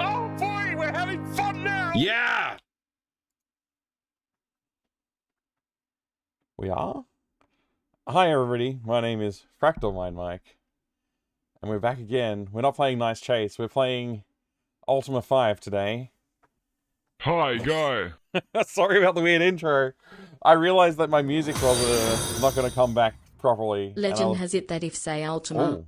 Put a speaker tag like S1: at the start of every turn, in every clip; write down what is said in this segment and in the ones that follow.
S1: Oh boy, we're having fun now!
S2: Yeah! We are? Hi everybody, my name is Fractal Mind Mike. And we're back again. We're not playing Nice Chase, we're playing Ultima V today.
S1: Hi, guy.
S2: Sorry about the weird intro. I realized that my music was not going to come back properly.
S3: Legend has it that if say Ultima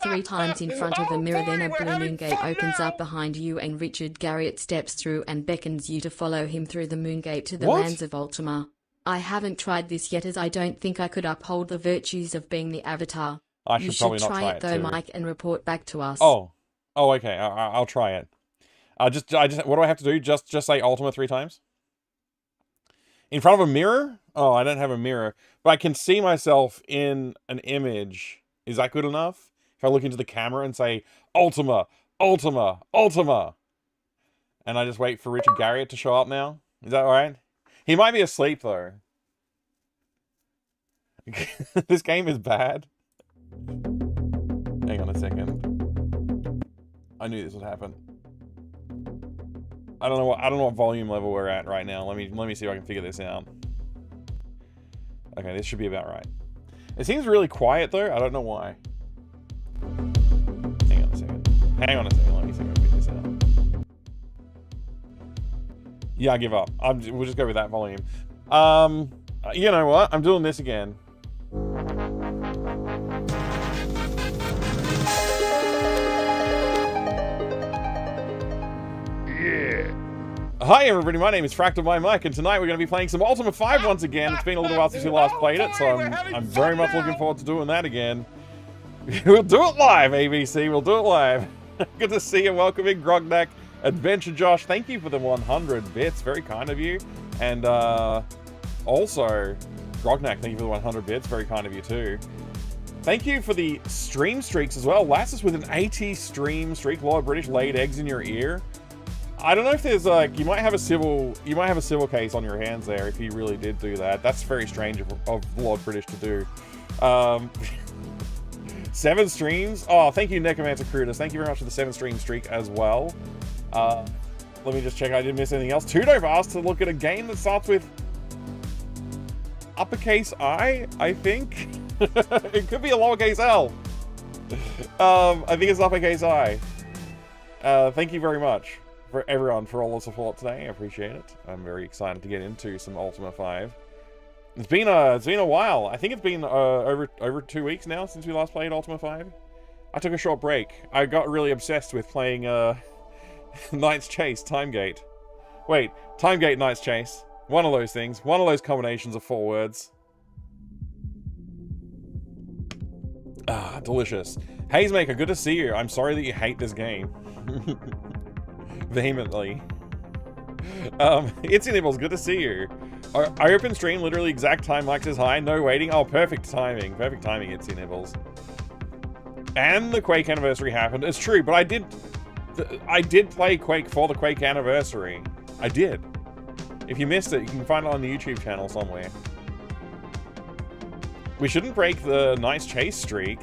S3: 3 times in front of a mirror, then a blue moon gate opens up behind you and Richard Garriott steps through and beckons you to follow him through the moon gate to the lands of Ultima. I haven't tried this yet as I don't think I could uphold the virtues of being the Avatar.
S2: You should probably not try
S3: it though, Mike, and report back to us.
S2: Oh, okay. I'll try it. I just. What do I have to do? Just say Ultima 3 times? In front of a mirror? Oh, I don't have a mirror, but I can see myself in an image. Is that good enough? If I look into the camera and say Ultima, Ultima, Ultima, and I just wait for Richard Garriott to show up now. Is that all right? He might be asleep though. This game is bad. Hang on a second. I knew this would happen. I don't know what volume level we're at right now. Let me see if I can figure this out. Okay, this should be about right. It seems really quiet though. I don't know why. Hang on a second. Let me see if I can figure this out. Yeah, I give up. We'll just go with that volume. You know what? I'm doing this again. Hi everybody, my name is Fractal Mind Mike, and tonight we're going to be playing some Ultima V once again. It's been a little while since we last played it, so I'm very much looking forward to doing that again. We'll do it live, ABC, we'll do it live. Good to see you, welcoming Grognak, Adventure Josh, thank you for the 100 bits, very kind of you. And also, Grognak, thank you for the 100 bits, very kind of you too. Thank you for the stream streaks as well. Lassus with an 80 stream streak, Lord British laid eggs in your ear. I don't know if there's like, you might have a civil case on your hands there if you really did do that. That's very strange of Lord British to do. 7 streams. Oh, thank you, Necromancer Crudas. Thank you very much for the 7 stream streak as well. Let me just check I didn't miss anything else. Tudove asked to look at a game that starts with uppercase I think. It could be a lowercase L. I think it's uppercase I. Thank you very much for everyone for all the support today. I appreciate it. I'm very excited to get into some Ultima V. It's been a while. I think it's been over 2 weeks now since we last played Ultima V. I took a short break. I got really obsessed with playing Knight's Chase, Timegate. Wait, Timegate, Knight's Chase. One of those things. One of those combinations of 4 words. Ah, delicious. Hazemaker, good to see you. I'm sorry that you hate this game. Vehemently. Itsy Nibbles, good to see you. I open stream literally exact time Mike says hi, no waiting. Oh, perfect timing. Perfect timing, Itsy Nibbles. And the Quake anniversary happened. It's true, but I did play Quake for the Quake anniversary. I did. If you missed it, you can find it on the YouTube channel somewhere. We shouldn't break the Nice Chase streak.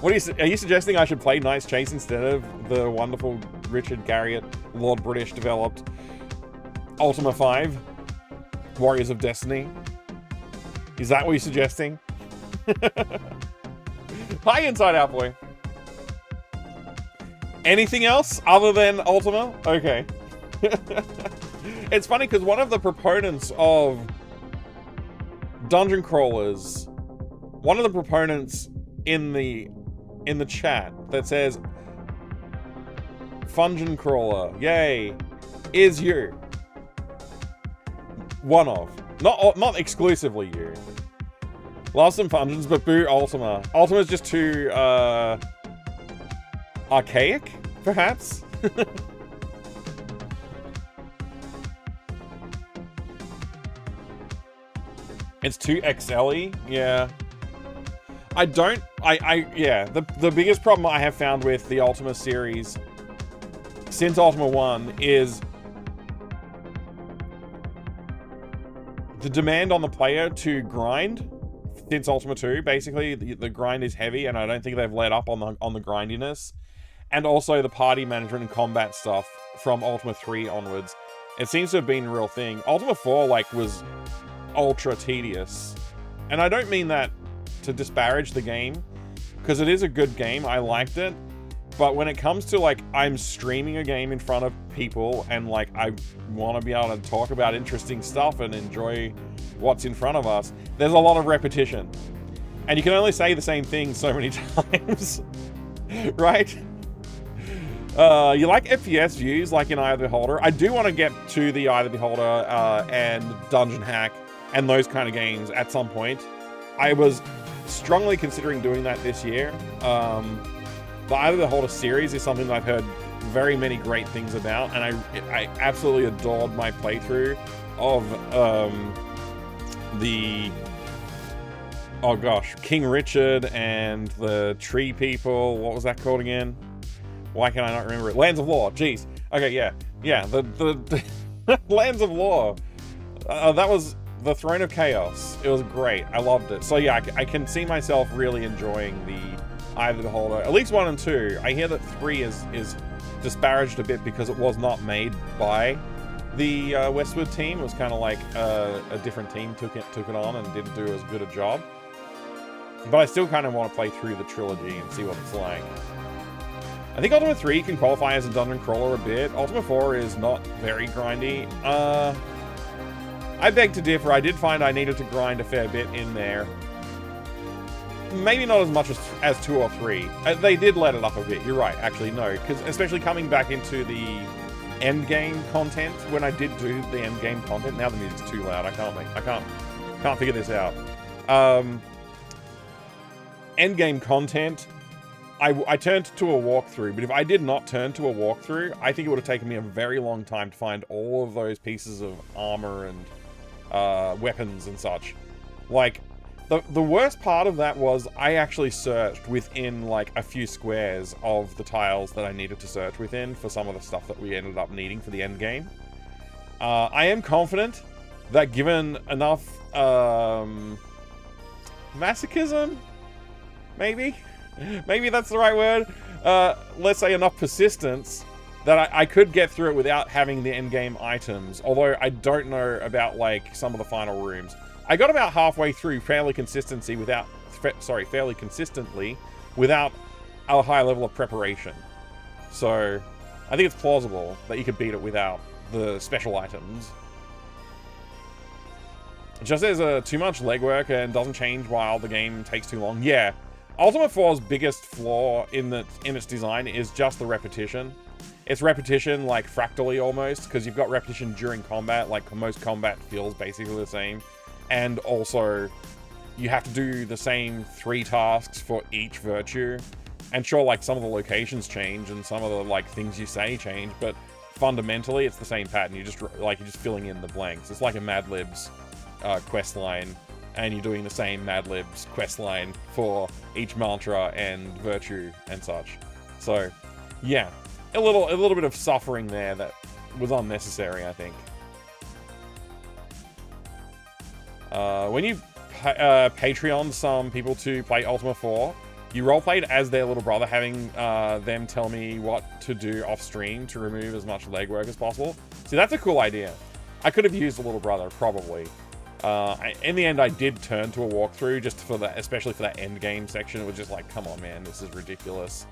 S2: What are you suggesting I should play Nice Chase instead of the wonderful Richard Garriott, Lord British developed Ultima V, Warriors of Destiny? Is that what you're suggesting? Hi, Inside Out Boy. Anything else other than Ultima? Okay. It's funny because one of the proponents of dungeon crawlers, one of the proponents in the chat that says Fungeon Crawler, yay, is you. One of. Not exclusively you. Love some Fungeons, but boo Ultima. Ultima's just too archaic, perhaps? It's too XL-y, yeah. Yeah, the biggest problem I have found with the Ultima series since Ultima 1 is the demand on the player to grind since Ultima 2, basically, the grind is heavy, and I don't think they've let up on the grindiness. And also the party management and combat stuff from Ultima 3 onwards. It seems to have been a real thing. Ultima 4, like, was ultra tedious. And I don't mean that to disparage the game, because it is a good game, I liked it. But when it comes to, like, I'm streaming a game in front of people, and, like, I want to be able to talk about interesting stuff and enjoy what's in front of us, there's a lot of repetition. And you can only say the same thing so many times, right? You like FPS views, like in Eye of the Beholder. I do want to get to the Eye of the Beholder and Dungeon Hack and those kind of games at some point. I was strongly considering doing that this year. The Eye of the Beholder series is something that I've heard very many great things about, and I absolutely adored my playthrough of oh gosh, King Richard and the Tree People. What was that called again? Why can I not remember it? Lands of Lore. Jeez. Okay, yeah. The Lands of Lore. That was the Throne of Chaos. It was great. I loved it. So yeah, I can see myself really enjoying the Eye of the Beholder. At least 1 and 2. I hear that 3 is disparaged a bit because it was not made by the Westwood team. It was kind of like a different team took it on and didn't do as good a job. But I still kind of want to play through the trilogy and see what it's like. I think Ultima 3 can qualify as a dungeon crawler a bit. Ultima 4 is not very grindy. I beg to differ. I did find I needed to grind a fair bit in there. Maybe not as much as 2 or 3. They did let it up a bit. You're right. Actually, no. Because especially coming back into the end game content, when I did do the end game content, now the music's too loud. I can't figure this out. End game content, I turned to a walkthrough, but if I did not turn to a walkthrough, I think it would have taken me a very long time to find all of those pieces of armor and weapons and such. Like, the worst part of that was I actually searched within, like, a few squares of the tiles that I needed to search within for some of the stuff that we ended up needing for the end game. I am confident that given enough masochism, maybe that's the right word, let's say enough persistence, that I could get through it without having the endgame items, although I don't know about, like, some of the final rooms. I got about halfway through fairly consistently without a high level of preparation. So I think it's plausible that you could beat it without the special items. Just there's too much legwork and doesn't change while the game takes too long. Yeah. Ultima 4's biggest flaw in its design is just the repetition. It's repetition, like, fractally almost, because you've got repetition during combat, like, most combat feels basically the same. And also, you have to do the same 3 tasks for each virtue. And sure, like, some of the locations change and some of the, like, things you say change, but fundamentally, it's the same pattern. You're just filling in the blanks. It's like a Mad Libs quest line, and you're doing the same Mad Libs quest line for each mantra and virtue and such. So, yeah, a little bit of suffering there that was unnecessary, I think. When you Patreon some people to play Ultima 4, you roleplayed as their little brother, having them tell me what to do off stream to remove as much legwork as possible. See, that's a cool idea. I could have used a little brother, probably. In the end, I did turn to a walkthrough just for that, especially for that end game section. It was just like, come on, man, this is ridiculous.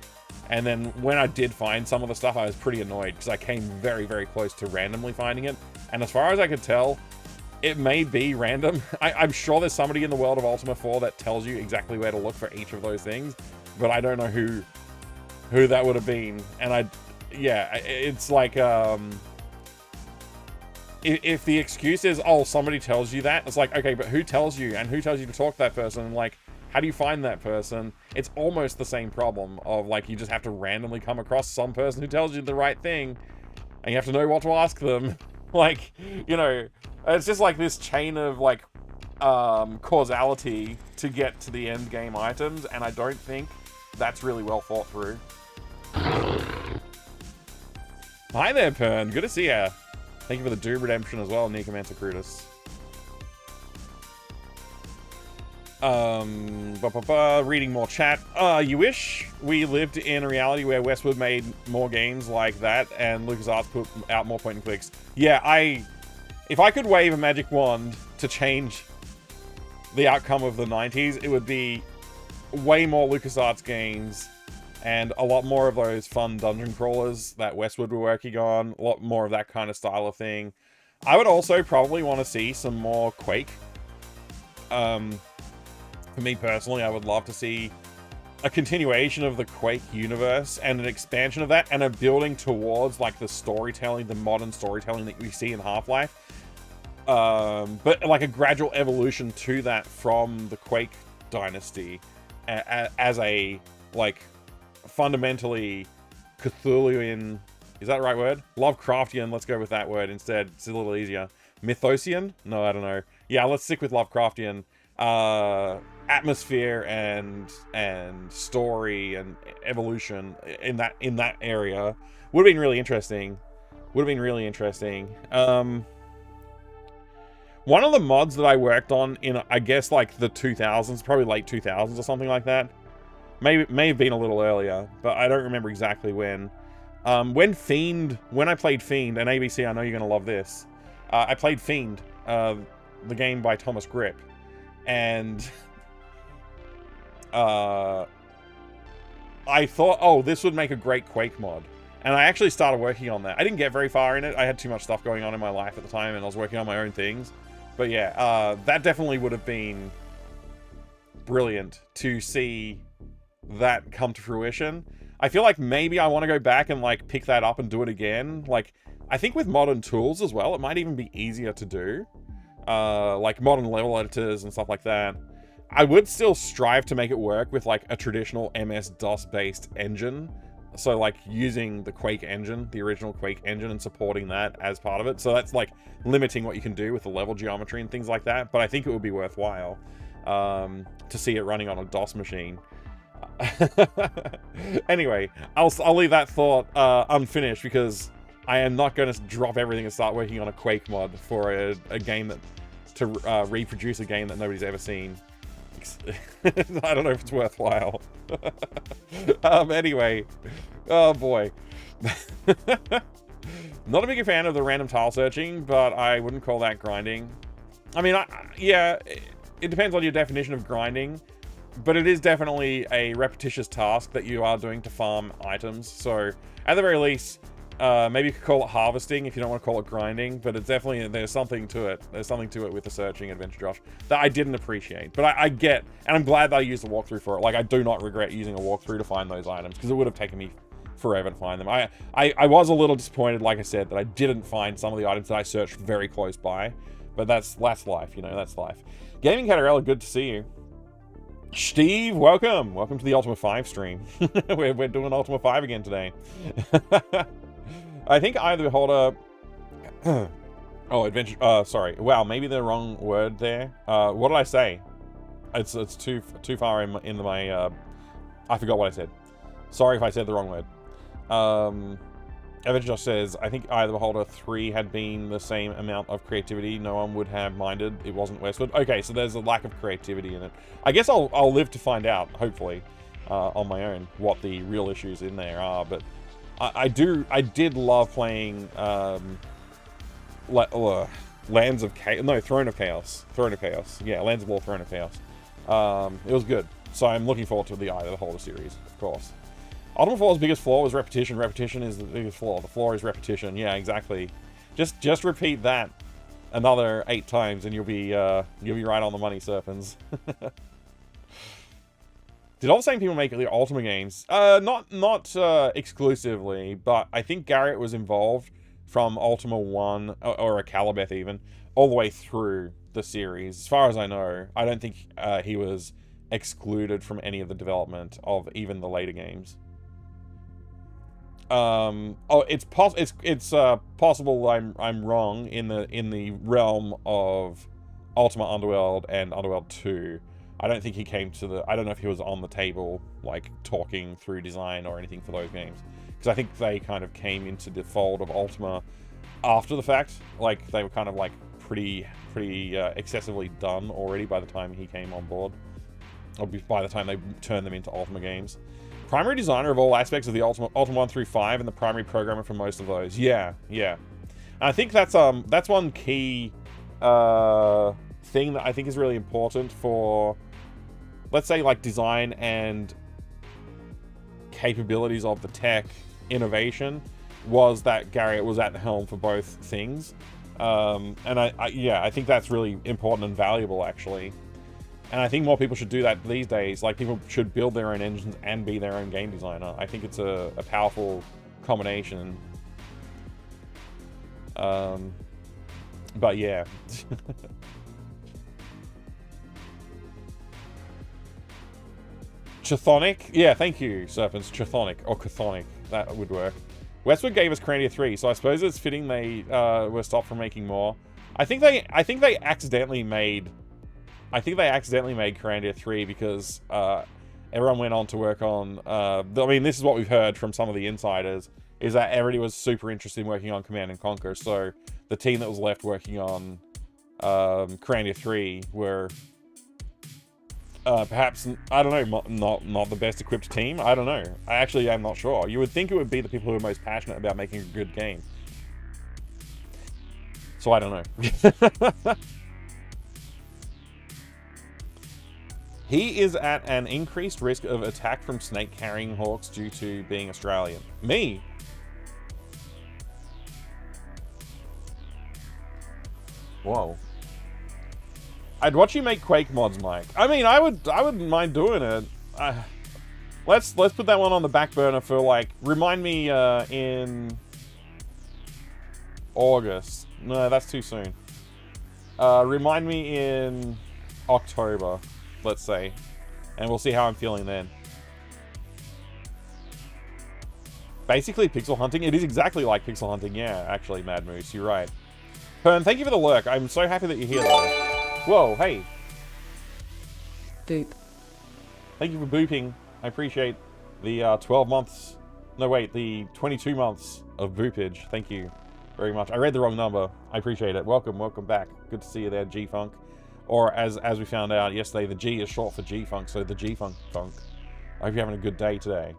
S2: And then when I did find some of the stuff, I was pretty annoyed because I came very, very close to randomly finding it. And as far as I could tell, it may be random. I'm sure there's somebody in the world of Ultima 4 that tells you exactly where to look for each of those things, but I don't know who that would have been. And it's like, if the excuse is, oh, somebody tells you that, it's like, okay, but who tells you? And who tells you to talk to that person? And, like, how do you find that person? It's almost the same problem of, like, you just have to randomly come across some person who tells you the right thing, and you have to know what to ask them. Like, you know, it's just like this chain of, like, causality to get to the end game items, and I don't think that's really well thought through. Hi there, Pern. Good to see ya. Thank you for the Doom Redemption as well, Necromancer Crutus. Reading more chat. You wish we lived in a reality where Westwood made more games like that and LucasArts put out more point and clicks. Yeah, if I could wave a magic wand to change the outcome of the 90s, it would be way more LucasArts games and a lot more of those fun dungeon crawlers that Westwood were working on, a lot more of that kind of style of thing. I would also probably want to see some more Quake. For me personally, I would love to see a continuation of the Quake universe and an expansion of that and a building towards like the storytelling, the modern storytelling that we see in Half-Life. But like a gradual evolution to that from the Quake dynasty as a like fundamentally Cthulhuian, is that the right word? Lovecraftian, let's go with that word instead. It's a little easier. Mythosian? No, I don't know. Yeah, let's stick with Lovecraftian. Atmosphere and story and evolution in that area would have been really interesting. One of the mods that I worked on in, I guess, like the 2000s, probably late 2000s or something like that. May have been a little earlier, but I don't remember exactly when. When I played Fiend, and ABC, I know you're gonna love this. I played Fiend, the game by Thomas Grip, and I thought, oh, this would make a great Quake mod. And I actually started working on that. I didn't get very far in it. I had too much stuff going on in my life at the time, and I was working on my own things. But yeah, that definitely would have been brilliant to see that come to fruition. I feel like maybe I want to go back and like pick that up and do it again. Like, I think with modern tools as well, it might even be easier to do. Like modern level editors and stuff like that. I would still strive to make it work with like a traditional MS-DOS based engine. So like using the Quake engine, the original Quake engine, and supporting that as part of it. So that's like limiting what you can do with the level geometry and things like that. But I think it would be worthwhile to see it running on a DOS machine. Anyway, I'll leave that thought unfinished because I am not going to drop everything and start working on a Quake mod for a game to reproduce a game that nobody's ever seen. I don't know if it's worthwhile. Anyway, oh boy. Not a big fan of the random tile searching, but I wouldn't call that grinding. I mean, yeah, it depends on your definition of grinding, but it is definitely a repetitious task that you are doing to farm items. So at the very least, maybe you could call it harvesting if you don't want to call it grinding, but it's definitely, there's something to it. There's something to it with the searching Adventure Josh that I didn't appreciate. But I get, and I'm glad that I used a walkthrough for it. Like, I do not regret using a walkthrough to find those items, because it would have taken me forever to find them. I was a little disappointed, like I said, that I didn't find some of the items that I searched very close by. But that's life, you know, that's life. Gaming Catarella, good to see you. Steve, welcome. Welcome to the Ultima 5 stream. we're doing Ultima 5 again today. I think either holder... oh, adventure... sorry. Wow, maybe the wrong word there. What did I say? It's too far in my... I forgot what I said. Sorry if I said the wrong word. Adventure Josh says, I think either Beholder 3 had been the same amount of creativity. No one would have minded. It wasn't Westwood. Okay, so there's a lack of creativity in it. I guess I'll live to find out, hopefully, on my own, what the real issues in there are. But I did love playing Lands of Chaos. No, Throne of Chaos. Throne of Chaos. Yeah, Lands of War, Throne of Chaos. It was good. So I'm looking forward to the Eye of the Beholder series, of course. Ultima 4's biggest flaw was repetition. Repetition is the biggest flaw. The flaw is repetition. Yeah, exactly. Just repeat that another 8 times, and you'll be right on the money, Serpens. Did all the same people make the Ultima games? Not exclusively, but I think Garrett was involved from Ultima 1 or a Calibeth even all the way through the series. As far as I know, I don't think he was excluded from any of the development of even the later games. It's possible I'm wrong in the realm of Ultima Underworld and Underworld 2. I don't think he came to I don't know if he was on the table, like, talking through design or anything for those games. Because I think they kind of came into the fold of Ultima after the fact. Like, they were kind of, like, pretty excessively done already by the time he came on board. Or by the time they turned them into Ultima games. Primary designer of all aspects of the Ultima 1 through 5 and the primary programmer for most of those. Yeah, yeah. And I think that's one key thing that I think is really important for, let's say, like design and capabilities of the tech innovation, was that Garriott was at the helm for both things. And I think that's really important and valuable, actually. And I think more people should do that these days. Like, people should build their own engines and be their own game designer. I think it's a powerful combination. But yeah. Chthonic? Yeah, thank you, Serpents. Chthonic, or Chthonic. That would work. Westwood gave us Crandia 3, so I suppose it's fitting they were stopped from making more. I think they accidentally made Crandia 3 because everyone went on to work on... I mean, this is what we've heard from some of the insiders, is that everybody was super interested in working on Command & Conquer, so the team that was left working on Crandia 3 were perhaps, I don't know, not the best equipped team. I don't know. I actually am not sure. You would think it would be the people who are most passionate about making a good game. So I don't know. He is at an increased risk of attack from snake-carrying hawks due to being Australian. Me? Whoa. I'd watch you make Quake mods, Mike. I mean, I wouldn't mind doing it. Let's put that one on the back burner for, like, remind me in August. No, that's too soon. Remind me in October, let's say, and we'll see how I'm feeling then. Basically pixel hunting. It is exactly like pixel hunting. Yeah, actually, Mad Moose, you're right. Pern, thank you for the lurk. I'm so happy that you're here, though. Whoa, hey.
S3: Boop.
S2: Thank you for booping. I appreciate the 12 months... No, wait, the 22 months of boopage. Thank you very much. I read the wrong number. I appreciate it. Welcome back. Good to see you there, G-Funk. Or, as we found out yesterday, the G is short for G-Funk, so the G-Funk. I hope you're having a good day today.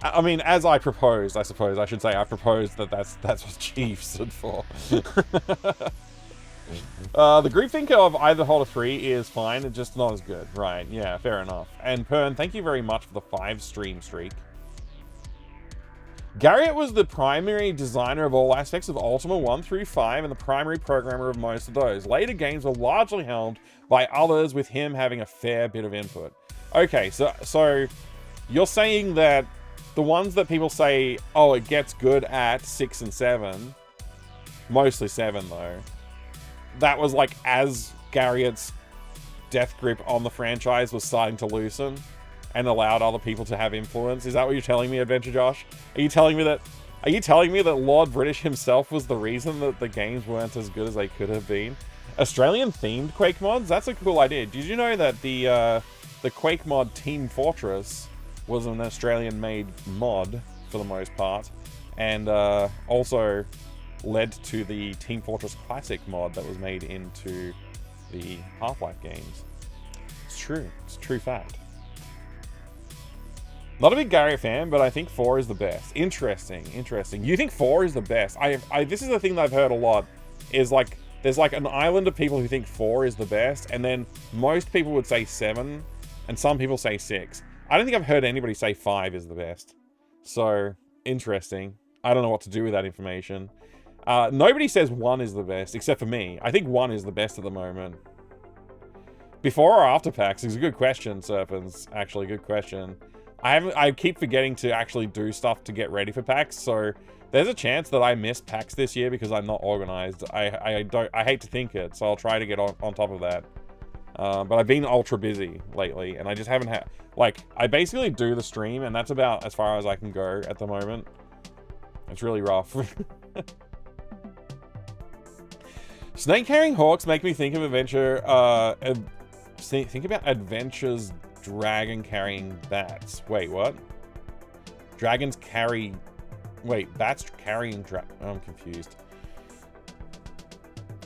S2: I mean, as I proposed, I suppose I should say, I proposed that that's what G stood for. The groupthink of either Holder 3 is fine, it's just not as good. Right, yeah, fair enough. And Pern, thank you very much for the 5 stream streak. Garriott was the primary designer of all aspects of Ultima 1 through 5 and the primary programmer of most of those. Later games were largely helmed by others, with him having a fair bit of input. Okay, so you're saying that the ones that people say, oh, it gets good at 6 and 7, mostly 7 though, that was like as Garriott's death grip on the franchise was starting to loosen and allowed other people to have influence. Is that what you're telling me, Adventure Josh? Are you telling me that Lord British himself was the reason that the games weren't as good as they could have been? Australian themed Quake mods? That's a cool idea. Did you know that the Quake mod Team Fortress was an Australian made mod for the most part, and also led to the Team Fortress Classic mod that was made into the Half-Life games. It's true. It's a true fact. Not a big Garriott fan, but I think 4 is the best. Interesting. You think 4 is the best? This is the thing that I've heard a lot, is like, there's like an island of people who think 4 is the best, and then most people would say 7, and some people say 6. I don't think I've heard anybody say 5 is the best. So, interesting. I don't know what to do with that information. Nobody says 1 is the best, except for me. I think 1 is the best at the moment. Before or after PAX is a good question, Serpents. Actually, good question. I keep forgetting to actually do stuff to get ready for PAX, so there's a chance that I missed PAX this year because I'm not organized. I hate to think it, so I'll try to get on top of that. But I've been ultra busy lately, and I just haven't had... Like, I basically do the stream, and that's about as far as I can go at the moment. It's really rough. Snake-carrying hawks make me think of Adventure... think about Adventure's dragon-carrying bats. Wait, what? Dragons carry... Wait, bats carrying... I'm confused.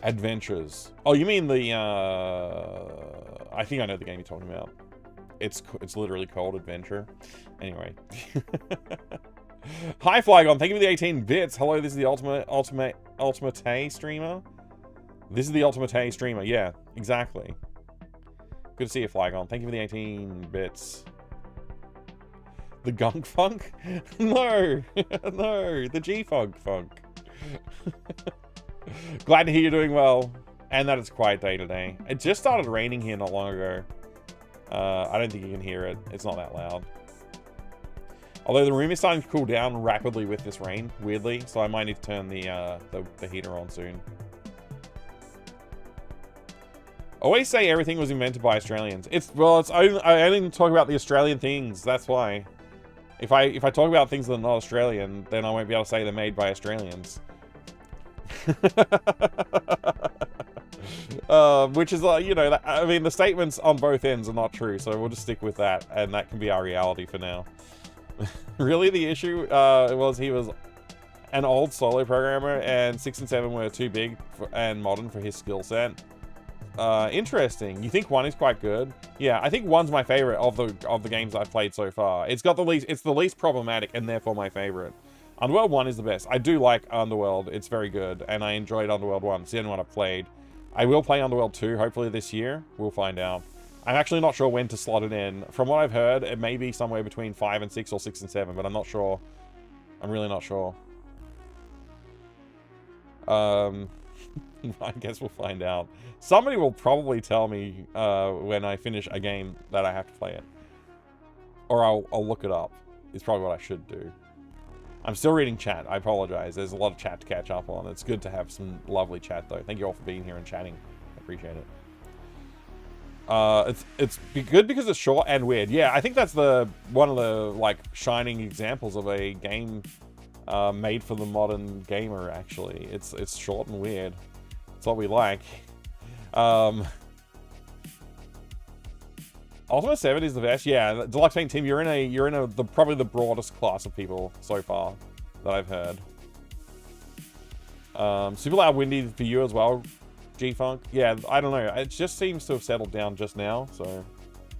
S2: Adventures. Oh, you mean the, I think I know the game you're talking about. It's literally called Adventure. Anyway. Hi, Flygon. Thank you for the 18 bits. Hello, this is the Ultimate streamer. This is the Ultimate streamer. Yeah, exactly. Good to see you, Flygon. Thank you for the 18 bits. The Gunk Funk? No. No, the G-Funk Funk. Glad to hear you're doing well. And that it's a quiet day today. It just started raining here not long ago. I don't think you can hear it. It's not that loud. Although the room is starting to cool down rapidly with this rain, weirdly. So I might need to turn the heater on soon. Always say everything was invented by Australians. I only talk about the Australian things. That's why. If I talk about things that are not Australian, then I won't be able to say they're made by Australians. Which is like, you know, I mean, the statements on both ends are not true, so we'll just stick with that, and that can be our reality for now. Really, the issue was he was an old solo programmer, and 6 and 7 were too big and modern for his skill set. Interesting. You think 1 is quite good? Yeah, I think 1's my favorite of the games I've played so far. It's the least problematic, and therefore my favorite. Underworld 1 is the best. I do like Underworld. It's very good, and I enjoyed Underworld 1. It's the only one I've played. I will play Underworld 2, hopefully this year. We'll find out. I'm actually not sure when to slot it in. From what I've heard, it may be somewhere between 5 and 6 or 6 and 7, but I'm not sure. I'm really not sure. I guess we'll find out. Somebody will probably tell me when I finish a game that I have to play it. Or I'll look it up. It's probably what I should do. I'm still reading chat. I apologize. There's a lot of chat to catch up on. It's good to have some lovely chat, though. Thank you all for being here and chatting. I appreciate it. It's good because it's short and weird. Yeah, I think that's one of the like shining examples of a game made for the modern gamer. Actually, it's short and weird. It's what we like. Ultima 7 is the best. Yeah, Deluxe Paint Team, you're in probably the broadest class of people so far that I've heard. Super loud windy for you as well, G-Funk. Yeah, I don't know. It just seems to have settled down just now, so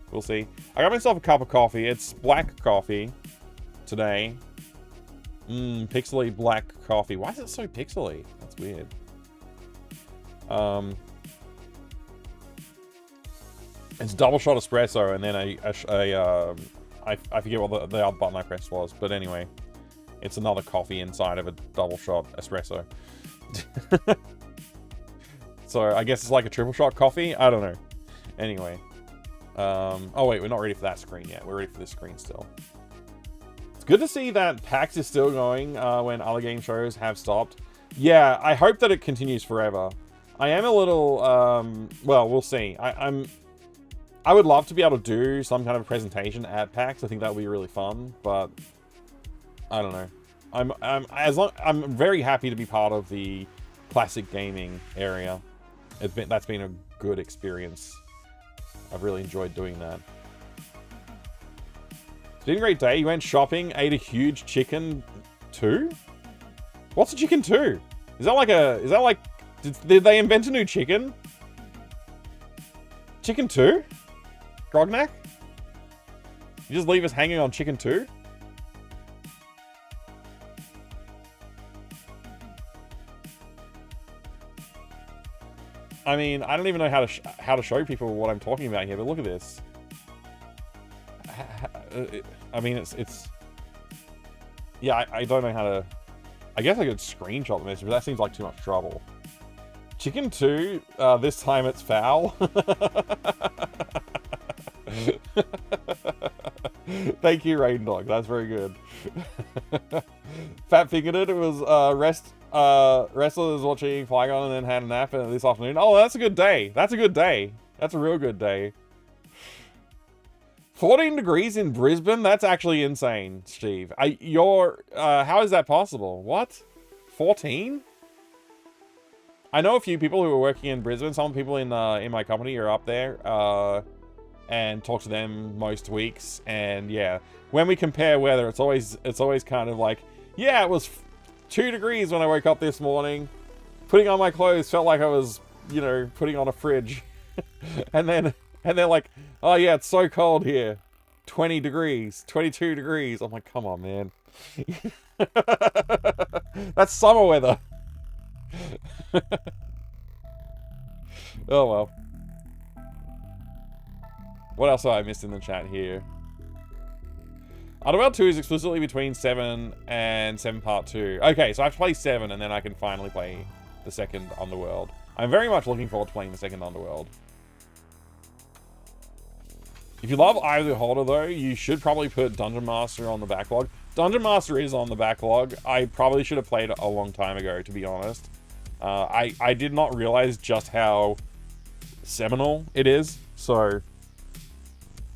S2: we'll see. I got myself a cup of coffee. It's black coffee today. Pixely black coffee. Why is it so pixely? That's weird. It's double shot espresso, and then I forget what the other button I pressed was, but anyway, it's another coffee inside of a double shot espresso. So I guess it's like a triple shot coffee. I don't know. Anyway, oh wait, we're not ready for that screen yet. We're ready for this screen still. It's good to see that PAX is still going when other game shows have stopped. Yeah, I hope that it continues forever. I am a little, well, we'll see. I would love to be able to do some kind of presentation at PAX. I think that would be really fun, but I don't know. I'm very happy to be part of the classic gaming area. That's been a good experience. I've really enjoyed doing that. It's been a great day. You went shopping, ate a huge chicken too? What's a chicken too? Is that like did they invent a new chicken? Chicken 2? Grognak? You just leave us hanging on chicken 2? I mean, I don't even know how to show people what I'm talking about here, but look at this. I mean, it's yeah, I don't know how to. I guess I could screenshot the message, but that seems like too much trouble. Chicken 2, this time it's foul. Thank you, Rain Dog. That's very good. Fat fingered it. It was wrestlers watching Flygon and then had a nap this afternoon. Oh, that's a good day. That's a good day. That's a real good day. 14 degrees in Brisbane? That's actually insane, Steve. How is that possible? What? 14? I know a few people who are working in Brisbane. Some people in my company are up there, and talk to them most weeks. And yeah, when we compare weather, it's always kind of like, yeah, it was 2 degrees when I woke up this morning, Putting on my clothes felt like I was, you know, putting on a fridge. and they're like, oh yeah, it's so cold here. 20 degrees, 22 degrees. I'm like, come on, man. That's summer weather. Oh well. What else have I missed in the chat here? Underworld 2 is explicitly between 7 and 7 Part 2. Okay, so I have to play 7 and then I can finally play the second Underworld. I'm very much looking forward to playing the second Underworld. If you love Eye of the Beholder, though, you should probably put Dungeon Master on the backlog. Dungeon Master is on the backlog. I probably should have played it a long time ago, to be honest. I did not realize just how seminal it is, so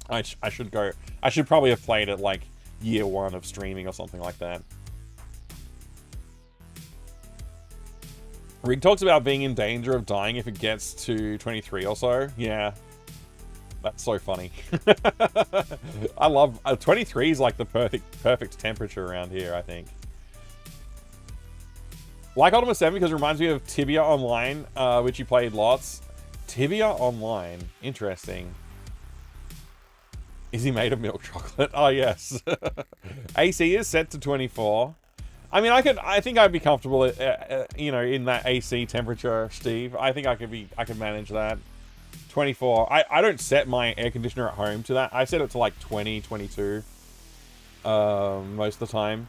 S2: I should probably have played it like year 1 of streaming or something like that. Rig talks about being in danger of dying if it gets to 23 or so. Yeah. That's so funny. I love... 23 is like the perfect temperature around here, I think. Like Ultima 7 because it reminds me of Tibia Online, which you played lots. Tibia Online. Interesting. Is he made of milk chocolate? Oh, yes. AC is set to 24. I mean, I think I'd be comfortable, you know, in that AC temperature, Steve. I think I could manage that. 24. I don't set my air conditioner at home to that. I set it to like 20, 22. Most of the time.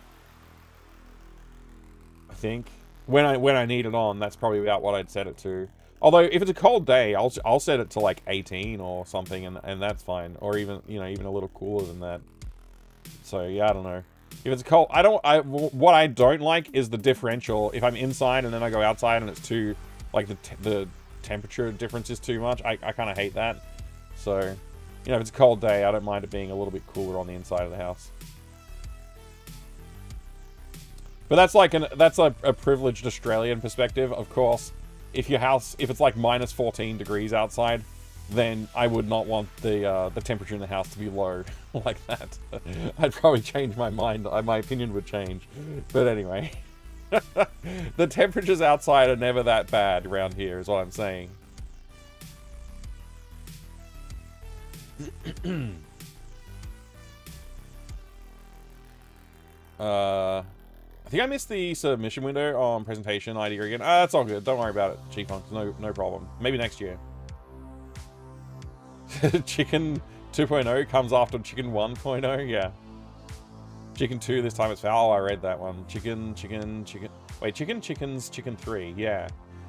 S2: I think. When I need it on, that's probably about what I'd set it to. Although, if it's a cold day, I'll set it to like 18 or something, and that's fine. Or even, you know, even a little cooler than that. So, yeah, I don't know. If it's cold, what I don't like is the differential. If I'm inside and then I go outside and it's too, like, the temperature difference is too much, I kind of hate that. So, you know, if it's a cold day, I don't mind it being a little bit cooler on the inside of the house. But that's like a privileged Australian perspective. Of course, if it's like minus 14 degrees outside, then I would not want the temperature in the house to be low like that. I'd probably change my mind. My opinion would change. But anyway, the temperatures outside are never that bad around here, is what I'm saying. I think I missed the submission window on presentation ID again. That's all good. Don't worry about it, Chief-Hunks. No problem. Maybe next year. Chicken 2.0 comes after Chicken 1.0. Yeah. Chicken 2 this time it's foul. Oh, I read that one. Chicken. Wait, Chicken 3. Yeah.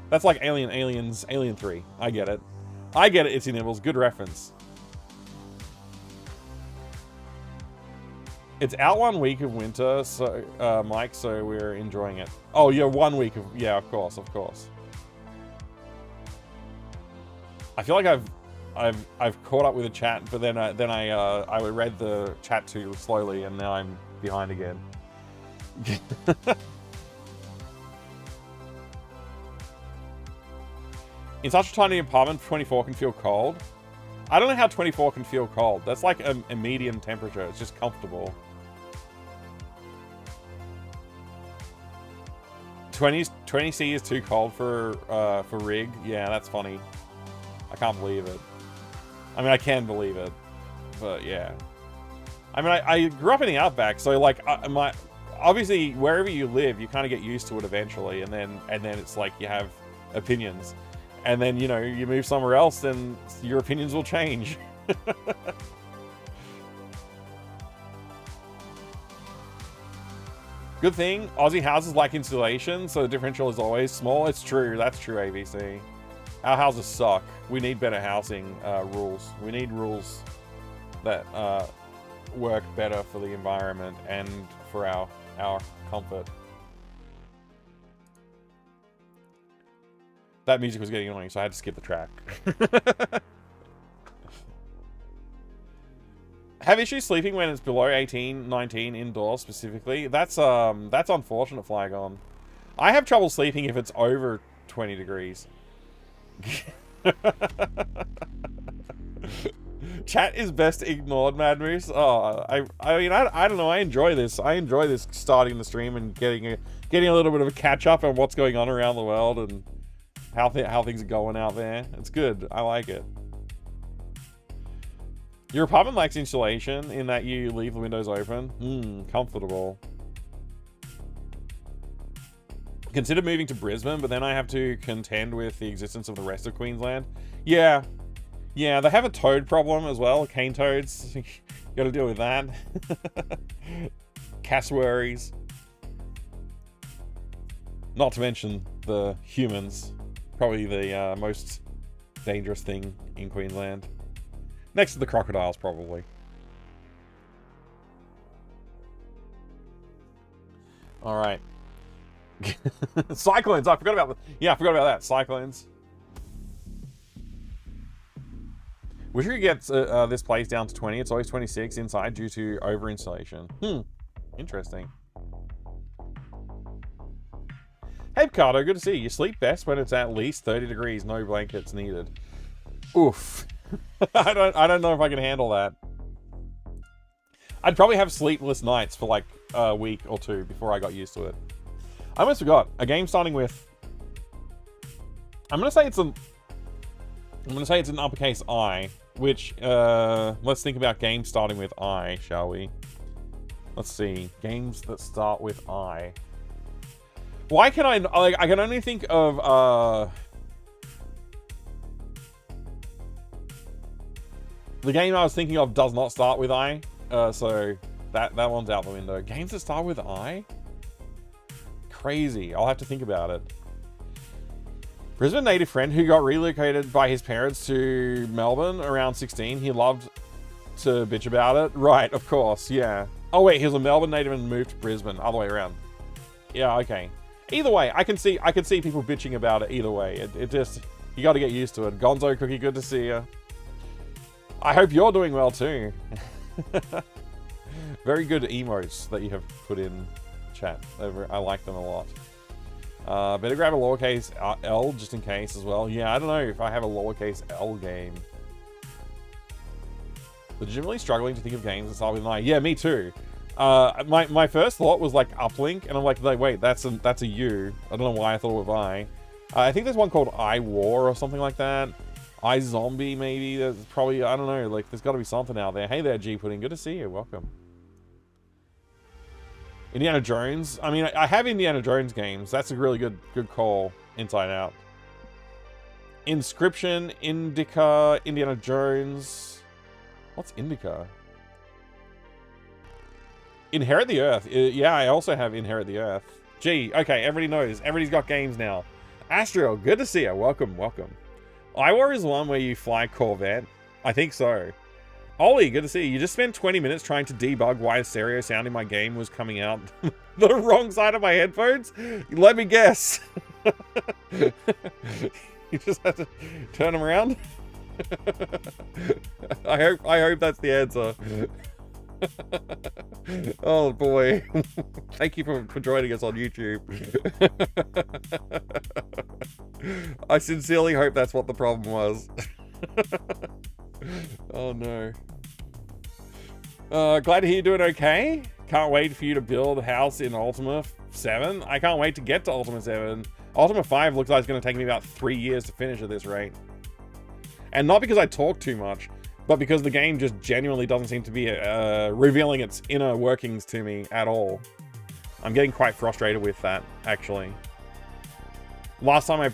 S2: That's like Aliens, Alien 3. I get it. Itsy Nibbles. Good reference. It's out 1 week of winter, so Mike, so we're enjoying it. Oh, yeah, 1 week of... Yeah, of course. I feel like I've caught up with the chat, but then I read the chat too slowly, and now I'm behind again. In such a tiny apartment, 24 can feel cold. I don't know how 24 can feel cold. That's like a medium temperature. It's just comfortable. 20C is too cold for Rig. Yeah, that's funny. I can't believe it. I mean, I can believe it, but yeah. I mean, I grew up in the outback, so like obviously wherever you live, you kind of get used to it eventually, and then it's like you have opinions, and then you know you move somewhere else, then your opinions will change. Good thing, Aussie houses lack insulation, so the differential is always small. It's true, that's true, ABC. Our houses suck. We need better housing rules. We need rules that work better for the environment and for our comfort. That music was getting annoying, so I had to skip the track. Have issues sleeping when it's below 18, 19 indoors specifically. That's unfortunate, Flygon. I have trouble sleeping if it's over 20 degrees. Chat is best ignored, Mad Moose. Oh, I mean, I don't know. I enjoy this. I enjoy this starting the stream and getting a little bit of a catch up on what's going on around the world and how things are going out there. It's good. I like it. Your apartment lacks insulation in that you leave the windows open. Comfortable. Consider moving to Brisbane, but then I have to contend with the existence of the rest of Queensland. Yeah. Yeah, they have a toad problem as well. Cane toads. You gotta deal with that. Cassowaries. Not to mention the humans. Probably the most dangerous thing in Queensland. Next to the crocodiles, probably. Alright. Cyclones! I forgot about that. Yeah, I forgot about that. Cyclones. Wish we could get this place down to 20. It's always 26 inside due to over-installation. Interesting. Hey, Picardo, good to see you. You sleep best when it's at least 30 degrees, no blankets needed. Oof. I don't know if I can handle that. I'd probably have sleepless nights for like a week or two before I got used to it. I almost forgot. A game starting with... I'm gonna say it's an uppercase I, which let's think about games starting with I, shall we? Let's see. Games that start with I. Why can I can only think of the game I was thinking of does not start with I, so that one's out the window. Games that start with I? Crazy. I'll have to think about it. Brisbane native friend who got relocated by his parents to Melbourne around 16. He loved to bitch about it. Right, of course, yeah. Oh wait, he was a Melbourne native and moved to Brisbane. Other way around. Yeah, okay. Either way, I can see people bitching about it either way. It just, you got to get used to it. Gonzo Cookie, good to see you. I hope you're doing well too. Very good emotes that you have put in chat. I like them a lot. Better grab a lowercase L just in case as well. Yeah, I don't know if I have a lowercase L game. Legitimately struggling to think of games that start with an I. Yeah, me too. My first thought was like uplink, and I'm like, wait, that's a U. I don't know why I thought it was I. I think there's one called I War or something like that. I Zombie maybe. There's probably, I don't know. Like, there's got to be something out there. Hey there, G Pudding. Good to see you. Welcome. Indiana Jones. I mean, I have Indiana Jones games. That's a really good call. Inside Out. Inscription, Indica, Indiana Jones. What's Indica? Inherit the Earth. Yeah, I also have Inherit the Earth. Gee, okay, everybody knows. Everybody's got games now. Astro, good to see you. Welcome, welcome. iWar is the one where you fly Corvette. I think so. Ollie, good to see you. You just spent 20 minutes trying to debug why the stereo sound in my game was coming out the wrong side of my headphones? Let me guess. You just have to turn them around? I hope that's the answer. Oh boy. Thank you for joining us on YouTube. I sincerely hope that's what the problem was. Oh no. Glad to hear you're doing okay. Can't wait for you to build a house in Ultima 7. I can't wait to get to Ultima 7. Ultima 5 looks like it's going to take me about 3 years to finish at this rate. And not because I talk too much, but because the game just genuinely doesn't seem to be revealing its inner workings to me at all. I'm getting quite frustrated with that, actually. Last time I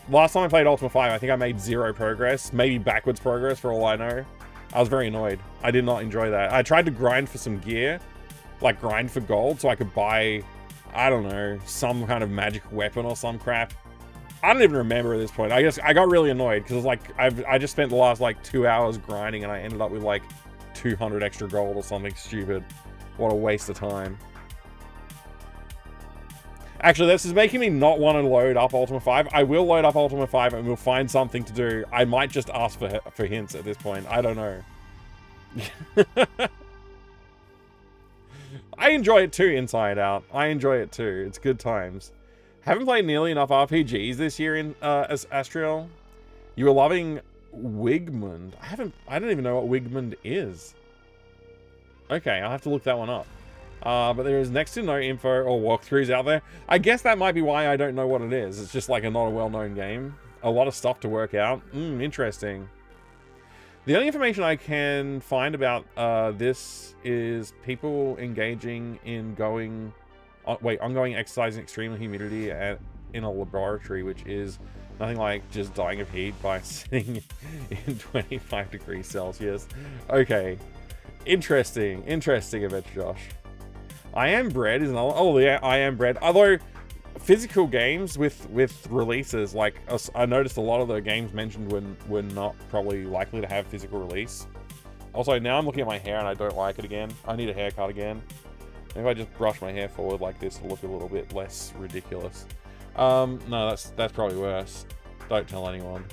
S2: played Ultima 5, I think I made 0 progress, maybe backwards progress for all I know. I was very annoyed. I did not enjoy that. I tried to grind for some gear, like grind for gold, so I could buy, I don't know, some kind of magic weapon or some crap. I don't even remember at this point. I guess I got really annoyed because like I just spent the last like 2 hours grinding and I ended up with like 200 extra gold or something stupid. What a waste of time. Actually, this is making me not want to load up Ultima 5. I will load up Ultima 5 and we'll find something to do. I might just ask for hints at this point. I don't know. I enjoy it too, Inside Out. I enjoy it too. It's good times. Haven't played nearly enough RPGs this year in Astriel. You were loving Wigmund. I don't even know what Wigmund is. Okay, I'll have to look that one up. But there is next to no info or walkthroughs out there. I guess that might be why I don't know what it is. It's just like not a well-known game. A lot of stuff to work out. Interesting. The only information I can find about this is people engaging in ongoing exercise in extreme humidity in a laboratory, which is nothing like just dying of heat by sitting in 25 degrees Celsius. Okay. Interesting adventure, Josh. I Am Bread is another. Oh yeah, I Am Bread. Although physical games with releases, like I noticed a lot of the games mentioned were not probably likely to have physical release. Also, now I'm looking at my hair and I don't like it again. I need a haircut again. Maybe I just brush my hair forward like this to look a little bit less ridiculous. No, that's probably worse. Don't tell anyone.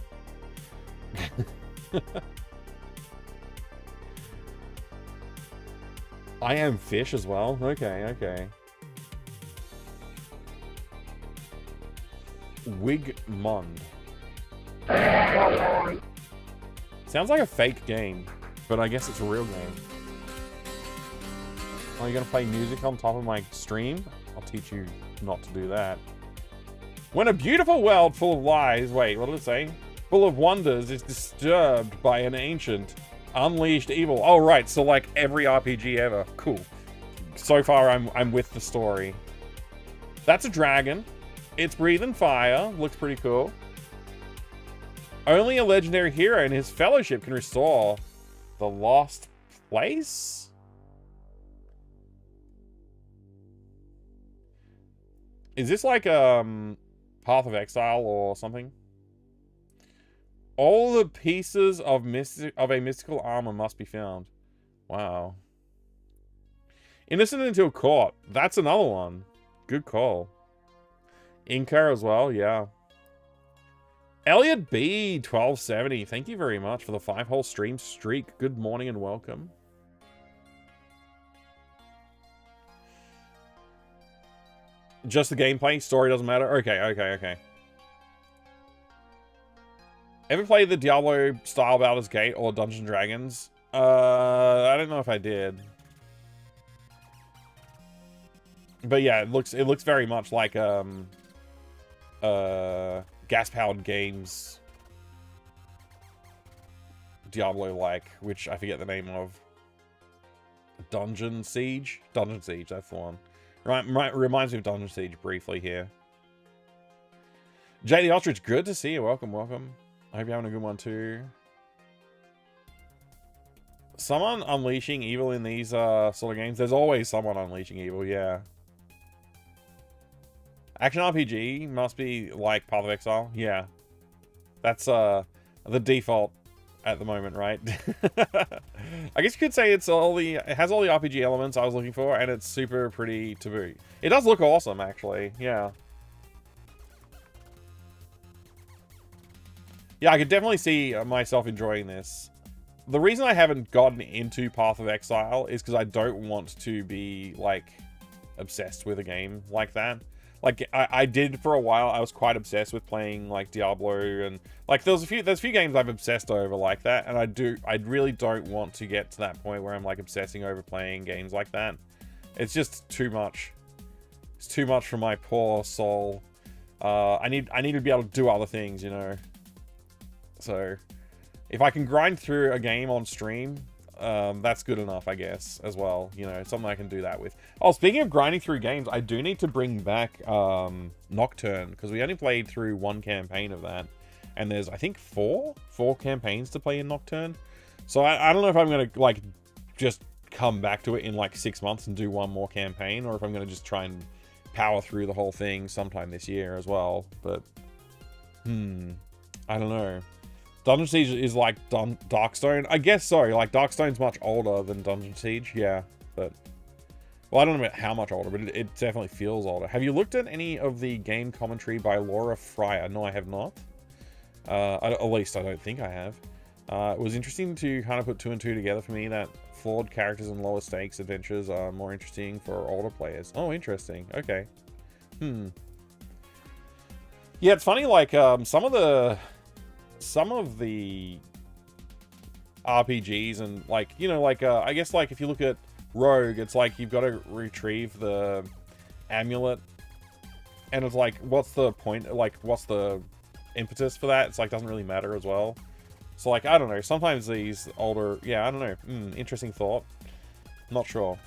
S2: I Am Fish as well. Okay. Wigmund. Sounds like a fake game, but I guess it's a real game. Are you gonna play music on top of my stream? I'll teach you not to do that. When a beautiful world full of lies, wait, what did it say? Full of wonders is disturbed by an ancient, unleashed evil. Oh, right, so like every RPG ever. Cool. So far, I'm with the story. That's a dragon. It's breathing fire. Looks pretty cool. Only a legendary hero and his fellowship can restore the lost place? Is this like Path of Exile or something? All the pieces of a mystical armor must be found. Wow. Innocent until caught. That's another one. Good call. Inca as well, yeah. Elliot B 1270. Thank you very much for the 5-hole stream streak. Good morning and welcome. Just the gameplay? Story doesn't matter? Okay. Ever played the Diablo style Baldur's Gate or Dungeons & Dragons? I don't know if I did. But yeah, it looks very much like gas-powered games Diablo-like, which I forget the name of. Dungeon Siege? Dungeon Siege, that's the one. Reminds me of Dungeon Siege briefly here. Jay the Ostrich, good to see you. Welcome. I hope you're having a good one too. Someone unleashing evil in these sort of games. There's always someone unleashing evil, yeah. Action RPG must be like Path of Exile. Yeah. That's the default at the moment, right? I guess you could say it has all the RPG elements I was looking for, and it's super pretty to boot. It does look awesome, actually. Yeah. Yeah, I could definitely see myself enjoying this. The reason I haven't gotten into Path of Exile is because I don't want to be, like, obsessed with a game like that. Like, I did for a while. I was quite obsessed with playing, like, Diablo, and, like, there's a few games I've obsessed over like that, and I really don't want to get to that point where I'm, like, obsessing over playing games like that. It's just too much. It's too much for my poor soul. I need to be able to do other things, you know? So, if I can grind through a game on stream, that's good enough, I guess, as well. You know, it's something I can do that with. Oh, speaking of grinding through games, I do need to bring back Nocturne, because we only played through one campaign of that. And there's, I think, four campaigns to play in Nocturne. So I don't know if I'm going to, like, just come back to it in, like, 6 months and do one more campaign, or if I'm going to just try and power through the whole thing sometime this year as well. But, I don't know. Dungeon Siege is like Darkstone? I guess so. Like, Darkstone's much older than Dungeon Siege, yeah. But, well, I don't know about how much older, but it definitely feels older. Have you looked at any of the game commentary by Laura Fryer? No, I have not. At least I don't think I have. It was interesting to kind of put 2 and 2 together for me, that flawed characters and lower stakes adventures are more interesting for older players. Oh, interesting. Okay. Yeah, it's funny, like, some of the RPGs and like, you know, like I guess like if you look at Rogue, it's like you've got to retrieve the amulet, and it's like, what's the point? Like, what's the impetus for that? It's like doesn't really matter as well. So like, I don't know. Sometimes these older, yeah, I don't know. Interesting thought. Not sure.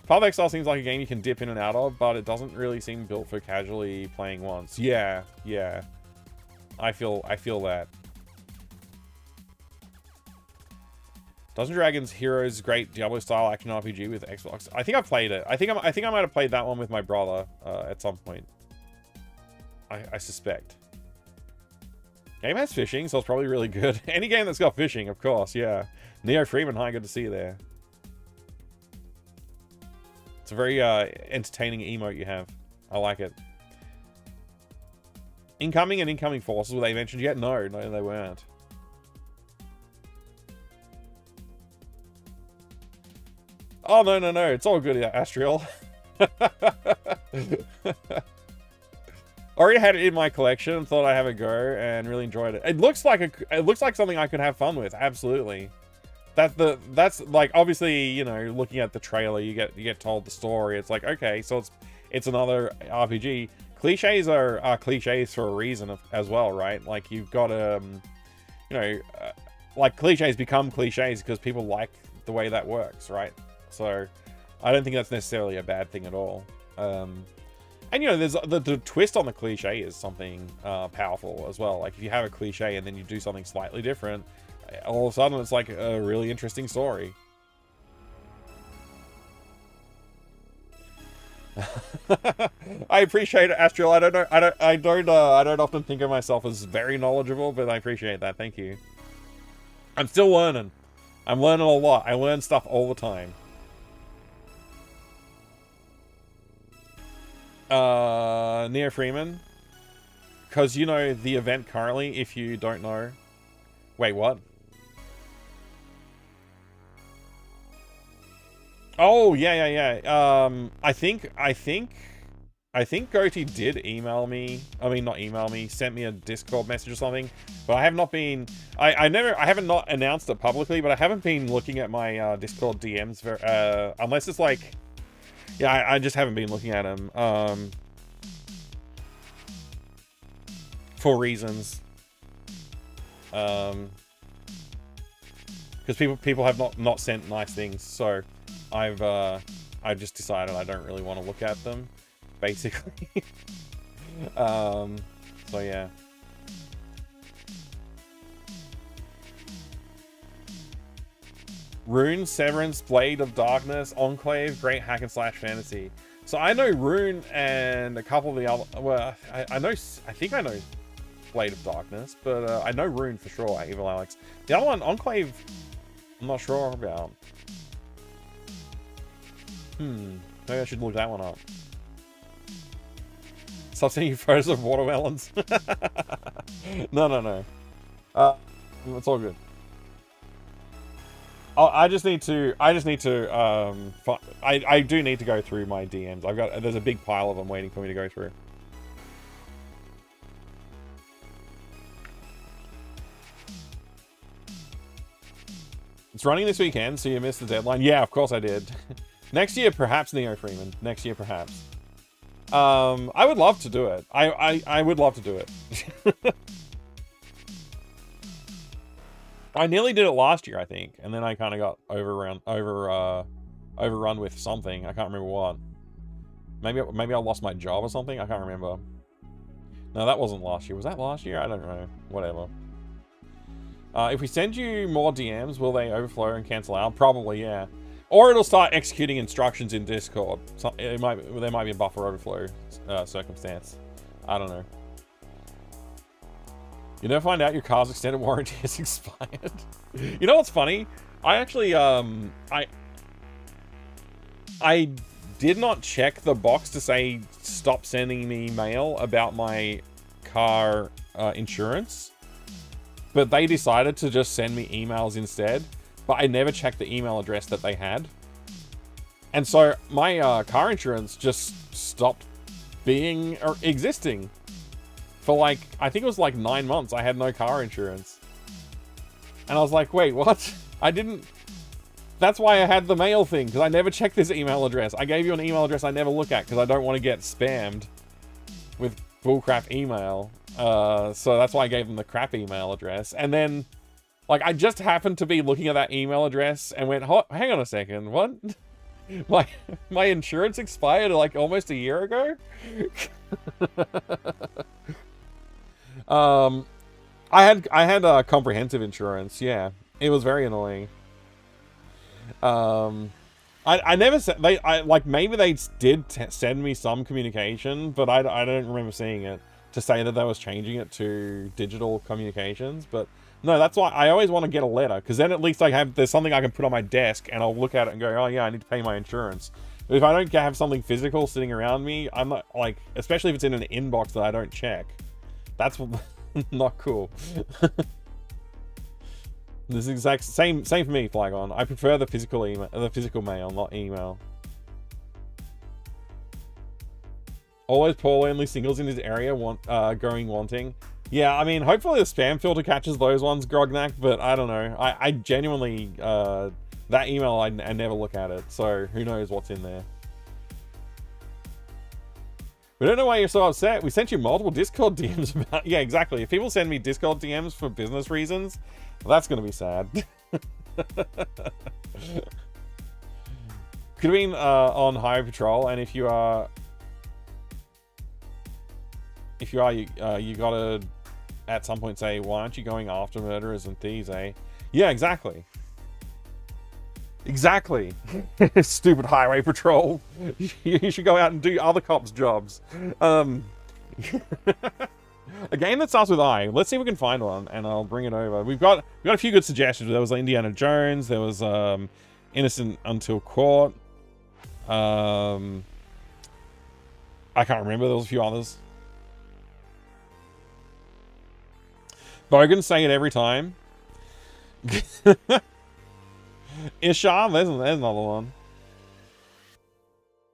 S2: Path of Exile seems like a game you can dip in and out of, but it doesn't really seem built for casually playing once. Yeah, yeah. I feel that. Dungeons & Dragons Heroes, great Diablo-style action RPG with Xbox. I think I played it. I think I might have played that one with my brother at some point. I suspect. Game has fishing, so it's probably really good. Any game that's got fishing, of course, yeah. Neo Freeman, hi, good to see you there. It's a very entertaining emote you have. I like it. Incoming and incoming forces, were they mentioned yet? No, they weren't. Oh, no, it's all good, Astriel. Already had it in my collection, thought I'd have a go, and really enjoyed it. It looks like something I could have fun with, absolutely. That's like, obviously, you know, looking at the trailer, you get told the story. It's like, okay, so it's another RPG. Cliches are cliches for a reason as well, right? Like, you've got to, you know, like, cliches become cliches because people like the way that works, right? So, I don't think that's necessarily a bad thing at all. And, you know, there's the twist on the cliche is something powerful as well. Like, if you have a cliche and then you do something slightly different, all of a sudden it's like a really interesting story. I appreciate it, Astral. I don't often think of myself as very knowledgeable, but I appreciate that. Thank you. I'm still learning. I'm learning a lot. I learn stuff all the time. Neo Freeman, because you know the event currently, if you don't know. Wait, what? Oh, yeah. I think Goatee did email me. I mean, not email me, sent me a Discord message or something. But I have not been. I haven't not announced it publicly, but I haven't been looking at my Discord DMs unless it's like. Yeah, I just haven't been looking at them. For reasons. Because people have not sent nice things, so I've just decided I don't really want to look at them, basically. So yeah. Rune, Severance, Blade of Darkness, Enclave, great hack and slash fantasy. So I know Rune and a couple of the other. Well, I think I know Blade of Darkness, but I know Rune for sure. Evil Alex. The other one, Enclave, I'm not sure about. Maybe I should look that one up. Stop sending you photos of watermelons. No. It's all good. Oh, I do need to go through my DMs. There's a big pile of them waiting for me to go through. It's running this weekend, so you missed the deadline. Yeah, of course I did. Next year, perhaps, Neo Freeman. Next year, perhaps. I would love to do it. I would love to do it. I nearly did it last year, I think, and then I kind of got overrun with something. I can't remember what. Maybe I lost my job or something. I can't remember. No, that wasn't last year. Was that last year? I don't know. Whatever. If we send you more DMs, will they overflow and cancel out? Probably, yeah. Or it'll start executing instructions in Discord. There might be a buffer overflow circumstance. I don't know. You never find out your car's extended warranty is expired. You know what's funny? I actually, I did not check the box to say stop sending me mail about my car insurance. But they decided to just send me emails instead. But I never checked the email address that they had. And so my car insurance just stopped being or existing. For like, I think it was like 9 months, I had no car insurance. And I was like, wait, what? I didn't... That's why I had the mail thing, because I never checked this email address. I gave you an email address I never look at, because I don't want to get spammed with bullcrap email. So that's why I gave them the crap email address. And then, like, I just happened to be looking at that email address and went, hang on a second, what? My insurance expired, like, almost a year ago? I had comprehensive insurance, yeah. It was very annoying. I never said like maybe they did send me some communication, but I don't remember seeing it to say that they was changing it to digital communications. But no, that's why I always want to get a letter, because then at least there's something I can put on my desk and I'll look at it and go, oh yeah, I need to pay my insurance. But if I don't have something physical sitting around me, I'm not, like, especially if it's in an inbox that I don't check, that's not cool. This is exact same for me, Flygon. I prefer the physical mail, not email. Always poor lonely singles in his area going wanting. Yeah, I mean, hopefully the spam filter catches those ones, Grognak, but I don't know. I genuinely that email I never look at it, so who knows what's in there. We don't know why you're so upset. We sent you multiple Discord DMs about... Yeah, exactly. If people send me Discord DMs for business reasons, well, that's going to be sad. Could have been on highway patrol, and if you are... you gotta at some point say, why aren't you going after murderers and thieves, eh? Yeah, exactly. Exactly. Stupid highway patrol. You should go out and do other cops' jobs. A game that starts with I. Let's see if we can find one, and I'll bring it over. We've got a few good suggestions. There was Indiana Jones. There was Innocent Until Caught. I can't remember. There was a few others. Bogan saying it every time. Isham, there's another one.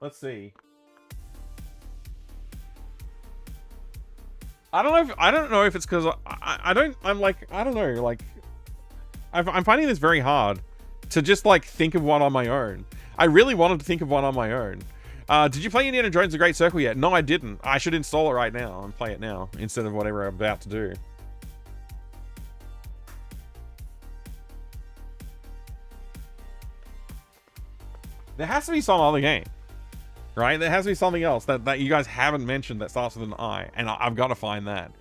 S2: Let's see. I don't know if it's because I'm finding this very hard to just like think of one on my own. I really wanted to think of one on my own. Did you play Indiana Jones: The Great Circle yet? No, I didn't. I should install it right now and play it now instead of whatever I'm about to do. There has to be some other game, right? There has to be something else that you guys haven't mentioned that starts with an I, and I've got to find that.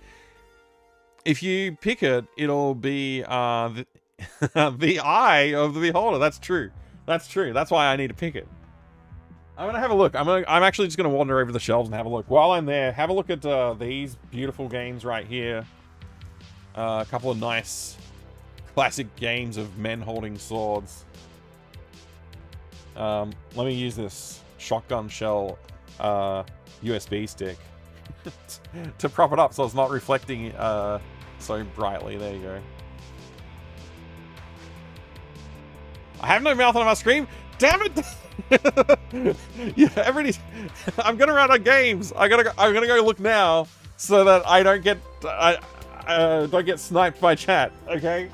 S2: If you pick it, it'll be the eye of the beholder. That's true. That's true. That's why I need to pick it. I'm gonna have a look. I'm actually just gonna wander over the shelves and have a look. While I'm there, have a look at these beautiful games right here. A couple of nice classic games of men holding swords. Let me use this shotgun shell USB stick to prop it up so it's not reflecting so brightly. There you go. I have no mouth on my screen. Damn it! Yeah, I'm gonna run out of games. I'm gonna go look now so that I don't get don't get sniped by chat. Okay.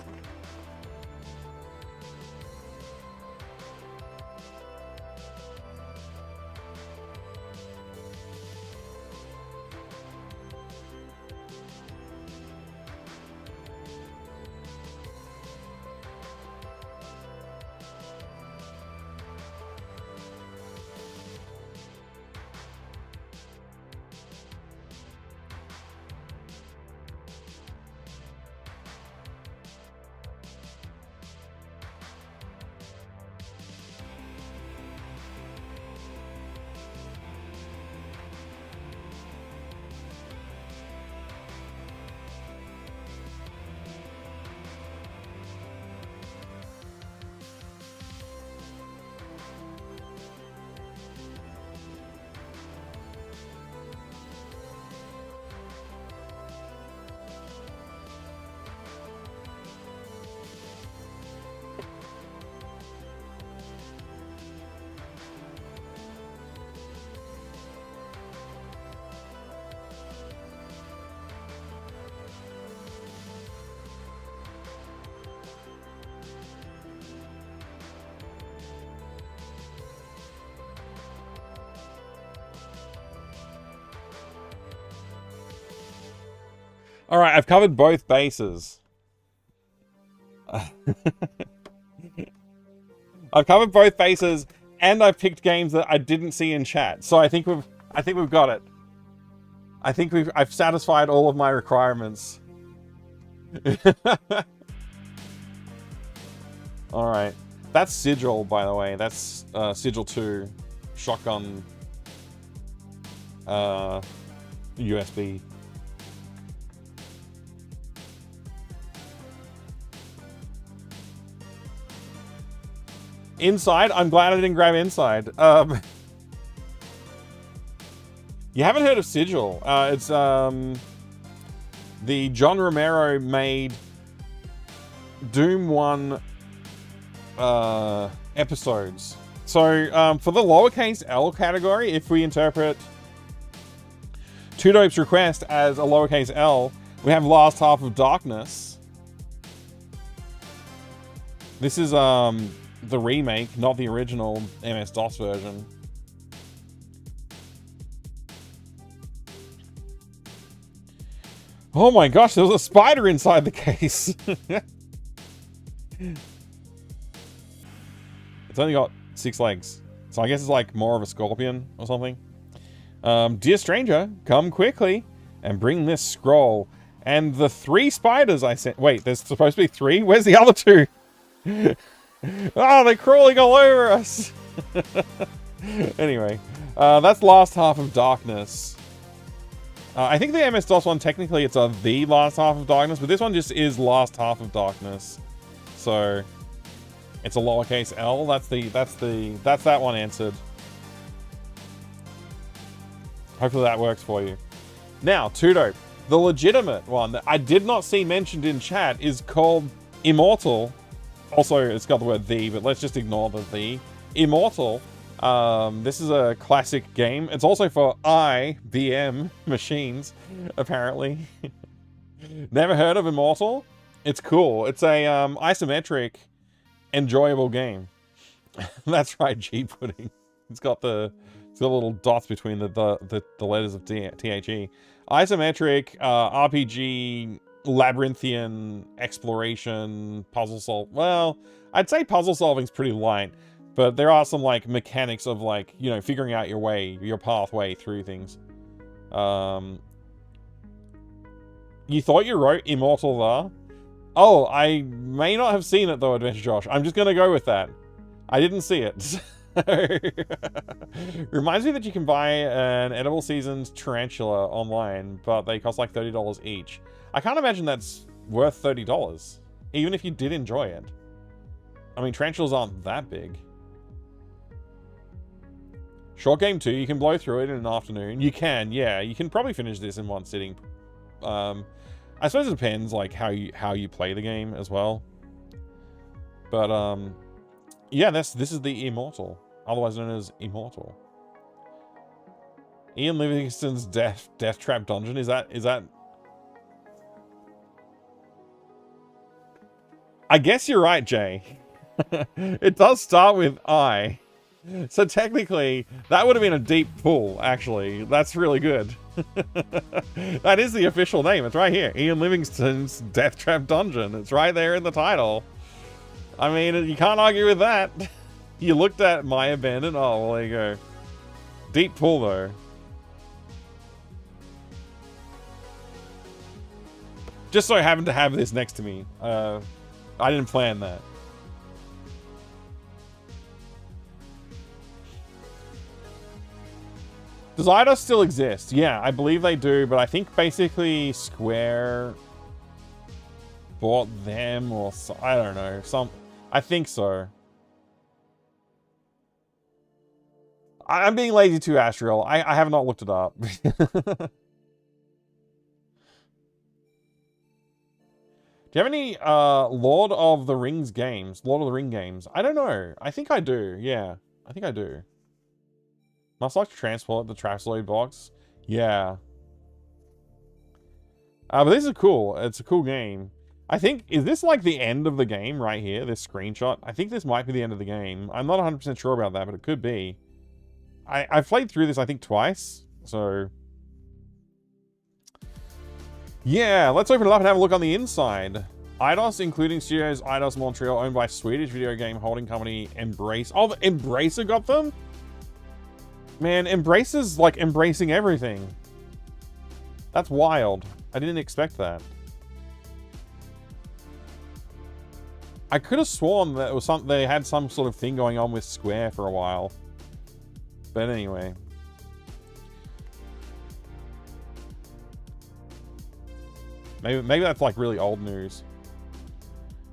S2: All right, I've covered both bases. I've covered both bases, and I've picked games that I didn't see in chat. So I think we've got it. I've satisfied all of my requirements. All right, that's Sigil, by the way. That's Sigil 2, shotgun, USB. Inside? I'm glad I didn't grab Inside. You haven't heard of Sigil. It's the John Romero made Doom 1 episodes. So for the lowercase L category, if we interpret Two Dope's request as a lowercase L, we have Last Half of Darkness. This is the remake, not the original MS-DOS version. Oh my gosh, there was a spider inside the case. It's only got 6 legs. So I guess it's like more of a scorpion or something. Dear stranger, come quickly and bring this scroll. And the 3 spiders I sent... Wait, there's supposed to be 3? Where's the other 2? Oh, they're crawling all over us. Anyway, that's Last Half of Darkness. I think the MS-DOS one, technically it's the Last Half of Darkness, but this one just is Last Half of Darkness. So it's a lowercase L. That's that one answered. Hopefully that works for you. Now, Two Dope. The legitimate one that I did not see mentioned in chat is called Immortal. Also, it's got the word the, but let's just ignore the. Immortal. This is a classic game. It's also for IBM machines, apparently. Never heard of Immortal? It's cool. It's a isometric, enjoyable game. That's right, G Pudding. It's got the little dots between the letters of THE. Isometric, RPG, labyrinthian, exploration, puzzle solve. Well, I'd say puzzle solving's pretty light. But there are some, like, mechanics of, like, you know, figuring out your pathway through things. You thought you wrote Immortal there? Oh, I may not have seen it, though, Adventure Josh. I'm just gonna go with that. I didn't see it. Reminds me that you can buy an Edible Seasons Tarantula online, but they cost, like, $30 each. I can't imagine that's worth $30, even if you did enjoy it. I mean, tarantulas aren't that big. Short game 2, you can blow through it in an afternoon. You can, yeah. You can probably finish this in one sitting. I suppose it depends, like, how you play the game as well. But, yeah, this is the Immortal. Otherwise known as Immortal. Ian Livingston's Death Trap Dungeon, is that... I guess you're right, Jay. It does start with I. So technically, that would have been a deep pull, actually. That's really good. That is the official name. It's right here. Ian Livingston's Death Trap Dungeon. It's right there in the title. I mean, you can't argue with that. You looked at My Abandoned. Oh, well, there you go. Deep pull, though. Just so happened to have this next to me. I didn't plan that. Does IDOS still exist? Yeah, I believe they do, but I think basically Square bought them or I don't know. I think so. I'm being lazy too, Astral. I have not looked it up. Do you have any Lord of the Rings games? Lord of the Ring games? I don't know. I think I do. Yeah, I think I do. Must like to transport the Trapsloid box. Yeah. But this is cool. It's a cool game. I think, is this like the end of the game right here? This screenshot? I think this might be the end of the game. I'm not 100% sure about that, but it could be. I've played through this, I think, twice. So... Yeah, let's open it up and have a look on the inside. Eidos, including studios Eidos Montreal, owned by Swedish video game holding company Embrace. Oh, the Embracer got them? Man, Embracer's like embracing everything. That's wild. I didn't expect that. I could have sworn that it was they had some sort of thing going on with Square for a while. But anyway. Maybe that's like really old news.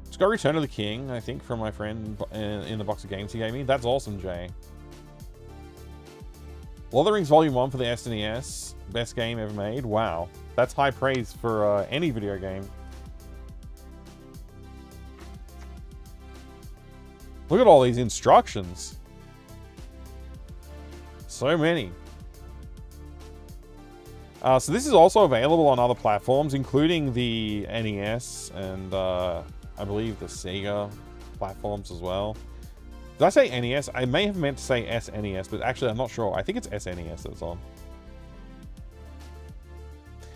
S2: Just got Return of the King, I think, from my friend in the box of games he gave me. That's awesome, Jay. Lord of the Rings Volume 1 for the SNES. Best game ever made. Wow. That's high praise for any video game. Look at all these instructions. So many. So this is also available on other platforms, including the NES and I believe the Sega platforms as well. Did I say NES? I may have meant to say SNES, but actually I'm not sure. I think it's SNES that's on.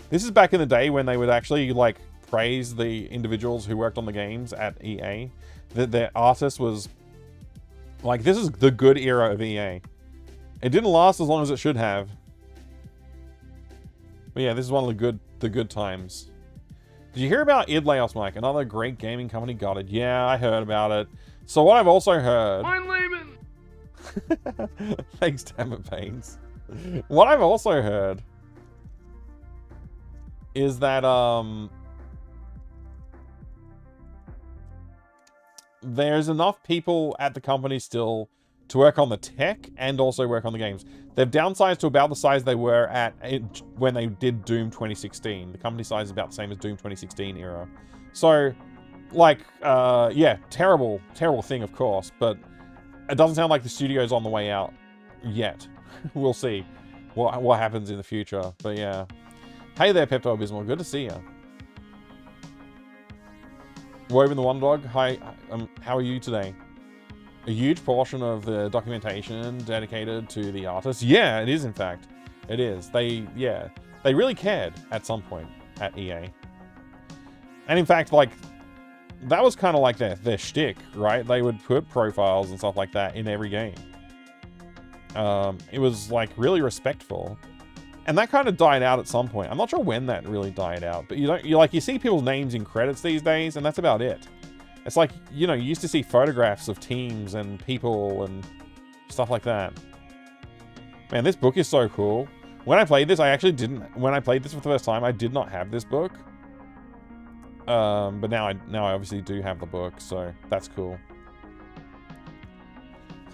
S2: This is back in the day when they would actually like praise the individuals who worked on the games at EA. That their artist was like, this is the good era of EA. It didn't last as long as it should have. But yeah, this is one of the good times. Did you hear about id Laos, Mike? Another great gaming company got it. Yeah, I heard about it. So what I've also heard...
S1: I'm leaving!
S2: Thanks, damn it, Pains. What I've also heard is that there's enough people at the company still to work on the tech and also work on the games. They've downsized to about the size they were at when they did Doom 2016. The company size is about the same as Doom 2016 era. So, like, yeah, terrible thing, of course, but it doesn't sound like the studio's on the way out yet. We'll see what happens in the future, but yeah. Hey there, Pepto Abysmal. Good to see you. Woven the One Dog. Hi, how are you today? A huge portion of the documentation dedicated to the artist. Yeah, it is, in fact. It is. They really cared at some point at EA. And in fact, like, that was kind of like their shtick, right? They would put profiles and stuff like that in every game. It was, like, really respectful. And that kind of died out at some point. I'm not sure when that really died out, but you see people's names in credits these days, and that's about it. It's like, you know, you used to see photographs of teams and people and stuff like that. Man, this book is so cool. When I played this, when I played this for the first time, I did not have this book. But now I obviously do have the book, so that's cool.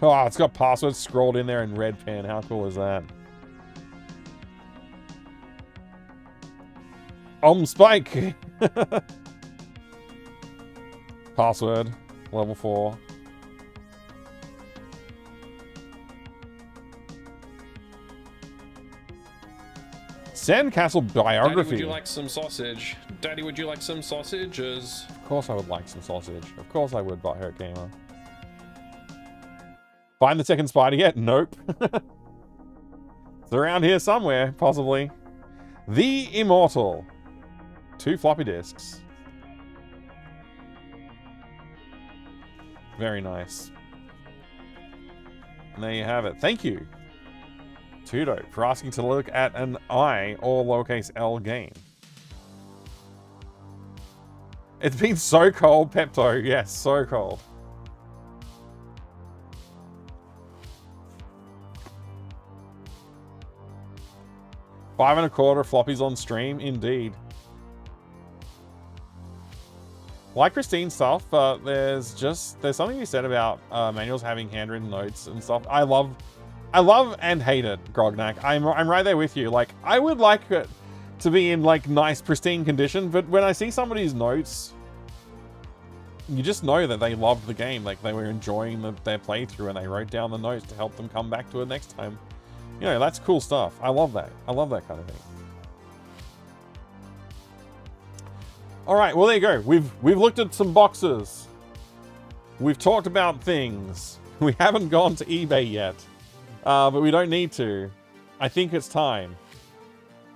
S2: Oh, it's got passwords scrolled in there in red pen. How cool is that? Spike! Password, level 4. Sandcastle biography.
S1: Daddy, would you like some sausage? Daddy, would you like some sausages?
S2: Of course I would like some sausage. Of course I would, Butthurt Gamer. Find the second spider yet? Nope. It's around here somewhere, possibly. The Immortal. 2 floppy disks. Very nice. And there you have it. Thank you, Tudo, for asking to look at an I or lowercase L game. It's been so cold, Pepto. Yes, so cold. $5.25 floppies on stream, indeed. Like pristine stuff, but there's something to be said about manuals having handwritten notes and stuff. I love and hate it, Grognak. I'm right there with you. Like, I would like it to be in like nice pristine condition, but when I see somebody's notes, you just know that they loved the game. Like, they were enjoying their playthrough and they wrote down the notes to help them come back to it next time. You know, that's cool stuff. I love that. I love that kind of thing. All right, well, there you go. We've looked at some boxes. We've talked about things. We haven't gone to eBay yet, but we don't need to. I think it's time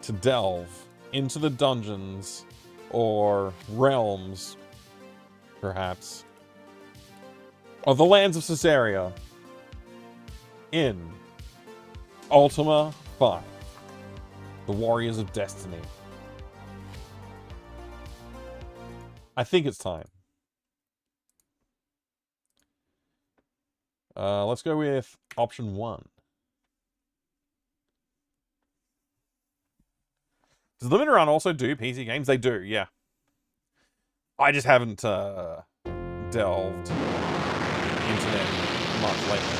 S2: to delve into the dungeons or realms, perhaps, of the lands of Caesarea in Ultima V, the Warriors of Destiny. I think it's time. Let's go with option 1. Does Limited Run also do PC games? They do, yeah. I just haven't delved into them much lately.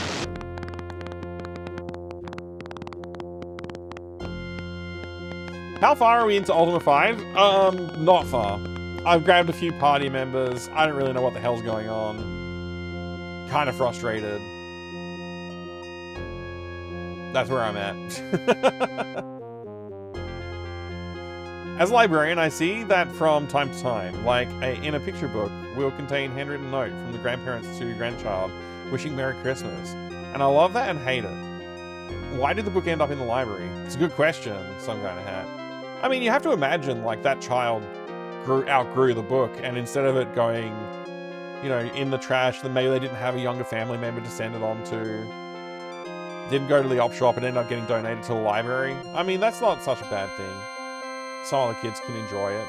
S2: How far are we into Ultima 5? Not far. I've grabbed a few party members. I don't really know what the hell's going on. Kind of frustrated. That's where I'm at. As a librarian, I see that from time to time, like in a picture book, will contain handwritten note from the grandparents to grandchild wishing Merry Christmas. And I love that and hate it. Why did the book end up in the library? It's a good question, some kind of hat. I mean, you have to imagine, like, that child outgrew the book, and instead of it going, you know, in the trash, then maybe they didn't have a younger family member to send it on to. Didn't go to the op shop and end up getting donated to the library. I mean, that's not such a bad thing. Some other kids can enjoy it.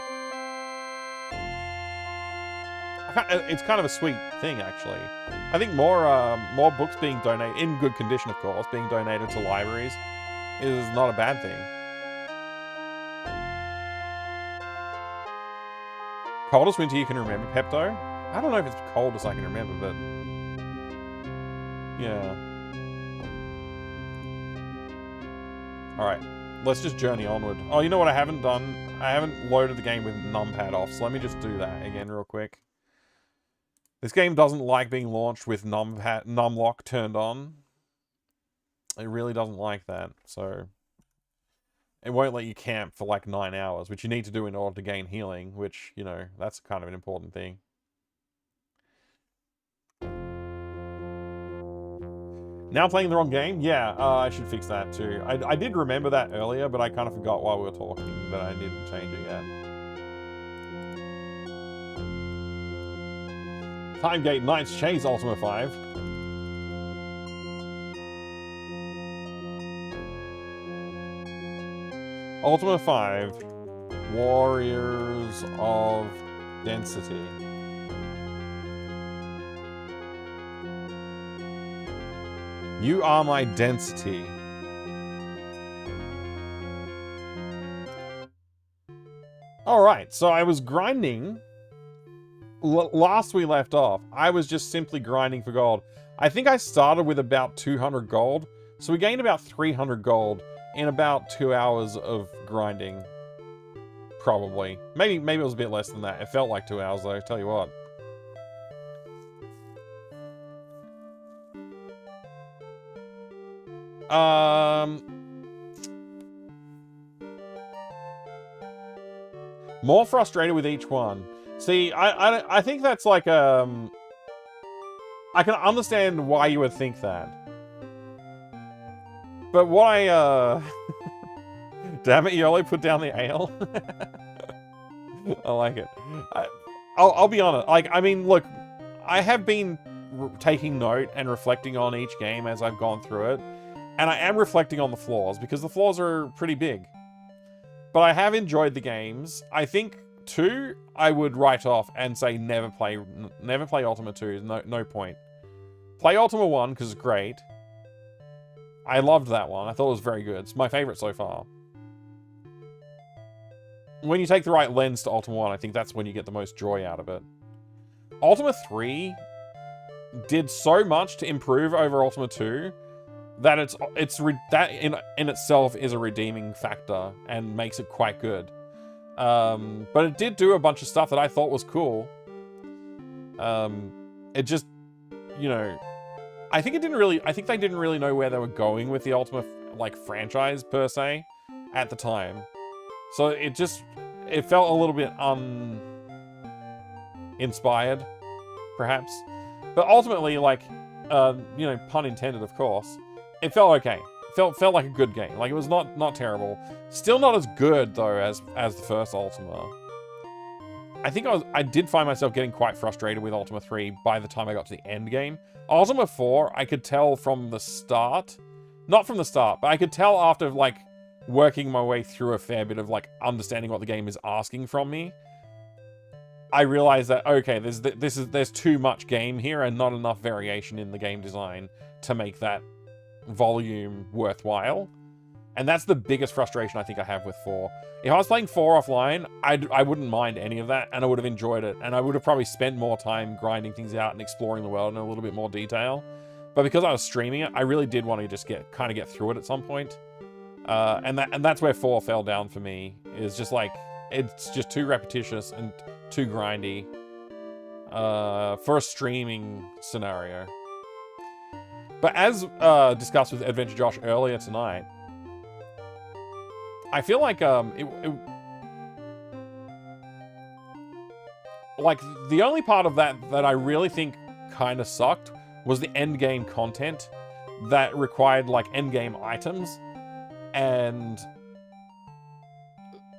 S2: It's kind of a sweet thing, actually. I think more books being donated, in good condition, of course, being donated to libraries is not a bad thing. Coldest winter you can remember, Pepto? I don't know if it's the coldest I can remember, but... yeah. Alright, let's just journey onward. Oh, you know what I haven't done? I haven't loaded the game with numpad off, so let me just do that again real quick. This game doesn't like being launched with numlock turned on. It really doesn't like that, so... it won't let you camp for like 9 hours, which you need to do in order to gain healing, which, you know, that's kind of an important thing. Now playing the wrong game? Yeah, I should fix that too. I did remember that earlier, but I kind of forgot while we were talking that I didn't change it yet. Timegate Knights Chase Ultima 5. Ultima 5, Warriors of Density. You are my density. Alright, so I was grinding. Last we left off, I was just simply grinding for gold. I think I started with about 200 gold, so we gained about 300 gold in about 2 hours of grinding. Probably. Maybe it was a bit less than that. It felt like 2 hours though, tell you what. More frustrated with each one. See, I think that's like, I can understand why you would think that. But what I, damn it, Yolo, put down the ale. I like it. I'll be honest. Like, I mean, look, I have been taking note and reflecting on each game as I've gone through it. And I am reflecting on the flaws, because the flaws are pretty big. But I have enjoyed the games. I think 2, I would write off and say never play Ultima 2. No point. Play Ultima 1, because it's great. I loved that one. I thought it was very good. It's my favorite so far. When you take the right lens to Ultima 1, I think that's when you get the most joy out of it. Ultima 3 did so much to improve over Ultima 2 that that in itself is a redeeming factor and makes it quite good. But it did do a bunch of stuff that I thought was cool. It just, you know, I think they didn't really know where they were going with the Ultima, like, franchise, per se, at the time. So it felt a little bit uninspired, perhaps. But ultimately, like, you know, pun intended, of course, it felt okay. It felt like a good game. Like, it was not terrible. Still not as good, though, as the first Ultima. I think I did find myself getting quite frustrated with Ultima 3 by the time I got to the end game. Ultima 4, I could tell from the start. Not from the start, but I could tell after, like, working my way through a fair bit of, like, understanding what the game is asking from me. I realized that, okay, there's too much game here and not enough variation in the game design to make that volume worthwhile. And that's the biggest frustration I think I have with 4. If I was playing 4 offline, I wouldn't mind any of that, and I would have enjoyed it, and I would have probably spent more time grinding things out and exploring the world in a little bit more detail. But because I was streaming it, I really did want to just kind of get through it at some point. And that's where 4 fell down for me. Is just like, it's just too repetitious and too grindy for a streaming scenario. But as discussed with Adventure Josh earlier tonight, I feel like like the only part of that I really think kind of sucked was the end game content that required like end game items, and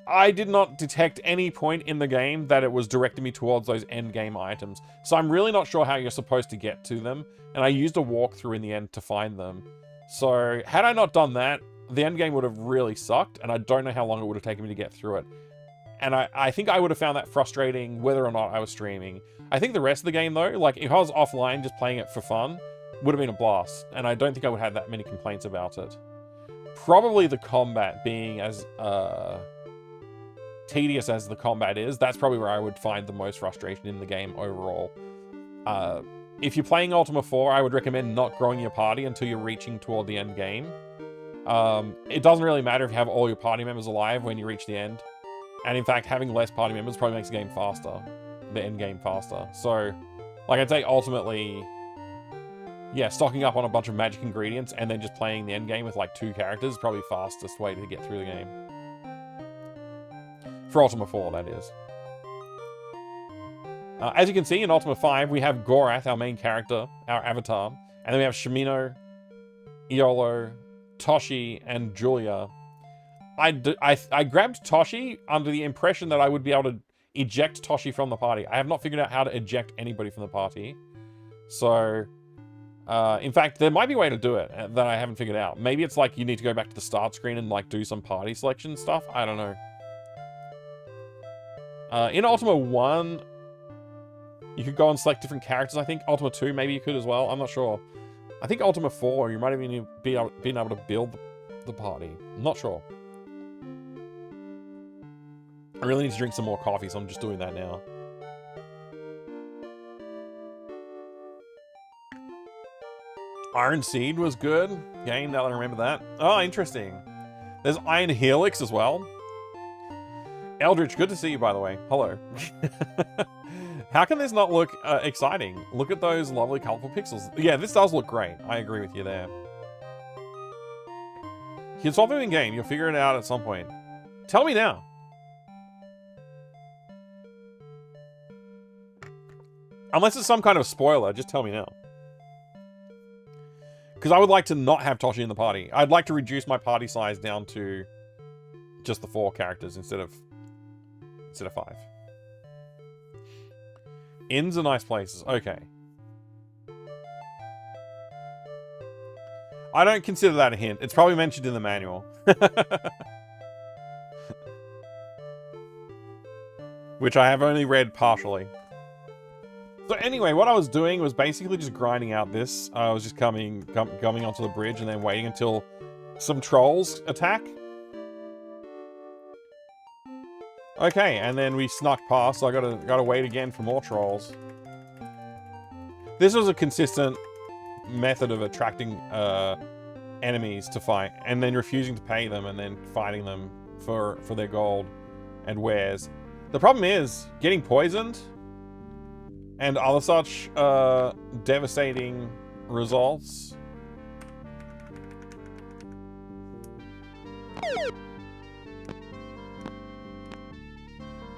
S2: I did not detect any point in the game that it was directing me towards those end game items. So I'm really not sure how you're supposed to get to them, and I used a walkthrough in the end to find them. So had I not done that, the end game would have really sucked, and I don't know how long it would have taken me to get through it. And I think I would have found that frustrating whether or not I was streaming. I think the rest of the game, though, like if I was offline just playing it for fun, would have been a blast. And I don't think I would have that many complaints about it. Probably the combat being as tedious as the combat is, that's probably where I would find the most frustration in the game overall. If you're playing Ultima 4, I would recommend not growing your party until you're reaching toward the end game. It doesn't really matter if you have all your party members alive when you reach the end. And in fact, having less party members probably makes the game faster. The end game faster. So, like I'd say ultimately, yeah, stocking up on a bunch of magic ingredients and then just playing the end game with like 2 characters is probably the fastest way to get through the game. For Ultima 4, that is. As you can see in Ultima 5, we have Gorath, our main character, our avatar. And then we have Shimino, Iolo, Toshi, and Julia. I grabbed Toshi under the impression that I would be able to eject Toshi from the party. I have not figured out how to eject anybody from the party. So, in fact, there might be a way to do it that I haven't figured out. Maybe it's like you need to go back to the start screen and like do some party selection stuff. I don't know. In Ultima 1, you could go and select different characters, I think. Ultima 2, maybe you could as well. I'm not sure. I think Ultima 4, you might have been able to build the party. I'm not sure. I really need to drink some more coffee, so I'm just doing that now. Iron Seed was good. Game, now that I remember that. Oh, interesting. There's Iron Helix as well. Eldritch, good to see you, by the way. Hello. How can this not look exciting? Look at those lovely, colorful pixels. Yeah, this does look great. I agree with you there. You can solve it in game. You'll figure it out at some point. Tell me now. Unless it's some kind of spoiler, just tell me now. Because I would like to not have Toshi in the party. I'd like to reduce my party size down to just the 4 characters instead of 5. Inns are nice places. Okay. I don't consider that a hint. It's probably mentioned in the manual. Which I have only read partially. So anyway, what I was doing was basically just grinding out this. I was just coming onto the bridge and then waiting until some trolls attack. Okay, and then we snuck past, so I gotta wait again for more trolls. This was a consistent method of attracting enemies to fight, and then refusing to pay them, and then fighting them for their gold and wares. The problem is getting poisoned and other such devastating results.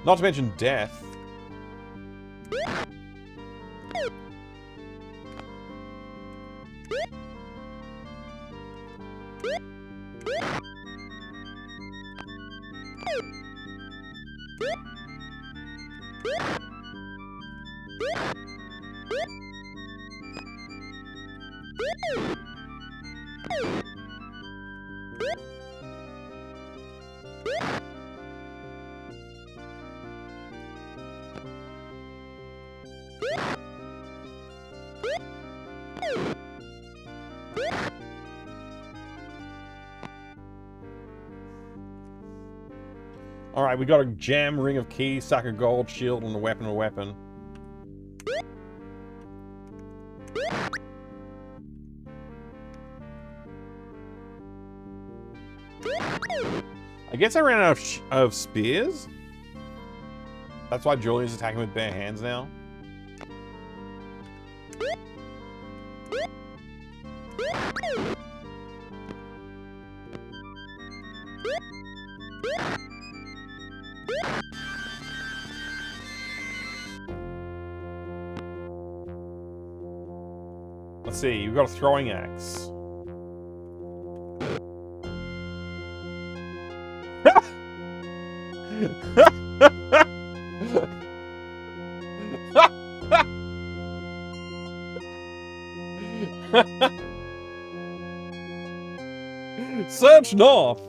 S2: Not to mention death. Alright, we got a gem, ring of keys, sack of gold, shield, and a weapon. I guess I ran out of spears? That's why Julian's attacking with bare hands now? Let's see, you've got a throwing axe. Search north.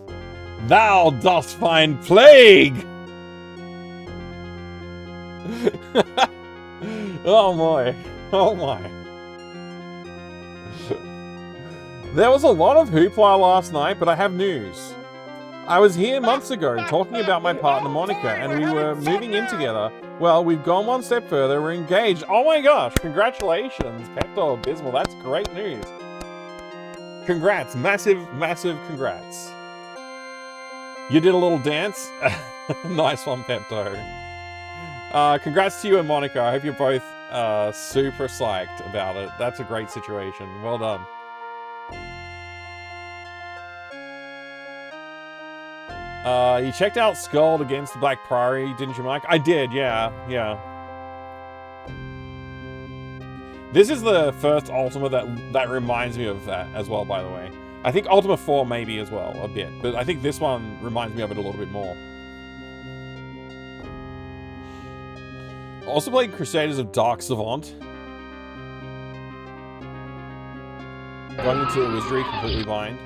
S2: Thou dost find plague. Oh my. Oh my. There was a lot of hoopla last night, but I have news. I was here months ago talking about my partner Monica, and we were moving in together. Well, we've gone one step further, we're engaged. Oh my gosh, congratulations, Pepto Bismol, that's great news. Congrats, massive, massive congrats. You did a little dance? Nice one, Pepto. Congrats to you and Monica, I hope you're both super psyched about it. That's a great situation, well done. You checked out Skuld against the Black Priory, didn't you, Mike? I did, yeah. This is the first Ultima that reminds me of that as well, by the way. I think Ultima 4 maybe as well, a bit. But I think this one reminds me of it a little bit more. Also played Crusaders of Dark Savant. Going into Wizardry completely blind.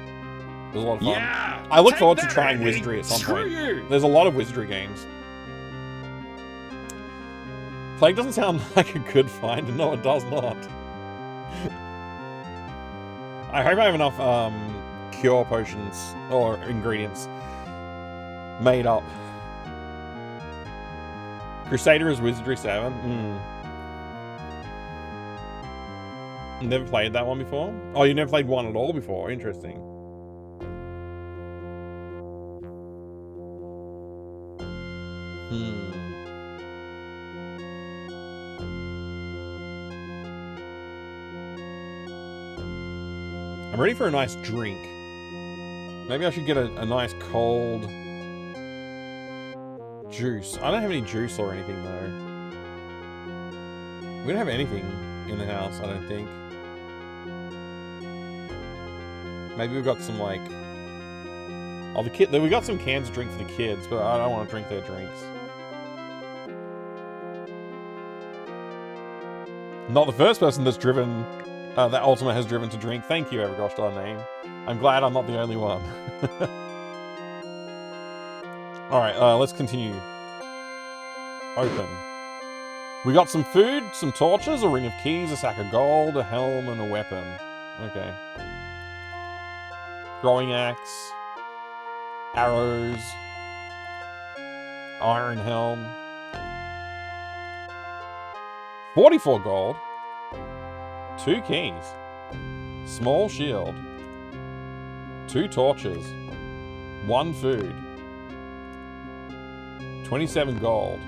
S2: It was a lot of fun.
S1: Yeah,
S2: I look forward to trying Wizardry at some point. There's a lot of Wizardry games. Plague doesn't sound like a good find. No, it does not. I hope I have enough cure potions or ingredients made up. Crusader is Wizardry 7. Never played that one before? Oh, you never played one at all before? Interesting. I'm ready for a nice drink. Maybe I should get a nice cold juice. I don't have any juice or anything though. We don't have anything in the house, I don't think. Maybe we've got some like... Oh, we got some cans of drink for the kids, but I don't want to drink their drinks. Not the first person that's driven... that Ultima has driven to drink. Thank you, Evergosh.name. I'm glad I'm not the only one. Alright, let's continue. Open. We got some food, some torches, a ring of keys, a sack of gold, a helm, and a weapon. Okay. Throwing axe. Arrows. Iron helm. 44 gold. 2 keys. Small shield. 2 torches. 1 food. 27 gold.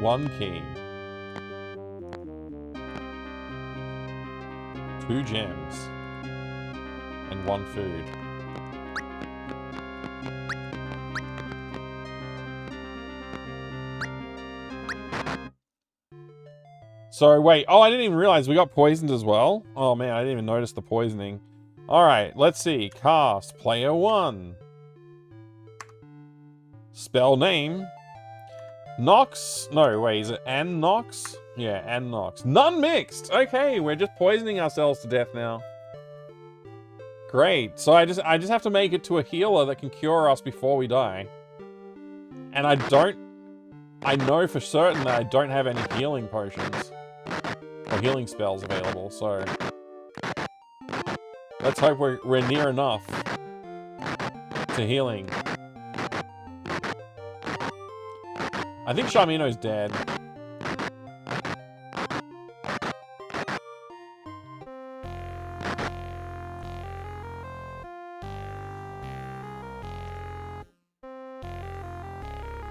S2: 1 key. 2 gems. And 1 food. So, wait. Oh, I didn't even realize we got poisoned as well. Oh, man, I didn't even notice the poisoning. Alright, let's see. Cast. Player 1. Spell name. Nox. No, wait, is it Ann Nox? Yeah, Ann Nox. None mixed! Okay, we're just poisoning ourselves to death now. Great. So I just have to make it to a healer that can cure us before we die. And I know for certain that I don't have any healing potions. Or healing spells available, so... Let's hope we're near enough to healing. I think Sharmino's dead.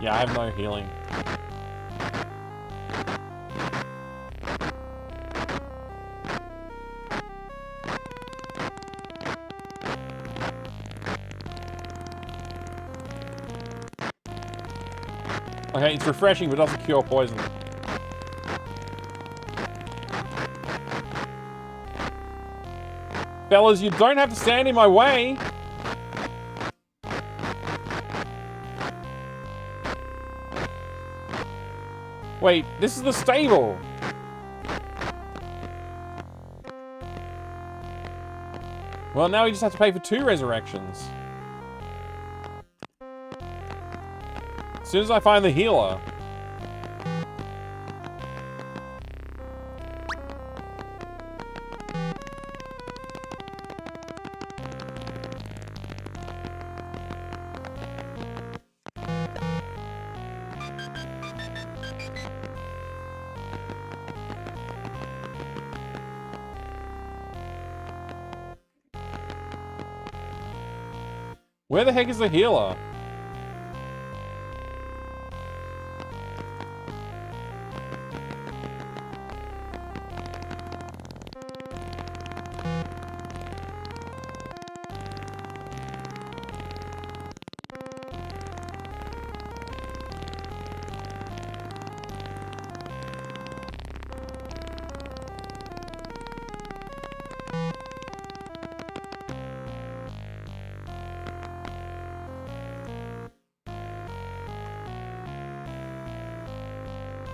S2: Yeah, I have no healing. Okay, it's refreshing, but doesn't cure poison. Fellas, you don't have to stand in my way! Wait, this is the stable! Well, now we just have to pay for 2 resurrections. As soon as I find the healer. Where the heck is the healer?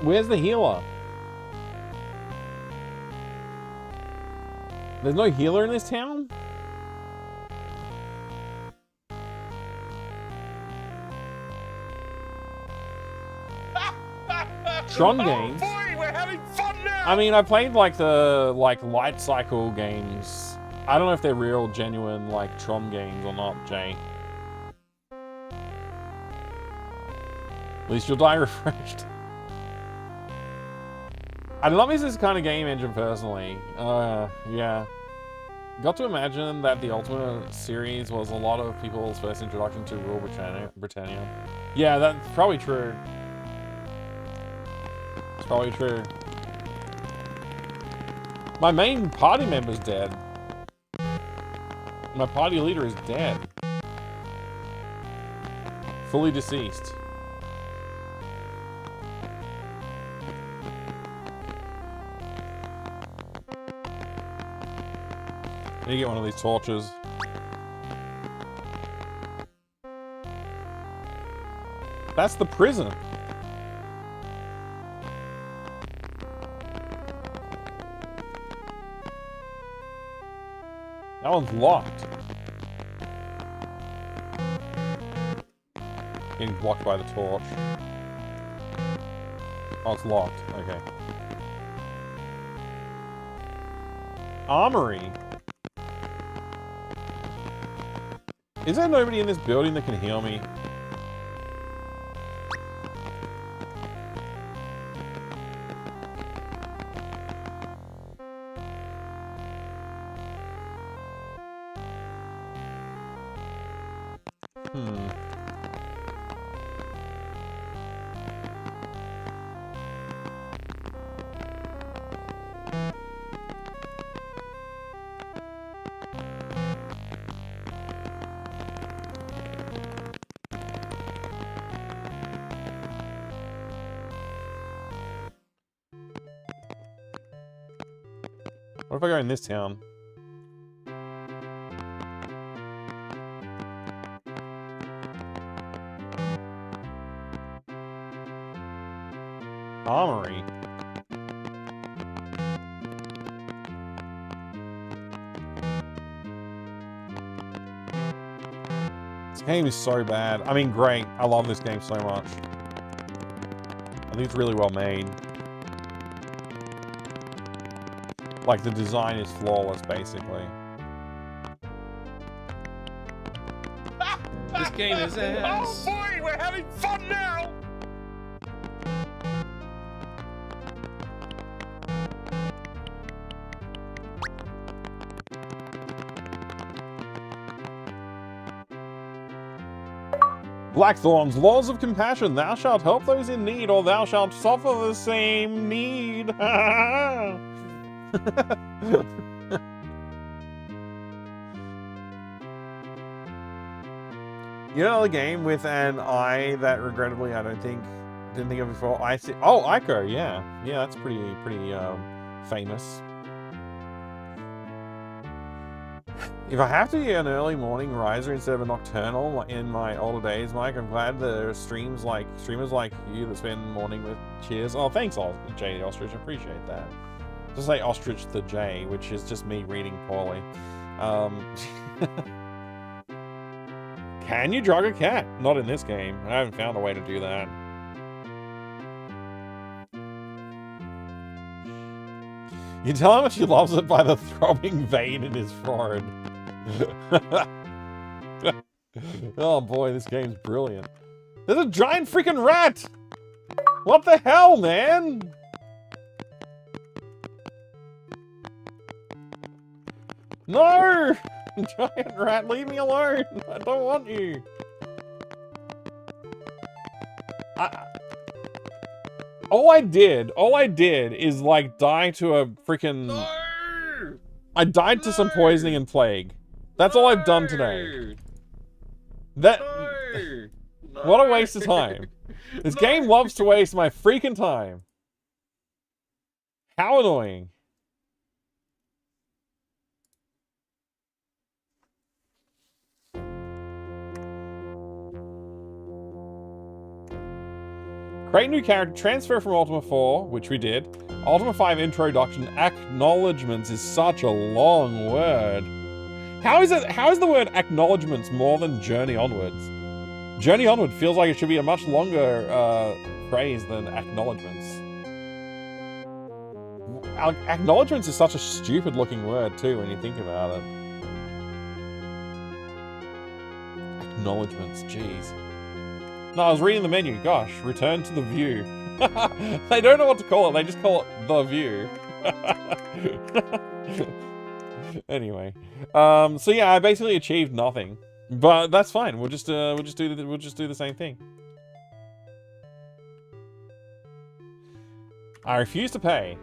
S2: Where's the healer? There's no healer in this town? Tron games?
S1: Oh boy, we're having fun now!
S2: I mean, I played like the light cycle games. I don't know if they're real, genuine like Tron games or not, Jay. At least you'll die refreshed. I love this kind of game engine personally. Yeah. Got to imagine that the Ultima series was a lot of people's first introduction to Rule Britannia. Yeah, that's probably true. It's probably true. My main party member's dead. My party leader is dead. Fully deceased. I need to get one of these torches. That's the prison. That one's locked. Getting blocked by the torch. Oh, it's locked. Okay. Armory. Is there nobody in this building that can heal me? What if I go in this town? memory. This game is so bad. I mean, great. I love this game so much. I think it's really well made. Like, the design is flawless, basically.
S4: This game is ass.
S1: Oh boy, we're having fun now!
S2: Blackthorn's laws of compassion. Thou shalt help those in need, or thou shalt suffer the same need. You know the game with an eye that regrettably I didn't think of before. I see. Oh, Ico, yeah, that's pretty famous. If I have to be an early morning riser instead of a nocturnal in my older days, Mike, I'm glad there are streamers like you that spend the morning with cheers. Oh, thanks, J the Ostrich. I appreciate that. Just say Ostrich the J, which is just me reading poorly. Can you drug a cat? Not in this game. I haven't found a way to do that. You tell how much he loves it by the throbbing vein in his forehead. Oh boy, this game's brilliant. There's a giant freaking rat! What the hell, man? No! Giant rat, leave me alone! I don't want you! All I did is, like, die to a freaking...
S4: No!
S2: I died to some poisoning and plague. That's all I've done today. That...
S4: No!
S2: What a waste of time. This game loves to waste my freaking time. How annoying. Create new character, transfer from Ultima 4, which we did. Ultima 5 introduction, acknowledgements is such a long word. How is the word acknowledgements more than Journey Onwards? Journey Onward feels like it should be a much longer phrase than acknowledgements. Acknowledgements is such a stupid looking word too when you think about it. Acknowledgements, jeez. No, I was reading the menu. Gosh, return to the view. They don't know what to call it. They just call it the view. Anyway, so yeah, I basically achieved nothing, but that's fine. We'll just do the same thing. I refuse to pay.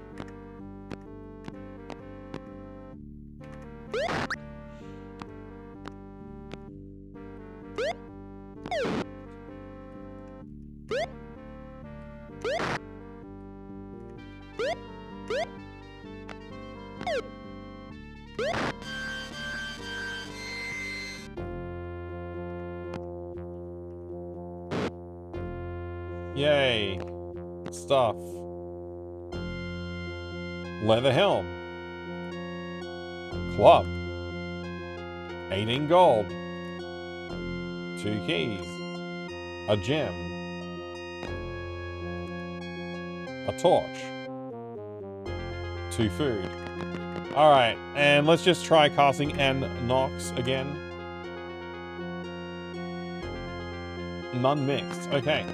S2: Yay. Stuff. Leather helm. Club. 18 gold. 2 keys. A gem. A torch. 2 food. Alright, and let's just try casting N Nox again. None mixed. Okay.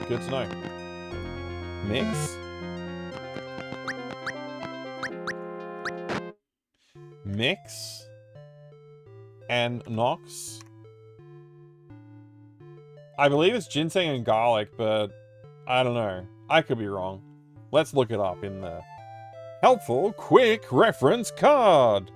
S2: Good to know. Mix. Mix. And Nox. I believe it's ginseng and garlic, but I don't know. I could be wrong. Let's look it up in the helpful quick reference card.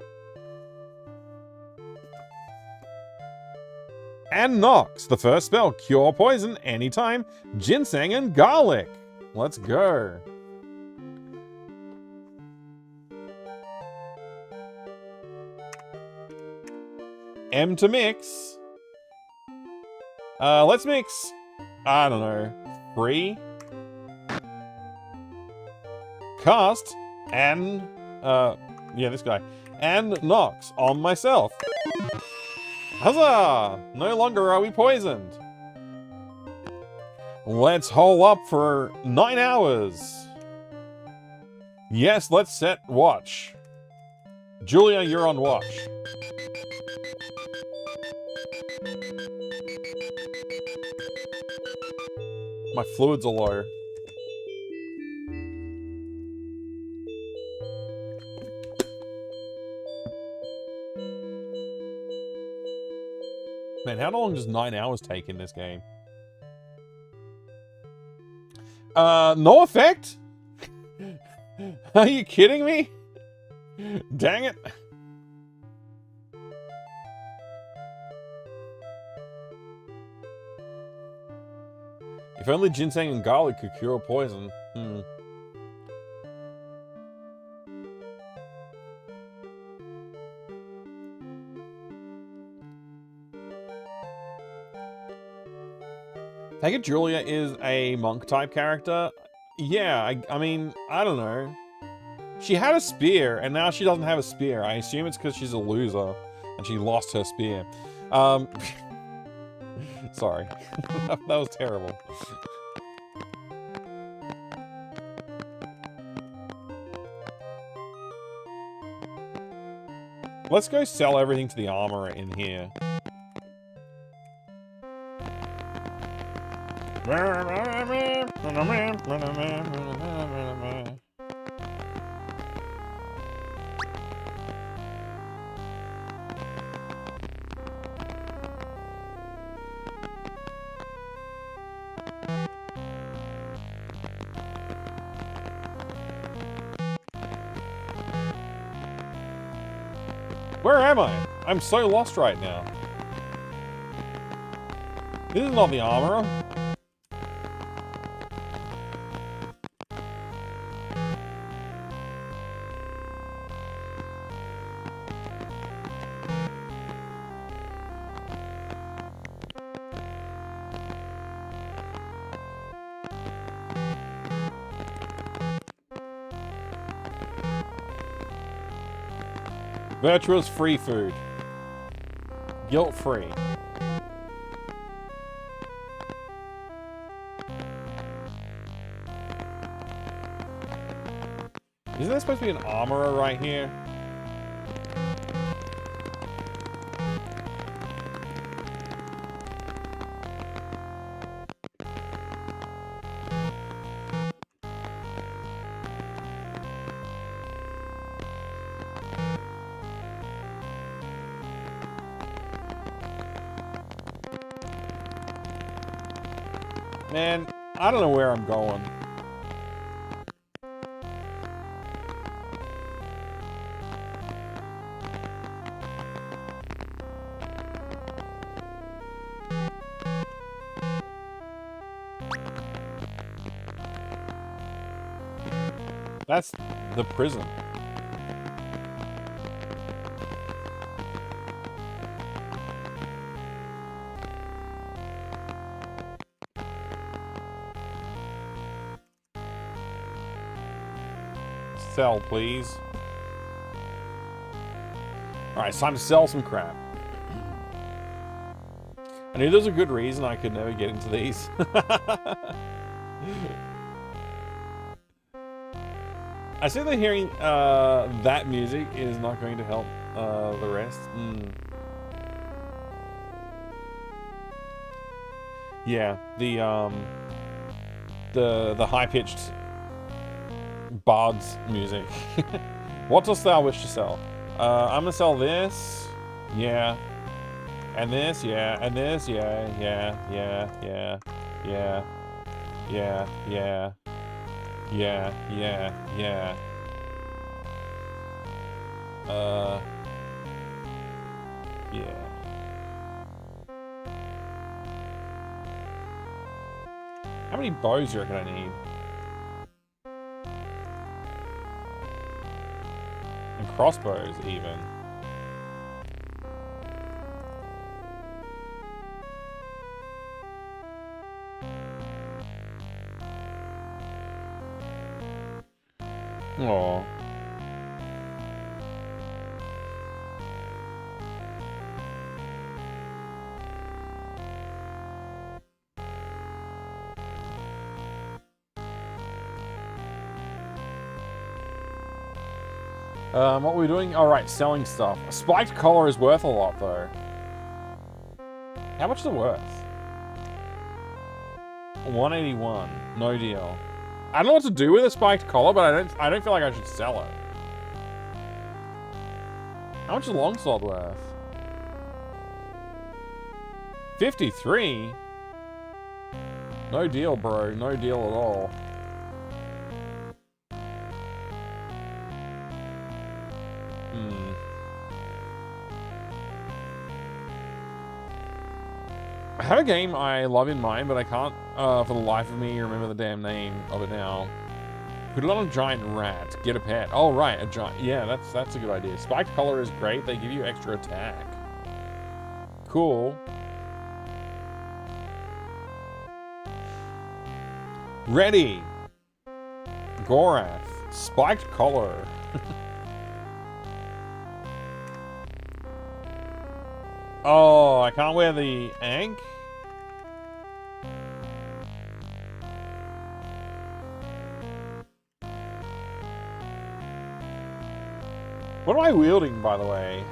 S2: And Nox, the first spell, cure poison anytime, ginseng and garlic. Let's go. M to mix. Let's mix, I don't know, 3? cast and, yeah, this guy, and Nox on myself. Huzzah! No longer are we poisoned. Let's hole up for 9 hours. Yes, let's set watch. Julia, you're on watch. My fluids are low. Man, how long does 9 hours take in this game? No effect? Are you kidding me? Dang it. If only ginseng and garlic could cure poison. Take it Julia is a monk-type character? Yeah, I mean, I don't know. She had a spear, and now she doesn't have a spear. I assume it's because she's a loser, and she lost her spear. Sorry. That was terrible. Let's go sell everything to the armorer in here. Where am I? I'm so lost right now. This is not the armorer. Virtuous free food. Guilt-free. Isn't there supposed to be an armorer right here? Man, I don't know where I'm going. That's the prison. Sell, please. Alright, it's time to sell some crap. I knew there was a good reason I could never get into these. I see that hearing that music is not going to help the rest. Yeah, the high-pitched bard's music. What dost thou wish to sell? I'm gonna sell this. Yeah. And this, yeah. And this, yeah. Yeah. Yeah. Yeah. Yeah. Yeah. Yeah. Yeah. Yeah. Yeah. Yeah. How many bows do you reckon I need? And crossbows, even. Aww. What were we doing? All right, selling stuff. A spiked collar is worth a lot, though. How much is it worth? 181. No deal. I don't know what to do with a spiked collar, but I don't feel like I should sell it. How much is a longsword worth? 53? No deal, bro. No deal at all. I have a game I love in mind, but I can't, for the life of me, remember the damn name of it now. Put it on a giant rat. Get a pet. Oh, right, a giant. Yeah, that's a good idea. Spiked collar is great. They give you extra attack. Cool. Ready. Gorath. Spiked collar. Oh, I can't wear the egg? What am I wielding, by the way?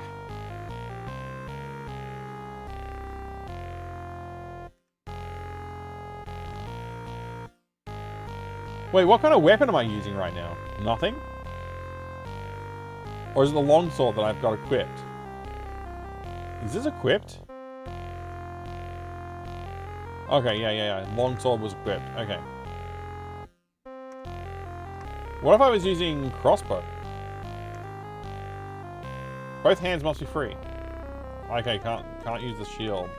S2: Wait, what kind of weapon am I using right now? Nothing? Or is it the longsword that I've got equipped? Is this equipped? Okay, yeah. Longsword was equipped. Okay. What if I was using crossbow? Both hands must be free. Okay, can't use the shield.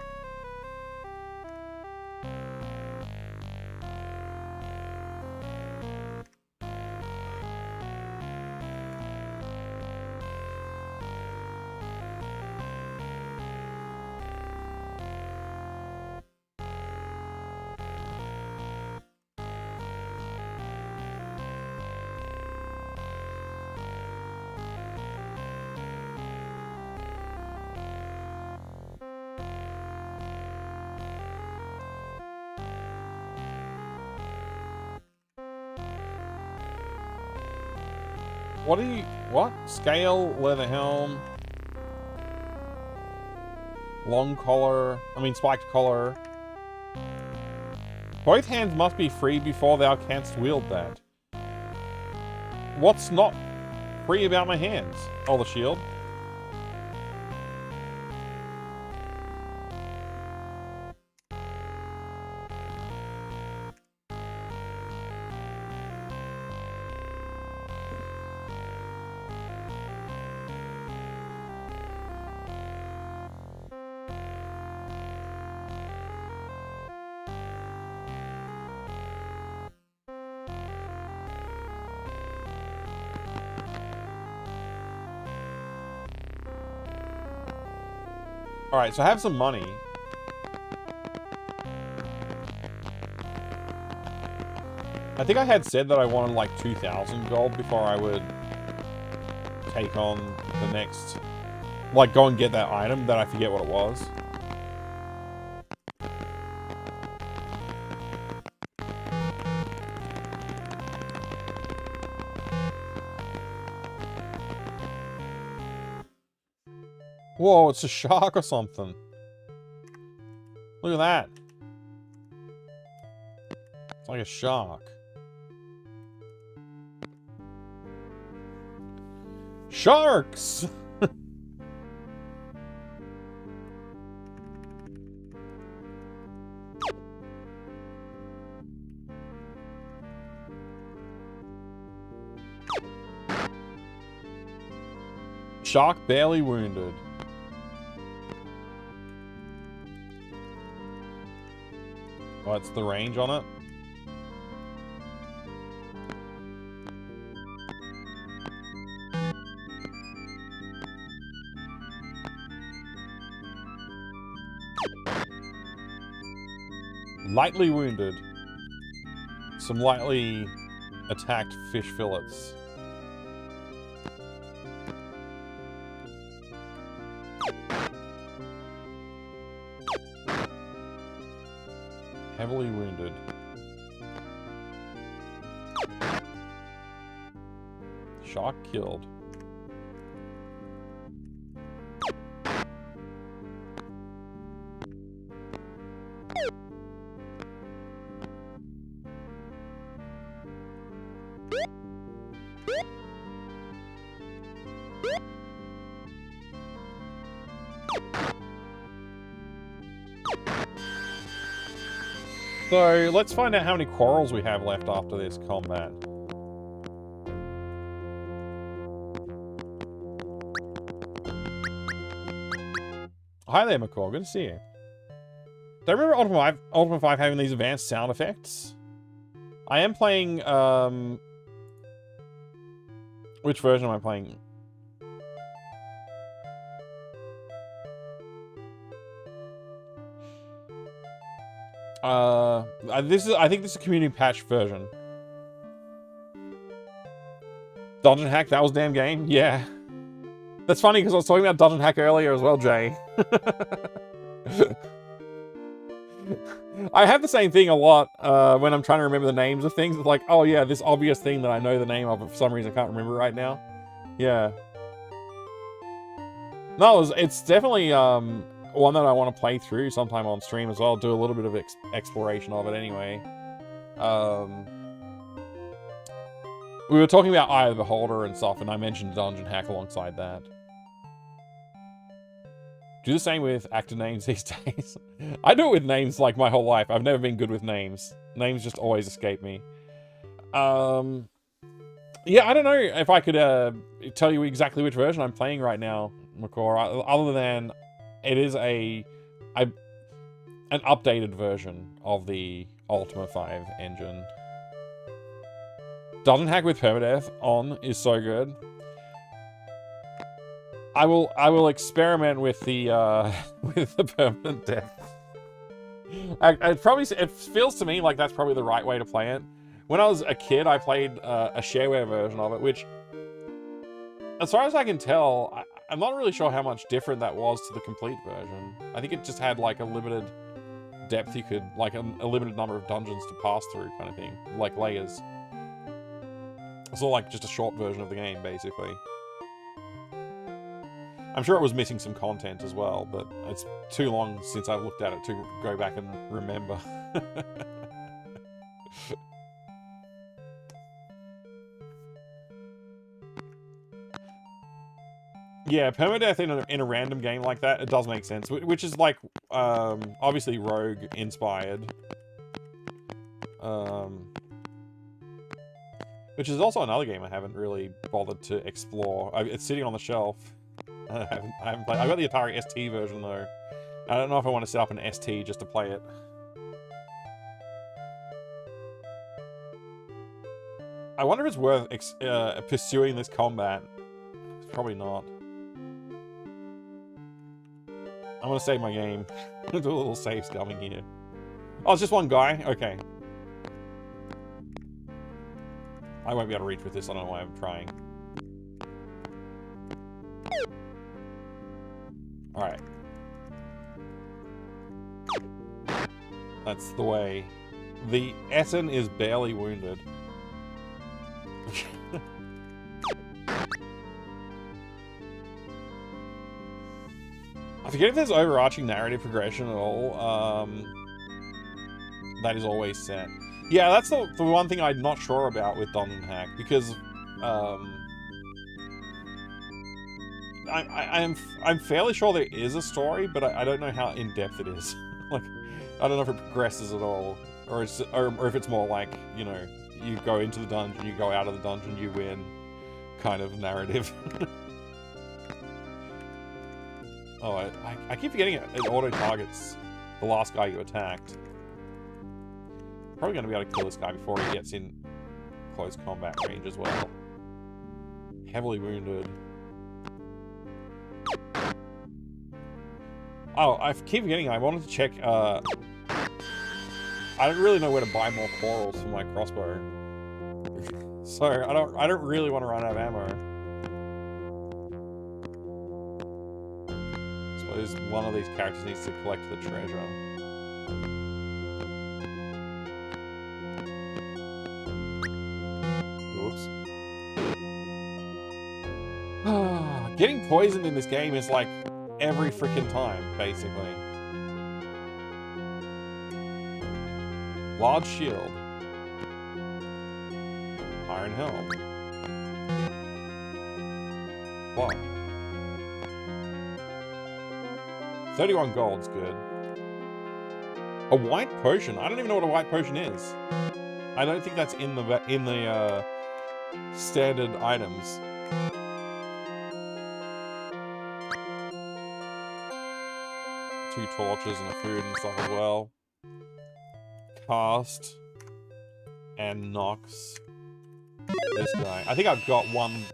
S2: What? Scale, leather helm, long collar, spiked collar. Both hands must be free before thou canst wield that. What's not free about my hands? Oh, the shield. Alright, so I have some money. I think I had said that I wanted like 2,000 gold before I would take on the next... Like, go and get that item, that I forget what it was. Whoa, it's a shark or something. Look at that. It's like a shark. Sharks! Shark barely wounded. What's the range on it? Lightly wounded. Some lightly attacked fish fillets. Heavily wounded. Shark killed. So, let's find out how many quarrels we have left after this combat. Hi there, McCall. Good to see you. Do I remember Ultima 5 having these advanced sound effects? I am playing, which version am I playing? I think this is a community patch version. Dungeon Hack, that was a damn game? Yeah. That's funny because I was talking about Dungeon Hack earlier as well, Jay. I have the same thing a lot when I'm trying to remember the names of things. It's like, oh yeah, this obvious thing that I know the name of, but for some reason I can't remember right now. Yeah. No, it's definitely one that I want to play through sometime on stream as well. Do a little bit of exploration of it anyway. We were talking about Eye of the Beholder and stuff, and I mentioned Dungeon Hack alongside that. Do the same with actor names these days. I do it with names like my whole life. I've never been good with names. Names just always escape me. Yeah, I don't know if I could tell you exactly which version I'm playing right now, McCaw, other than it is an updated version of the Ultima 5 engine. Dungeon Hack with permadeath on is so good. I will experiment with the permanent death. It feels to me like that's probably the right way to play it. When I was a kid, I played a shareware version of it, which, as far as I can tell, I'm not really sure how much different that was to the complete version. I think it just had like a limited depth you could, like a limited number of dungeons to pass through kind of thing, like layers. It's all like just a short version of the game, basically. I'm sure it was missing some content as well, but it's too long since I've looked at it to go back and remember. Yeah, permadeath in a random game like that, it does make sense. Which is like, obviously Rogue inspired. Which is also another game I haven't really bothered to explore. It's sitting on the shelf. I haven't played. I've got the Atari ST version though. I don't know if I want to set up an ST just to play it. I wonder if it's worth pursuing this combat. It's probably not. I'm gonna save my game. I'm gonna do a little save scumming here. Oh, it's just one guy? Okay. I won't be able to reach with this, I don't know why I'm trying. Alright. That's the way. The Etten is barely wounded. I forget if there's overarching narrative progression at all. That is always set. Yeah, that's the one thing I'm not sure about with Dungeon Hack, because I'm fairly sure there is a story, but I don't know how in depth it is. Like, I don't know if it progresses at all, or if it's more like, you know, you go into the dungeon, you go out of the dungeon, you win, kind of narrative. Oh, I keep forgetting it auto targets the last guy you attacked. Probably going to be able to kill this guy before he gets in close combat range as well. Heavily wounded. Oh, I keep forgetting, I wanted to check, I don't really know where to buy more quarrels for my crossbow. So, I don't really want to run out of ammo. I suppose one of these characters needs to collect the treasure. Getting poisoned in this game is like every freaking time, basically. Large shield. Iron helm. What? 31 gold's good. A white potion. I don't even know what a white potion is. I don't think that's in the standard items. Two torches and a food and stuff as well. Cast and Nox. This guy. I think I've got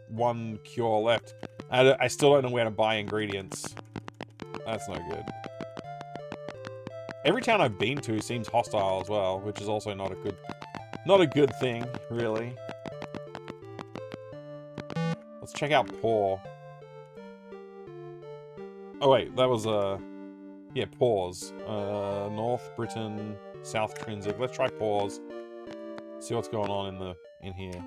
S2: one cure left. I still don't know where to buy ingredients. That's no good. Every town I've been to seems hostile as well, which is also not a good thing, really. Let's check out Paw. Oh wait, that was yeah, Paws. North Britain, South Trinsic. Let's try Paws. See what's going on in here.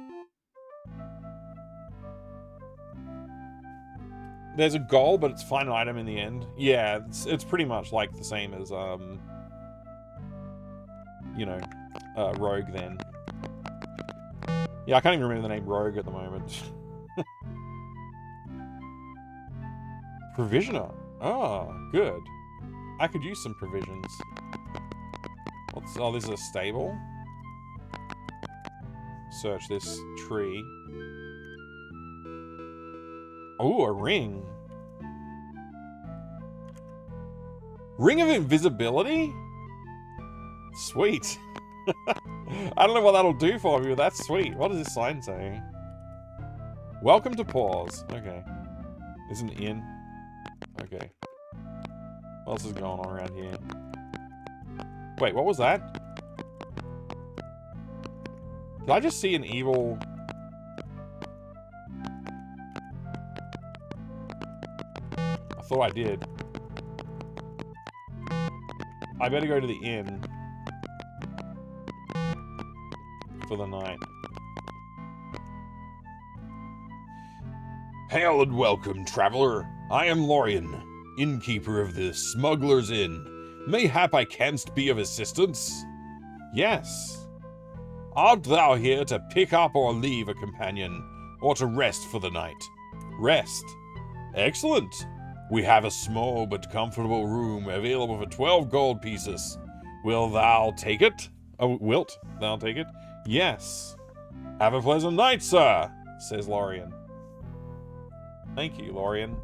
S2: There's a goal, but it's final item in the end. Yeah, it's pretty much like the same as you know, Rogue then. Yeah, I can't even remember the name Rogue at the moment. Provisioner. Oh, good. I could use some provisions. Oh, this is a stable. Search this tree. Oh, a ring. Ring of invisibility? Sweet. I don't know what that'll do for me, but that's sweet. What does this sign say? Welcome to Paws. Okay. This is an inn. Okay. What else is going on around here? Wait, what was that? Did I just see an evil... I thought I did. I better go to the inn for the night.
S1: Hail and welcome, traveler. I am Lorian, innkeeper of the Smuggler's Inn. Mayhap I canst be of assistance?
S2: Yes.
S1: Art thou here to pick up or leave a companion, or to rest for the night?
S2: Rest.
S1: Excellent. We have a small but comfortable room available for 12 gold pieces. Will thou take it?
S2: Oh, wilt thou take it? Yes.
S1: Have a pleasant night, sir,
S2: says Lorian. Thank you, Lorian.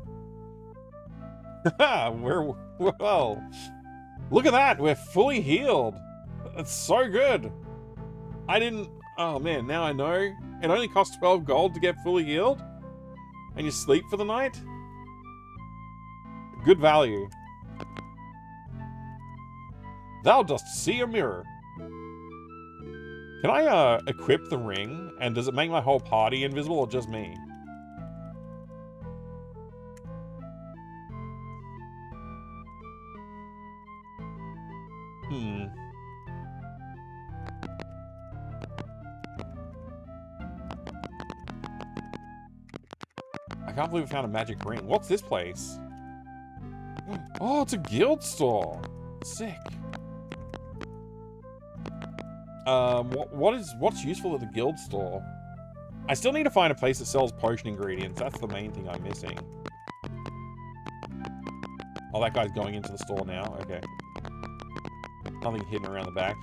S2: Well, look at that. We're fully healed. That's so good. Oh man, now I know. It only costs 12 gold to get fully healed. And you sleep for the night? Good value. Thou dost see a mirror. Can I equip the ring? And does it make my whole party invisible or just me? I can't believe we found a magic ring. What's this place? Oh, it's a guild store. Sick. What's useful at the guild store? I still need to find a place that sells potion ingredients. That's the main thing I'm missing. Oh, that guy's going into the store now. Okay. Nothing hidden around the back.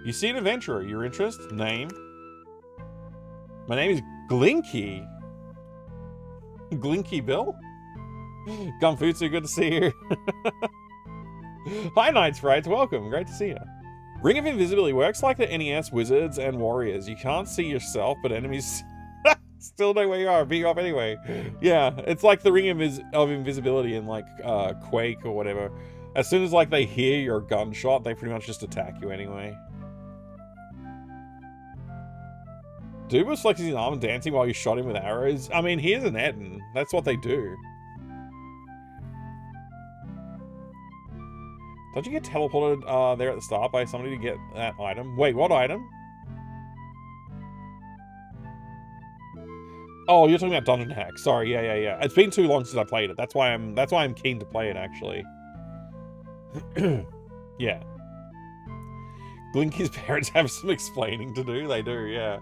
S2: You see an adventurer. Your interest? Name? My name is Glinky. Glinky Bill? Gunfutsu, good to see you. Hi, Night Sprites. Welcome. Great to see you. Ring of Invisibility works like the NES wizards and warriors. You can't see yourself, but enemies still know where you are. Beat you up anyway. Yeah, it's like the Ring of Invisibility in like Quake or whatever. As soon as like they hear your gunshot, they pretty much just attack you anyway. Dude was flexing his arm and dancing while you shot him with arrows. I mean, here's an Etten. That's what they do. Don't you get teleported there at the start by somebody to get that item? Wait, what item? Oh, you're talking about Dungeon Hack. Sorry, yeah. It's been too long since I played it. That's why I'm keen to play it, actually. Yeah. Glinky's parents have some explaining to do. They do, yeah.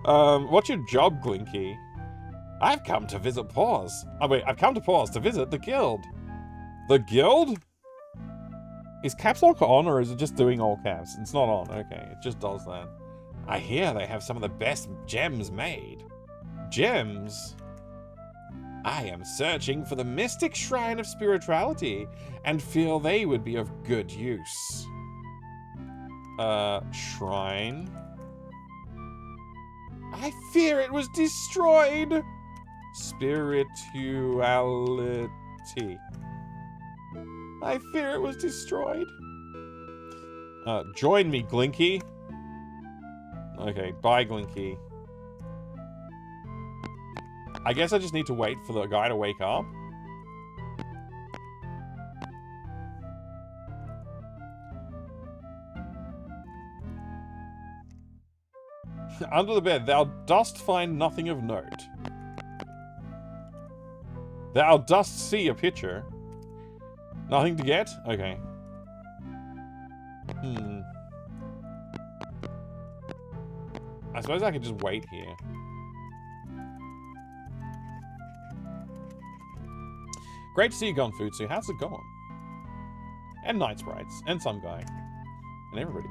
S2: What's your job, Glinky? I've come to visit Paws. Oh, wait, I've come to Paws to visit the guild. The guild? Is caps lock on, or is it just doing all caps? It's not on. Okay, it just does that. I hear they have some of the best gems made. Gems? I am searching for the mystic shrine of spirituality and feel they would be of good use. Shrine? I fear it was destroyed. Spirituality. I fear it was destroyed. Join me, Glinky. Okay, bye, Glinky. I guess I just need to wait for the guy to wake up. Under the bed, thou dost find nothing of note. Thou dost see a picture. Nothing to get? Okay. I suppose I could just wait here. Great to see you gone, Futsu. How's it going? And Night Sprites. And some guy. And everybody.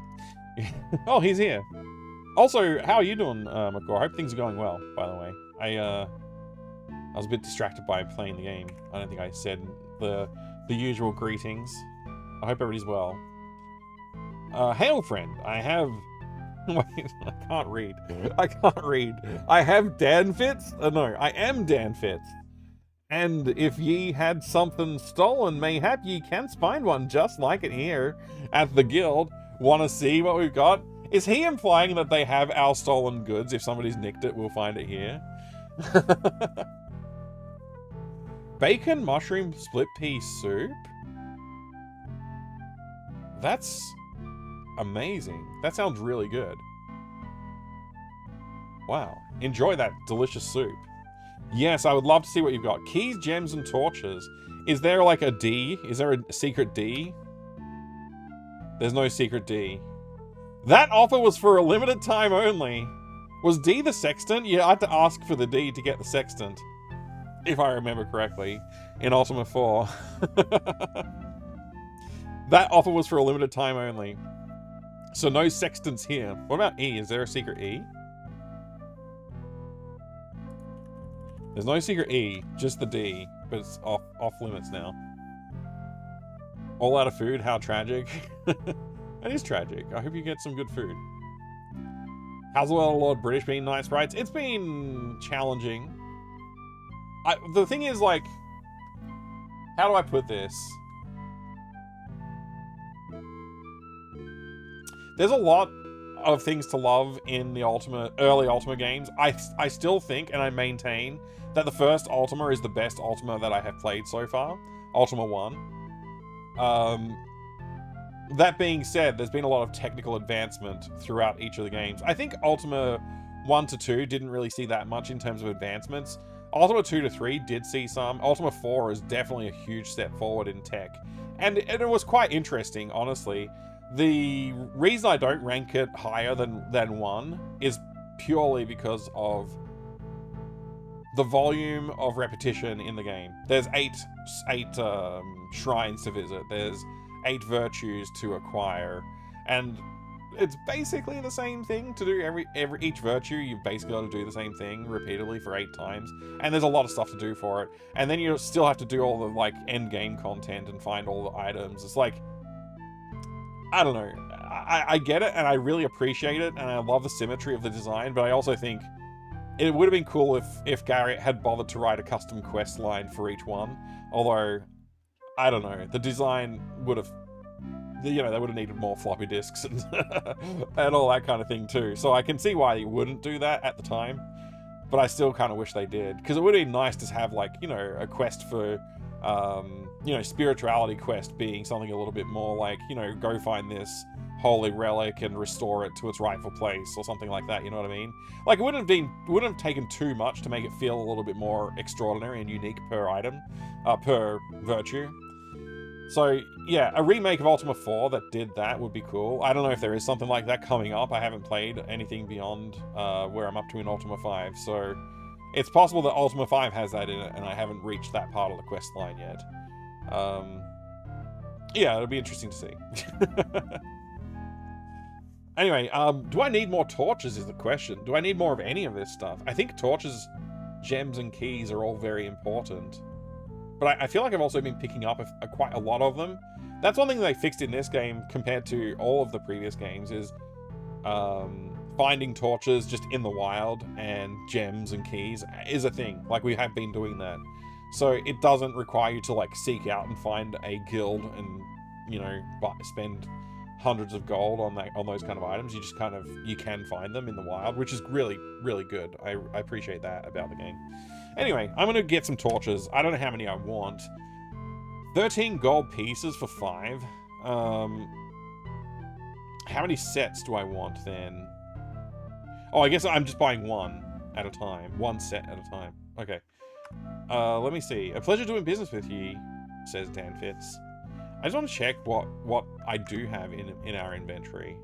S2: Oh, he's here. Also, how are you doing, McCaw? I hope things are going well, by the way. I was a bit distracted by playing the game. I don't think I said the usual greetings. I hope everybody's well. Hail, friend. I have... Wait, I can't read. I can't read. I have Dan Fitz? No, I am Dan Fitz. And if ye had something stolen, mayhap ye canst find one just like it here at the guild. Want to see what we've got? Is he implying that they have our stolen goods? If somebody's nicked it, we'll find it here. Bacon mushroom split pea soup? That's amazing. That sounds really good. Wow. Enjoy that delicious soup. Yes, I would love to see what you've got. Keys, gems, and torches. Is there like a D? Is there a secret D? There's no secret D. That offer was for a limited time only. Was D the sextant? Yeah, I had to ask for the D to get the sextant. If I remember correctly. In Ultima 4. That offer was for a limited time only. So no sextants here. What about E? Is there a secret E? There's no secret E, just the D, but it's off limits now. All out of food, how tragic. That is tragic. I hope you get some good food. How's the world, Lord British, been, Night Sprites? It's been challenging. The thing is, like, how do I put this? There's a lot of things to love in the early Ultima games. I still think, and I maintain, that the first Ultima is the best Ultima that I have played so far. Ultima 1. That being said, there's been a lot of technical advancement throughout each of the games. I think Ultima 1 to 2 didn't really see that much in terms of advancements. Ultima 2 to 3 did see some. Ultima 4 is definitely a huge step forward in tech. And it was quite interesting, honestly. The reason I don't rank it higher than 1 is purely because of the volume of repetition in the game. There's eight shrines to visit. There's 8 virtues to acquire, and it's basically the same thing to do each virtue. You've basically got to do the same thing repeatedly for 8 times, and there's a lot of stuff to do for it. And then you still have to do all the like end game content and find all the items. It's like, I don't know. I get it, and I really appreciate it, and I love the symmetry of the design, but I also think it would have been cool if Garrett had bothered to write a custom quest line for each one. Although, I don't know, the design would have, they would have needed more floppy disks and, and all that kind of thing too. So I can see why they wouldn't do that at the time, but I still kind of wish they did. Because it would have been nice to have, like, a quest for you know, spirituality quest being something a little bit more like, you know, go find this holy relic and restore it to its rightful place or something like that, you know what I mean? Like, it wouldn't have taken too much to make it feel a little bit more extraordinary and unique per item, per virtue. So, yeah, a remake of Ultima 4 that did that would be cool. I don't know if there is something like that coming up. I haven't played anything beyond where I'm up to in Ultima 5, so it's possible that Ultima 5 has that in it, and I haven't reached that part of the quest line yet. Yeah, it'll be interesting to see. Anyway, do I need more torches is the question. Do I need more of any of this stuff? I think torches, gems, and keys are all very important. But I feel like I've also been picking up quite a lot of them. That's one thing they fixed in this game compared to all of the previous games is finding torches just in the wild and gems and keys is a thing. Like, we have been doing that. So it doesn't require you to, like, seek out and find a guild and, you know, spend hundreds of gold on those kind of items. You just kind of, you can find them in the wild, which is really, really good. I appreciate that about the game. Anyway, I'm going to get some torches. I don't know how many I want. 13 gold pieces for 5. How many sets do I want then? Oh, I guess I'm just buying one at a time. One set at a time. Okay. Let me see. A pleasure doing business with you, says Dan Fitz. I just want to check what I do have in our inventory.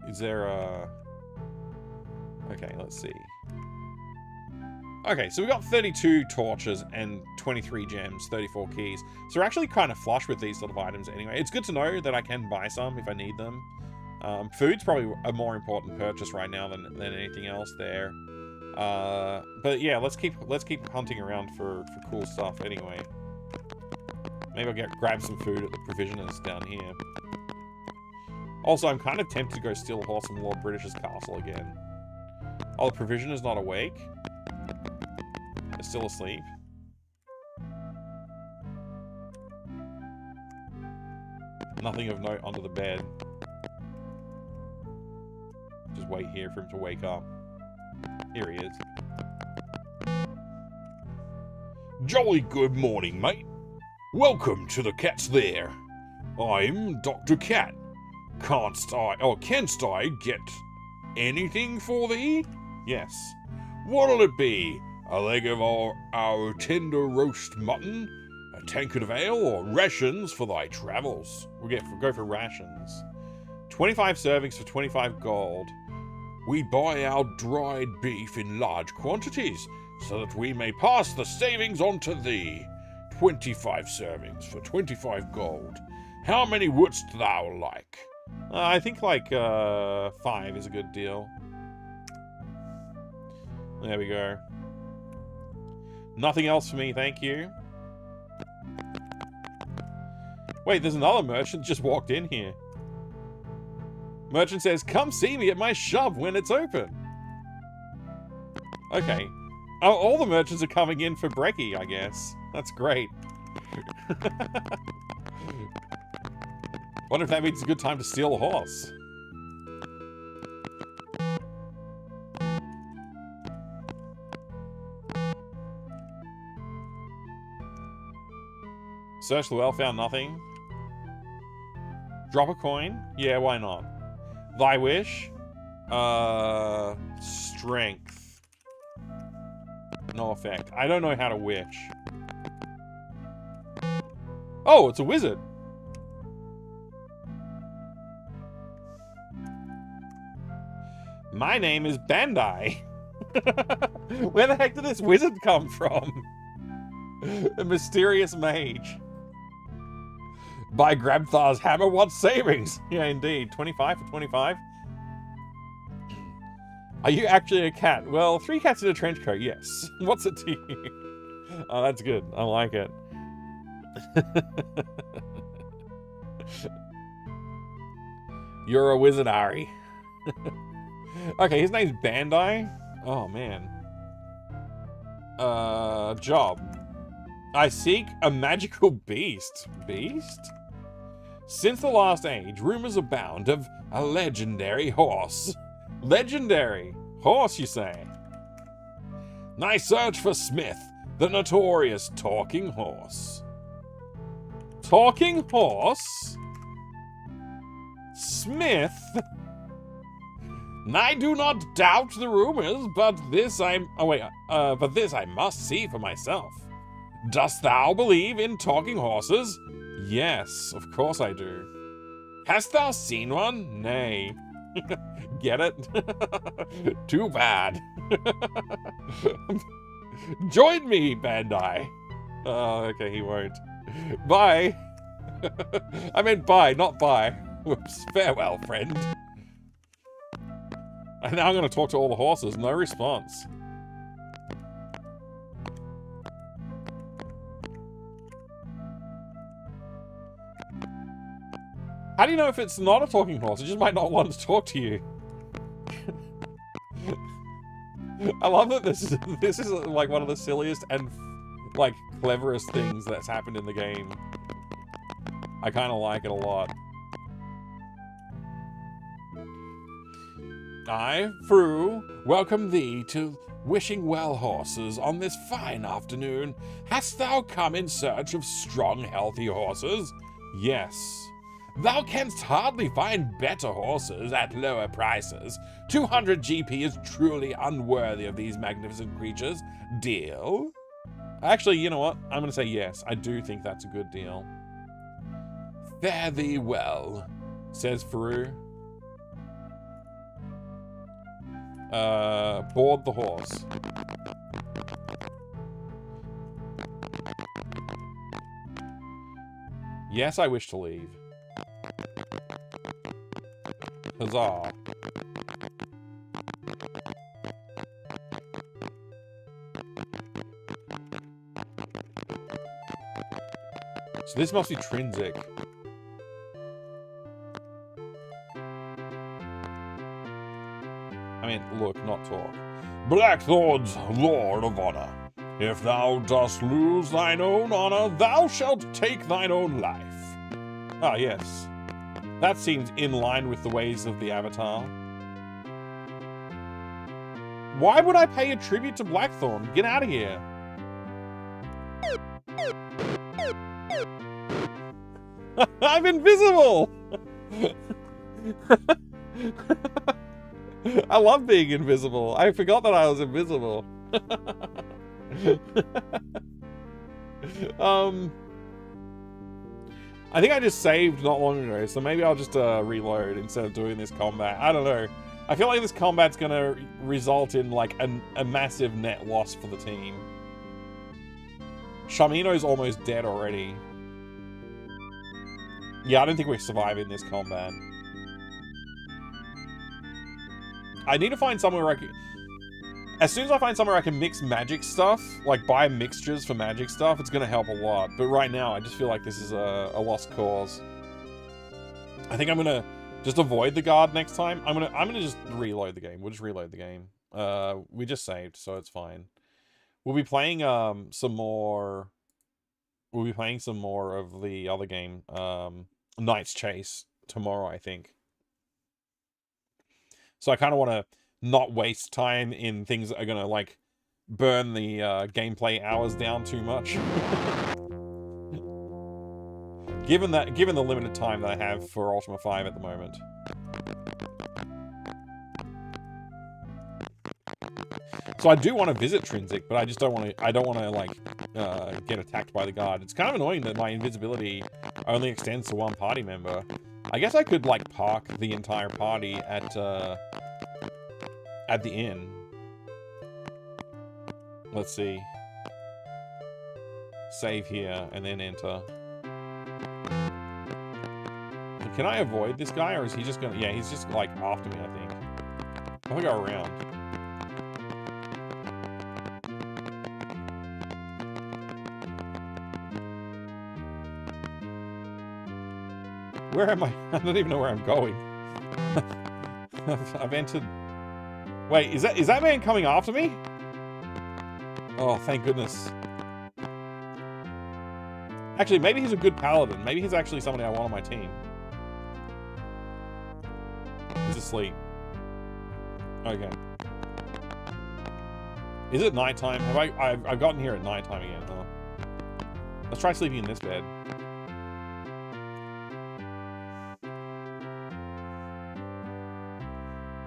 S2: Is there a... Okay, let's see. Okay, so we got 32 torches and 23 gems, 34 keys. So we're actually kind of flush with these sort of items anyway. It's good to know that I can buy some if I need them. Food's probably a more important purchase right now than anything else there. But yeah, let's keep hunting around for cool stuff anyway. Maybe I'll grab some food at the provisioners down here. Also, I'm kind of tempted to go steal a horse from Lord British's castle again. Oh, the provisioner's not awake? They're still asleep? Nothing of note under the bed. Just wait here for him to wake up. Here he is.
S1: Jolly good morning, mate. Welcome to the Cat's Lair. I'm Dr. Cat. Canst I get anything for thee?
S2: Yes.
S1: What'll it be? A leg of our tender roast mutton, a tankard of ale, or rations for thy travels?
S2: We'll go for rations. 25 servings for 25 gold.
S1: We buy our dried beef in large quantities, so that we may pass the savings on to thee. 25 servings for 25 gold. How many wouldst thou like?
S2: I think like 5 is a good deal. There we go. Nothing else for me, thank you. Wait, there's another merchant just walked in here. Merchant says, come see me at my shop when it's open. Okay. Oh, all the merchants are coming in for brekkie, I guess. That's great. Wonder if that means it's a good time to steal a horse. Search the well, found nothing. Drop a coin? Yeah, why not? Thy wish? Strength. No effect. I don't know how to wish. Oh, it's a wizard. My name is Bandai. Where the heck did this wizard come from? A mysterious mage. Buy Grabthar's hammer, what savings? Yeah, indeed. 25 for 25. Are you actually a cat? Well, 3 cats in a trench coat, yes. What's it to you? Oh, that's good. I like it. You're a wizard, Ari. Okay, his name's Bandai. Oh, man. Job. I seek a magical beast. Beast? Since the last age, rumors abound of a legendary horse. Legendary horse, you say?
S1: I search for Smith, the notorious talking horse.
S2: Talking horse? Smith?
S1: I do not doubt the rumors, but this I must see for myself. Dost thou believe in talking horses?
S2: Yes, of course I do.
S1: Hast thou seen one?
S2: Nay. Get it?
S1: Too bad. Join me, Bandai.
S2: Oh, okay, he won't. Bye. I meant bye, not bye.
S1: Whoops. Farewell, friend.
S2: And now I'm going to talk to all the horses. No response. How do you know if it's not a talking horse? It just might not want to talk to you. I love that this is like one of the silliest and like cleverest things that's happened in the game. I kind of like it a lot.
S1: I, Fru, welcome thee to Wishing Well Horses on this fine afternoon. Hast thou come in search of strong, healthy horses?
S2: Yes.
S1: Thou canst hardly find better horses at lower prices. 200 GP is truly unworthy of these magnificent creatures. Deal?
S2: Actually, you know what? I'm going to say yes. I do think that's a good deal.
S1: Fare thee well,
S2: says Fru. Board the horse. Yes, I wish to leave. Huzzah. So this must be Trinsic. I mean, look, not talk.
S1: Blackthorn's Lord of Honor. If thou dost lose thine own honor, thou shalt take thine own life.
S2: Ah, yes. That seems in line with the ways of the Avatar. Why would I pay a tribute to Blackthorn? Get out of here. I'm invisible! I love being invisible. I forgot that I was invisible. I think I just saved not long ago, so maybe I'll just reload instead of doing this combat. I don't know. I feel like this combat's gonna result in like a massive net loss for the team. Shamino's almost dead already. Yeah, I don't think we're surviving this combat. I need to find somewhere where I can... As soon as I find somewhere I can mix magic stuff, like buy mixtures for magic stuff, it's going to help a lot. But right now, I just feel like this is a lost cause. I think I'm going to just avoid the guard next time. I'm gonna just reload the game. We'll just reload the game. We just saved, so it's fine. We'll be playing some more... We'll be playing some more of the other game, Knight's Chase, tomorrow, I think. So I kind of want to not waste time in things that are going to, like, burn the gameplay hours down too much. given the limited time that I have for Ultima 5 at the moment. So I do want to visit Trinsic, but I just don't want to. I don't want to like get attacked by the guard. It's kind of annoying that my invisibility only extends to one party member. I guess I could like park the entire party at the inn. Let's see. Save here and then enter. Can I avoid this guy, or is he just gonna? Yeah, he's just like after me. I think. I'll go around. Where am I? I don't even know where I'm going. I've entered... Wait, is that man coming after me? Oh, thank goodness. Actually, maybe he's a good paladin. Maybe he's actually somebody I want on my team. He's asleep. Okay. Is it nighttime? Have I've gotten here at nighttime again, huh? Let's try sleeping in this bed.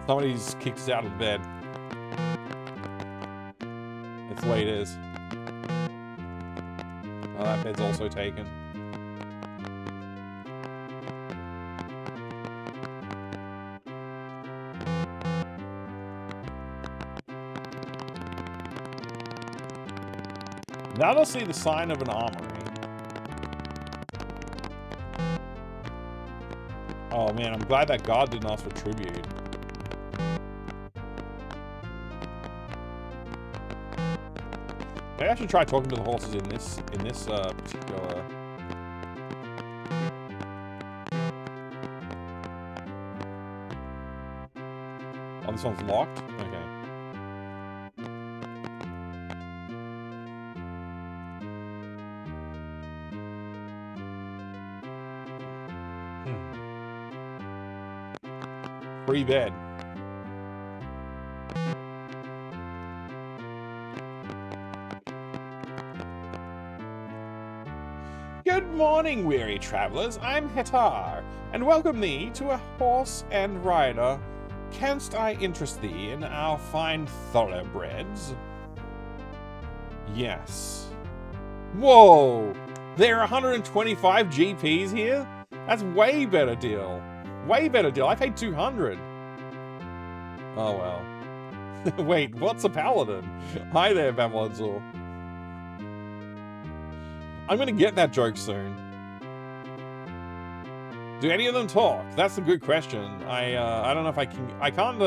S2: Somebody's kicked us out of the bed. That's the way it is. Oh, that bed's also taken. Now they'll see the sign of an armory. Oh man, I'm glad that guard didn't ask for tribute. Maybe I should try talking to the horses in this particular. Oh, this one's locked? Okay. Free bed. Good morning, weary travelers. I'm Hetar, and welcome thee to a horse and rider. Canst I interest thee in our fine thoroughbreds? Yes. Whoa! There are 125 GPs here? That's way better deal. Way better deal. I paid 200. Oh well. Wait, what's a paladin? Hi there, Babylonzor. I'm gonna get that joke soon. Do any of them talk? That's a good question. I don't know if I can. I can't.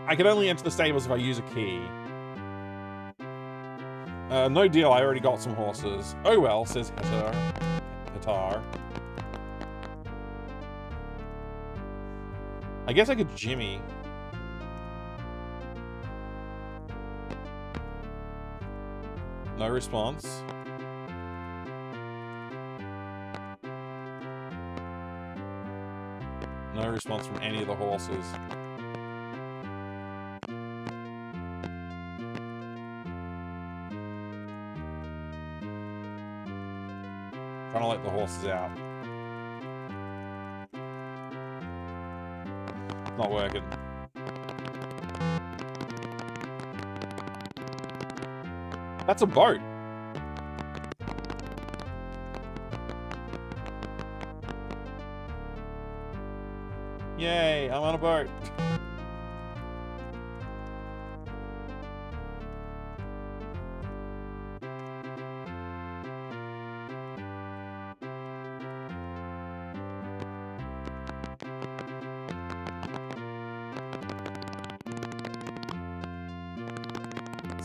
S2: I can only enter the stables if I use a key. No deal. I already got some horses. Oh well, says Hetar. I guess I could jimmy. No response. No response from any of the horses. Trying to let the horses out. Not working. That's a boat. Yay, I'm on a boat.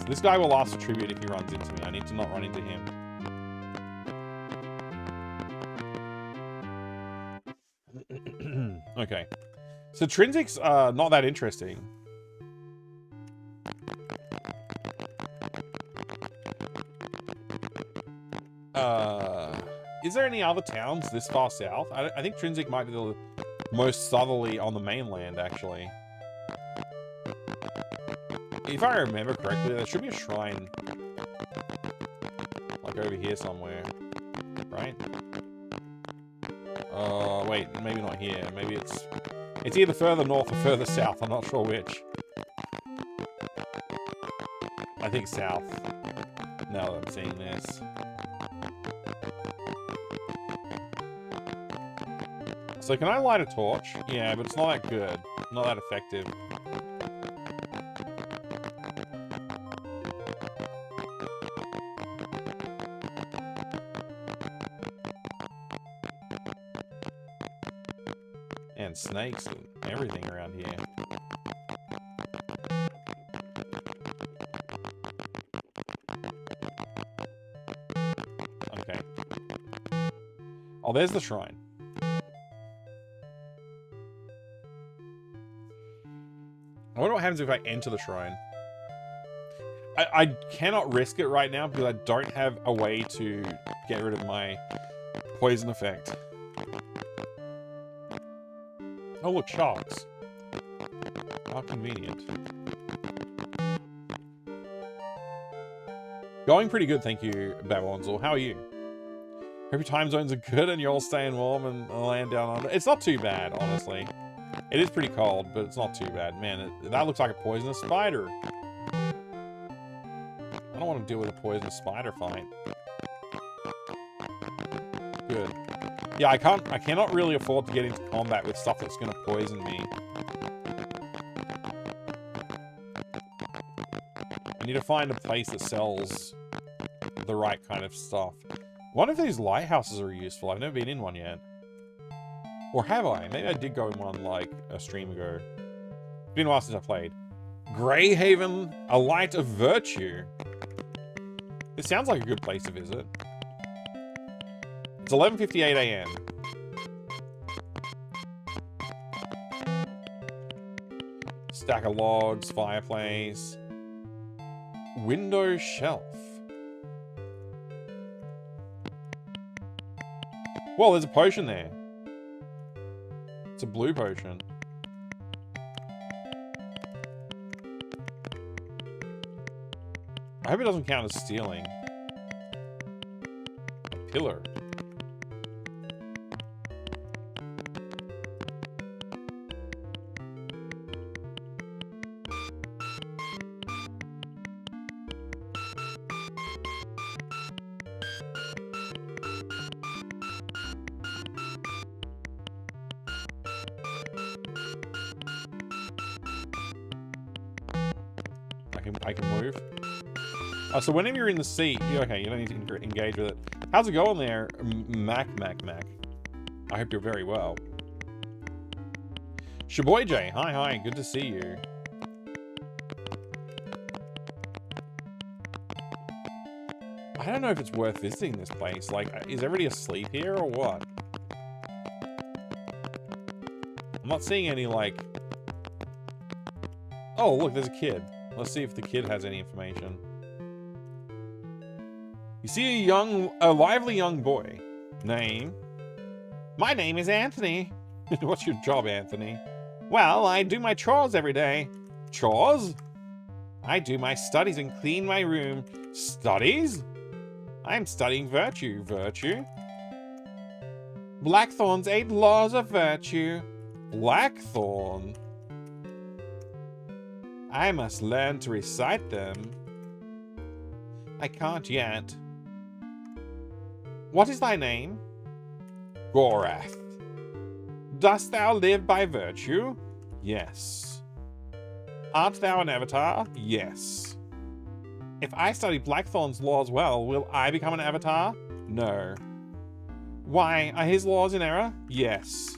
S2: This guy will ask for tribute if he runs into me. I need to not run into him. Okay. So Trinsic's not that interesting. Is there any other towns this far south? I think Trinsic might be the most southerly on the mainland, actually. If I remember correctly, there should be a shrine. Like over here somewhere. Right? Wait, maybe not here. Maybe it's either further north or further south. I'm not sure which. I think south. Now that I'm seeing this. So can I light a torch? Yeah, but it's not that good. Not that effective. And snakes and everything around here. Okay. Oh, there's the shrine. I wonder what happens if I enter the shrine. I cannot risk it right now because I don't have a way to get rid of my poison effect. Oh look, sharks. How convenient. Going pretty good, thank you, Babylonzor. How are you? Hope your time zones are good and you're all staying warm and land down under. It's not too bad, honestly. It is pretty cold, but it's not too bad. Man, that looks like a poisonous spider. I don't want to deal with a poisonous spider fight. Good. Yeah, I cannot really afford to get into combat with stuff that's going to poison me. I need to find a place that sells the right kind of stuff. One of these lighthouses are useful. I've never been in one yet. Or have I? Maybe I did go in one like a stream ago. It's been a while since I played. Greyhaven, a light of virtue. This sounds like a good place to visit. It's 11:58 a.m. Stack of logs, fireplace. Window shelf. Well, there's a potion there. It's a blue potion. I hope it doesn't count as stealing. A pillar. I can move. Oh, so whenever you're in the seat, okay, you don't need to engage with it. How's it going there, Mac? I hope you're very well. Shaboy J, hi, good to see you. I don't know if it's worth visiting this place. Like, is everybody asleep here or what? I'm not seeing any, like... Oh, look, there's a kid. Let's see if the kid has any information. You see a lively young boy. Name? My name is Anthony. What's your job, Anthony? Well, I do my chores every day. Chores? I do my studies and clean my room. Studies? I'm studying virtue. Virtue? Blackthorn's 8 laws of virtue. Blackthorn? I must learn to recite them. I can't yet. What is thy name? Gorath. Dost thou live by virtue? Yes. Art thou an avatar? Yes. If I study Blackthorn's laws well, will I become an avatar? No. Why, are his laws in error? Yes.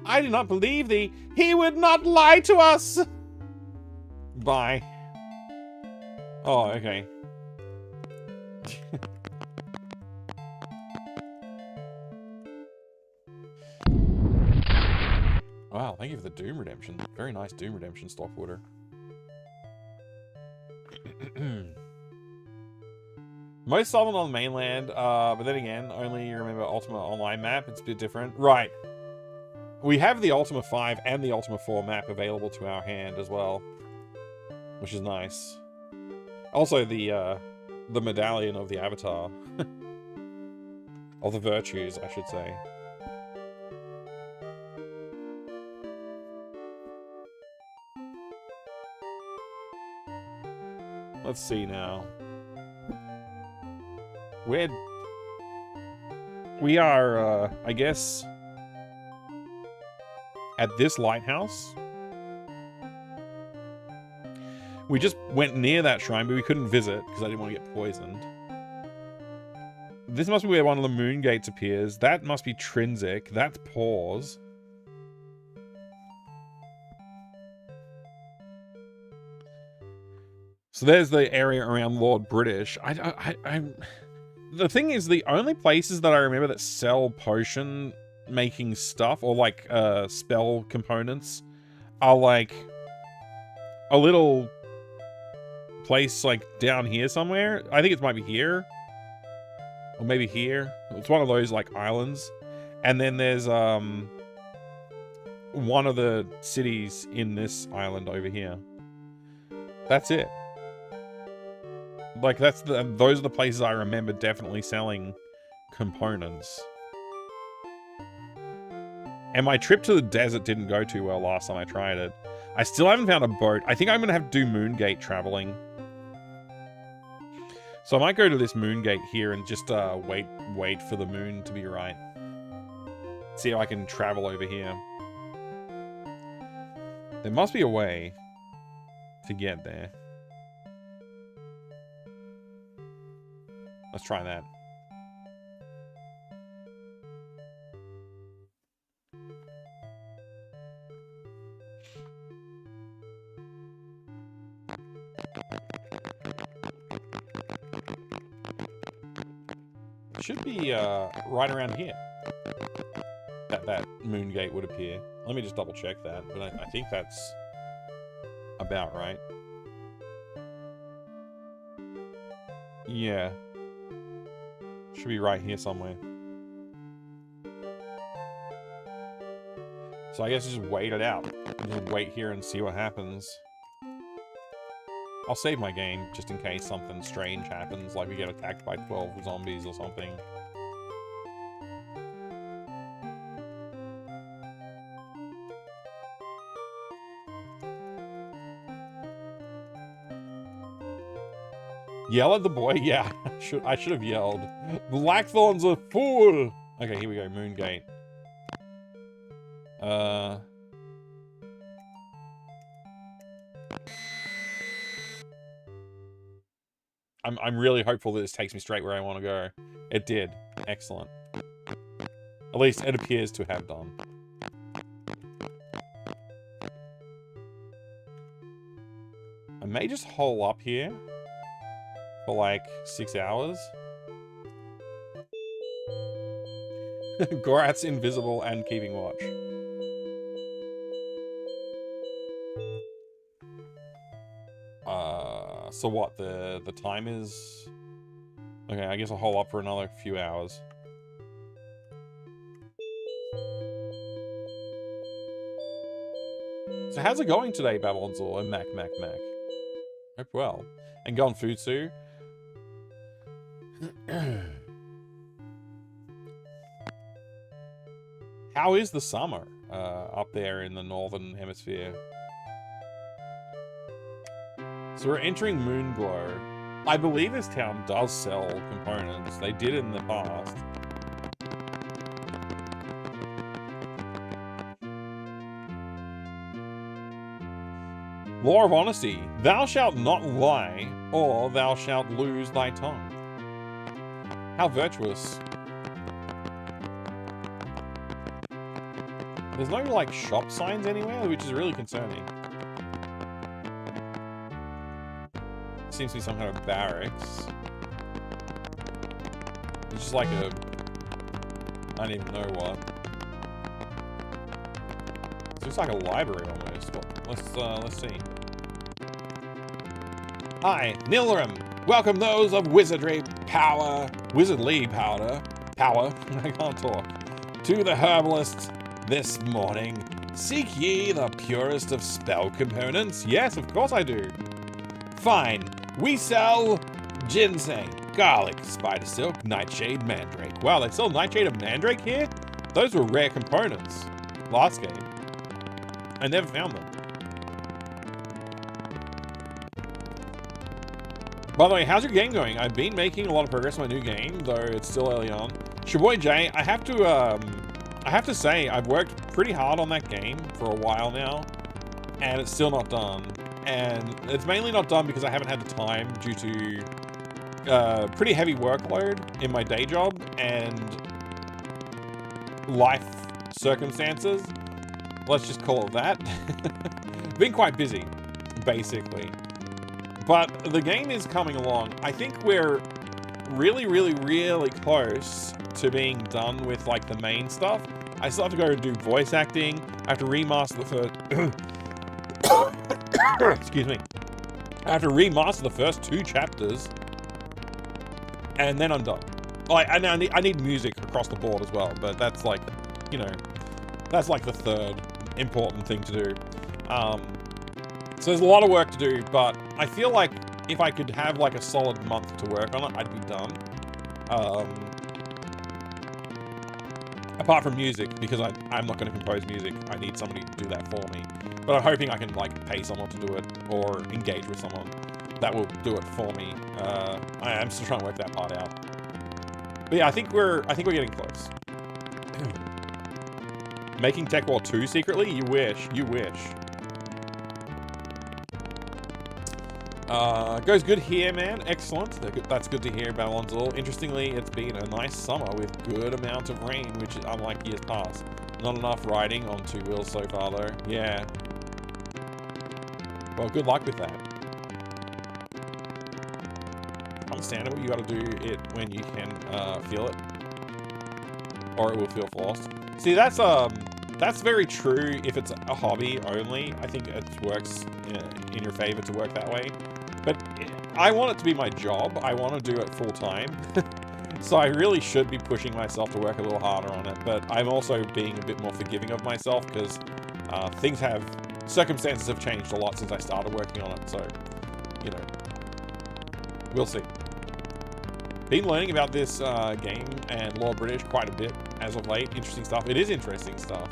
S2: I do not believe thee. He would not lie to us! Bye. Oh, okay. Wow, thank you for the Doom Redemption. Very nice Doom Redemption stock order. Most solvent on the mainland, but then again, only you remember Ultima Online map. It's a bit different. Right. We have the Ultima 5 and the Ultima 4 map available to our hand as well, which is nice. Also, the medallion of the Avatar. Of the virtues, I should say. Let's see now. We are, I guess, at this lighthouse. We just went near that shrine, but we couldn't visit because I didn't want to get poisoned. This must be where one of the moon gates appears. That must be Trinsic. That's Pause. So there's the area around Lord British. The thing is, the only places that I remember that sell potion making stuff or like spell components are like a little place like down here somewhere. I think it might be here. Or maybe here. It's one of those like islands. And then there's one of the cities in this island over here. That's it. Like, those are the places I remember definitely selling components. And my trip to the desert didn't go too well last time I tried it. I still haven't found a boat. I think I'm going to have to do Moongate traveling. So I might go to this Moongate here and just wait for the moon to be right. See if I can travel over here. There must be a way to get there. Let's try that. It should be right around here. That moon gate would appear. Let me just double check that, but I think that's about right. Yeah. Should be right here somewhere. So I guess just wait it out. Just wait here and see what happens. I'll save my game just in case something strange happens, like we get attacked by 12 zombies or something. Yell at the boy? Yeah, I should have yelled. Blackthorn's a fool! Okay, here we go, Moongate. I'm really hopeful that this takes me straight where I want to go. It did. Excellent. At least it appears to have done. I may just hole up here for like 6 hours. Gorat's invisible and keeping watch. So what, the time is... Okay, I guess I'll hole up for another few hours. So how's it going today, Babylonzor and Mac? Hope well. And Gon Futsu. How is the summer up there in the northern hemisphere? So we're entering Moonglow. I believe this town does sell components. They did in the past. Law of honesty. Thou shalt not lie, or thou shalt lose thy tongue. How virtuous. There's no, like, shop signs anywhere, which is really concerning. Seems to be some kind of barracks. It's just like a... I don't even know what. It looks like a library almost. Let's see. Hi, Nilrim. Welcome those of wizardly power. I can't talk. To the herbalists this morning. Seek ye the purest of spell components? Yes, of course I do. Fine. We sell ginseng, garlic, spider silk, nightshade, mandrake. Wow, they sell nightshade and mandrake here? Those were rare components. Last game. I never found them. By the way, how's your game going? I've been making a lot of progress on my new game, though it's still early on. Shaboy J, I have to say, I've worked pretty hard on that game for a while now, and it's still not done. And it's mainly not done because I haven't had the time due to pretty heavy workload in my day job and life circumstances. Let's just call it that. Been quite busy, basically. But the game is coming along. I think we're really close to being done with, like, the main stuff. I still have to go and do voice acting. I have to remaster the first... Excuse me. I have to remaster the first 2 chapters. And then I'm done. Like, I need music across the board as well. But that's, like, you know... That's, like, the third important thing to do. So there's a lot of work to do, but I feel like if I could have like a solid month to work on it, I'd be done. Apart from music, because I'm not going to compose music. I need somebody to do that for me. But I'm hoping I can like pay someone to do it or engage with someone that will do it for me. I'm still trying to work that part out. But yeah, I think we're getting close. Making Tech War 2 secretly? You wish. You wish. Goes good here, man. Excellent. That's good to hear, Balonzul. Interestingly, it's been a nice summer with good amount of rain, which is unlike years past. Not enough riding on 2 wheels so far, though. Yeah. Well, good luck with that. Understandable. You got to do it when you can feel it, or it will feel forced. See, that's very true if it's a hobby only. I think it works in your favor to work that way. But I want it to be my job. I want to do it full time. So I really should be pushing myself to work a little harder on it. But I'm also being a bit more forgiving of myself because circumstances have changed a lot since I started working on it. So, you know, we'll see. Been learning about this game and Lore British quite a bit as of late. Interesting stuff. It is interesting stuff.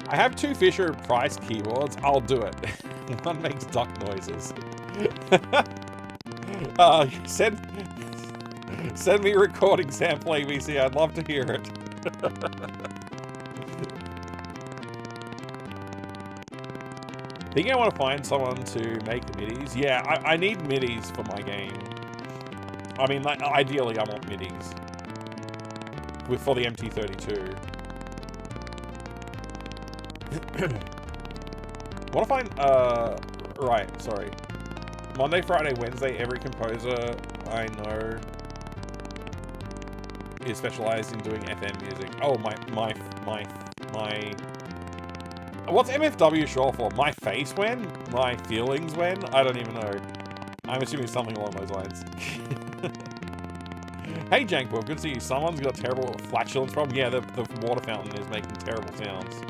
S2: I have 2 Fisher Price keyboards. I'll do it. One makes duck noises. Send me recording sample ABC. I'd love to hear it. Think I want to find someone to make the midis? Yeah, I need midis for my game. I mean, like, ideally, I want midis for the MT32. Want to find, right, sorry. Monday, Friday, Wednesday, every composer I know is specialized in doing FM music. Oh, my, what's MFW short for? My face when? My feelings when? I don't even know. I'm assuming something along those lines. Hey, Jankbook, good to see you. Someone's got a terrible flatulence problem. Yeah, the water fountain is making terrible sounds.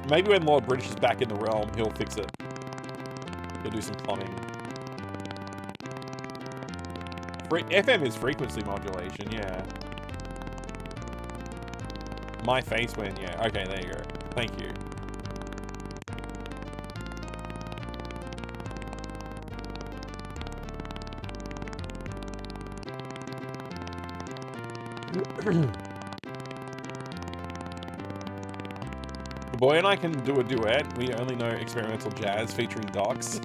S2: Maybe when Lord British is back in the realm, he'll fix it. He'll do some plumbing. FM is frequency modulation, yeah. My face when, yeah. Okay, there you go. Thank you. The boy and I can do a duet. We only know experimental jazz featuring ducks.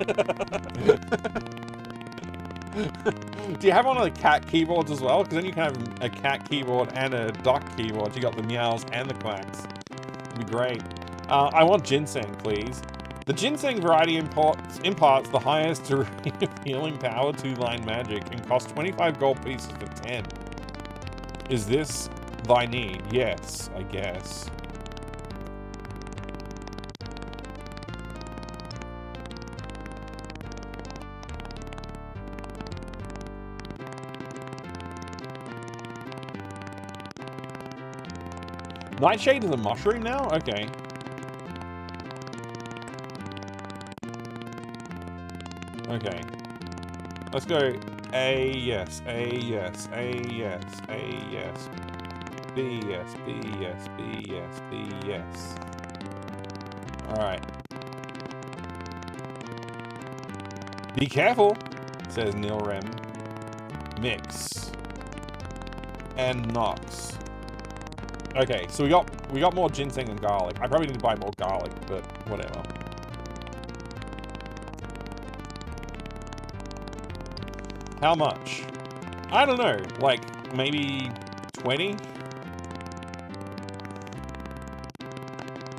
S2: Do you have one of the cat keyboards as well? Because then you can have a cat keyboard and a duck keyboard. You got the meows and the quacks. It'd be great. I want ginseng, please. The ginseng variety imparts the highest degree of healing power to thine magic and costs 25 gold pieces for 10. Is this thy need? Yes, I guess. Nightshade is a mushroom now? Okay. Okay. Let's go A, yes, A, yes, A, yes, A, yes. B, yes, B, yes, B, yes, B, yes. Alright. Be careful, says Neil Rem. Mix. And Nox. Okay, so we got more ginseng and garlic. I probably need to buy more garlic, but whatever. How much? I don't know, like maybe 20?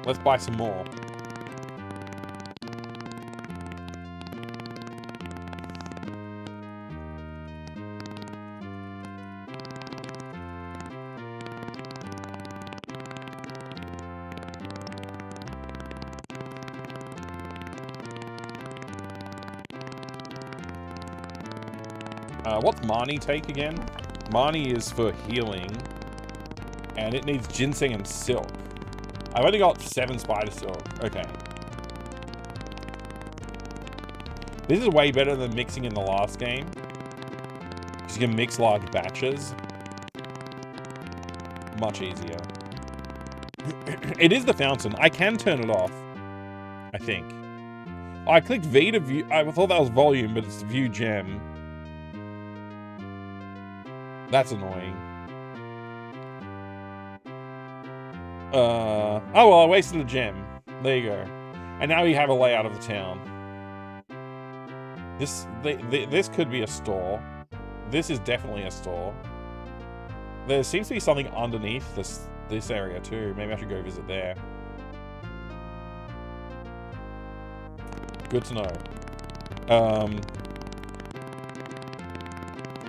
S2: Let's buy some more. What's Marnie take again? Marnie is for healing, and it needs ginseng and silk. I've only got 7 spider silk. Okay. This is way better than mixing in the last game. Because you can mix large batches. Much easier. It is the fountain. I can turn it off. I think. Oh, I clicked V to view. I thought that was volume, but it's view gem. That's annoying. Oh well, I wasted a gem. There you go. And now you have a layout of the town. This could be a store. This is definitely a store. There seems to be something underneath this area too. Maybe I should go visit there. Good to know.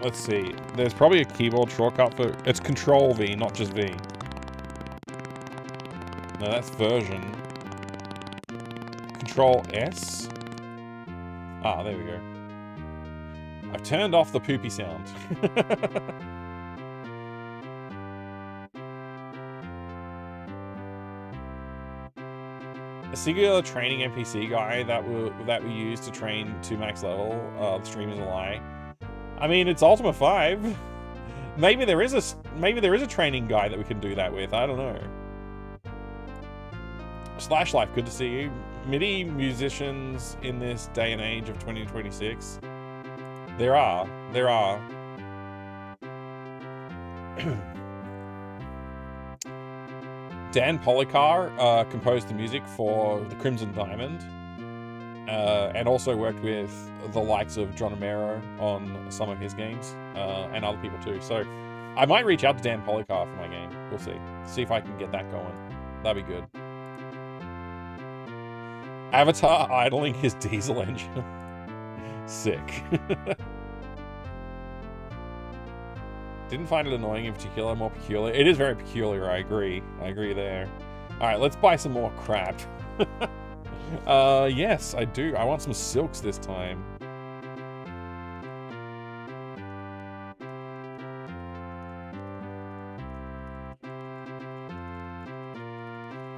S2: Let's see. There's probably a keyboard shortcut for... It's Control V, not just V. No, that's version. Control S. Ah, there we go. I've turned off the poopy sound. A singular training NPC guy that we use to train to max level. The stream is a lie. I mean, it's Ultima 5. Maybe there is a training guy that we can do that with. I don't know. Slash Life, good to see you. MIDI musicians in this day and age of 2026. There are. Dan Policar composed the music for The Crimson Diamond. And also worked with the likes of John Romero on some of his games. And other people too. So I might reach out to Dan Policar for my game. We'll see. See if I can get that going. That'd be good. Avatar idling his diesel engine. Sick. Didn't find it annoying in particular, more peculiar. It is very peculiar, I agree. I agree there. Alright, let's buy some more crap. Yes, I do. I want some silks this time.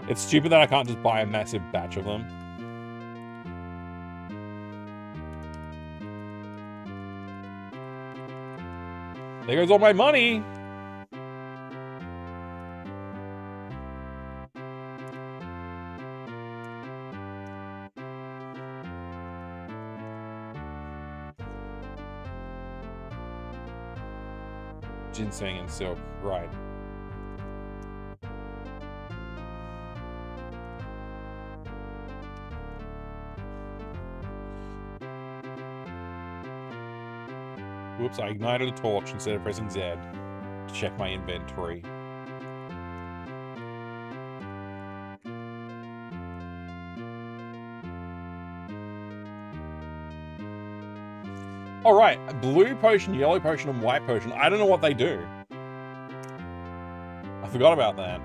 S2: It's stupid that I can't just buy a massive batch of them. There goes all my money! Ginseng and silk, right. Whoops, I ignited a torch instead of pressing Z to check my inventory. Alright, blue potion, yellow potion, and white potion. I don't know what they do. I forgot about that.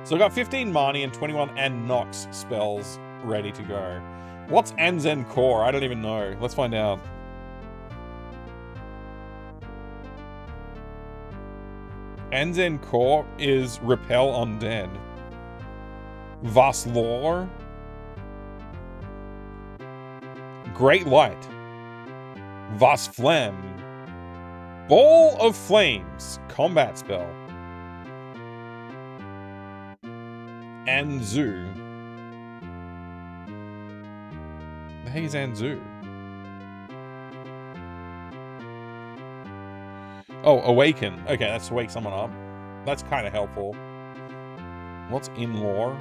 S2: So I got 15 Marnie and 21 and Nox spells ready to go. What's Anzen Core? I don't even know. Let's find out. Anzen Core is Repel Undead. Vaslor. Great Light. Vasflem. Ball of Flames. Combat spell. Anzu. The heck is Anzu? Oh, Awaken. Okay, that's to wake someone up. That's kind of helpful. What's in lore?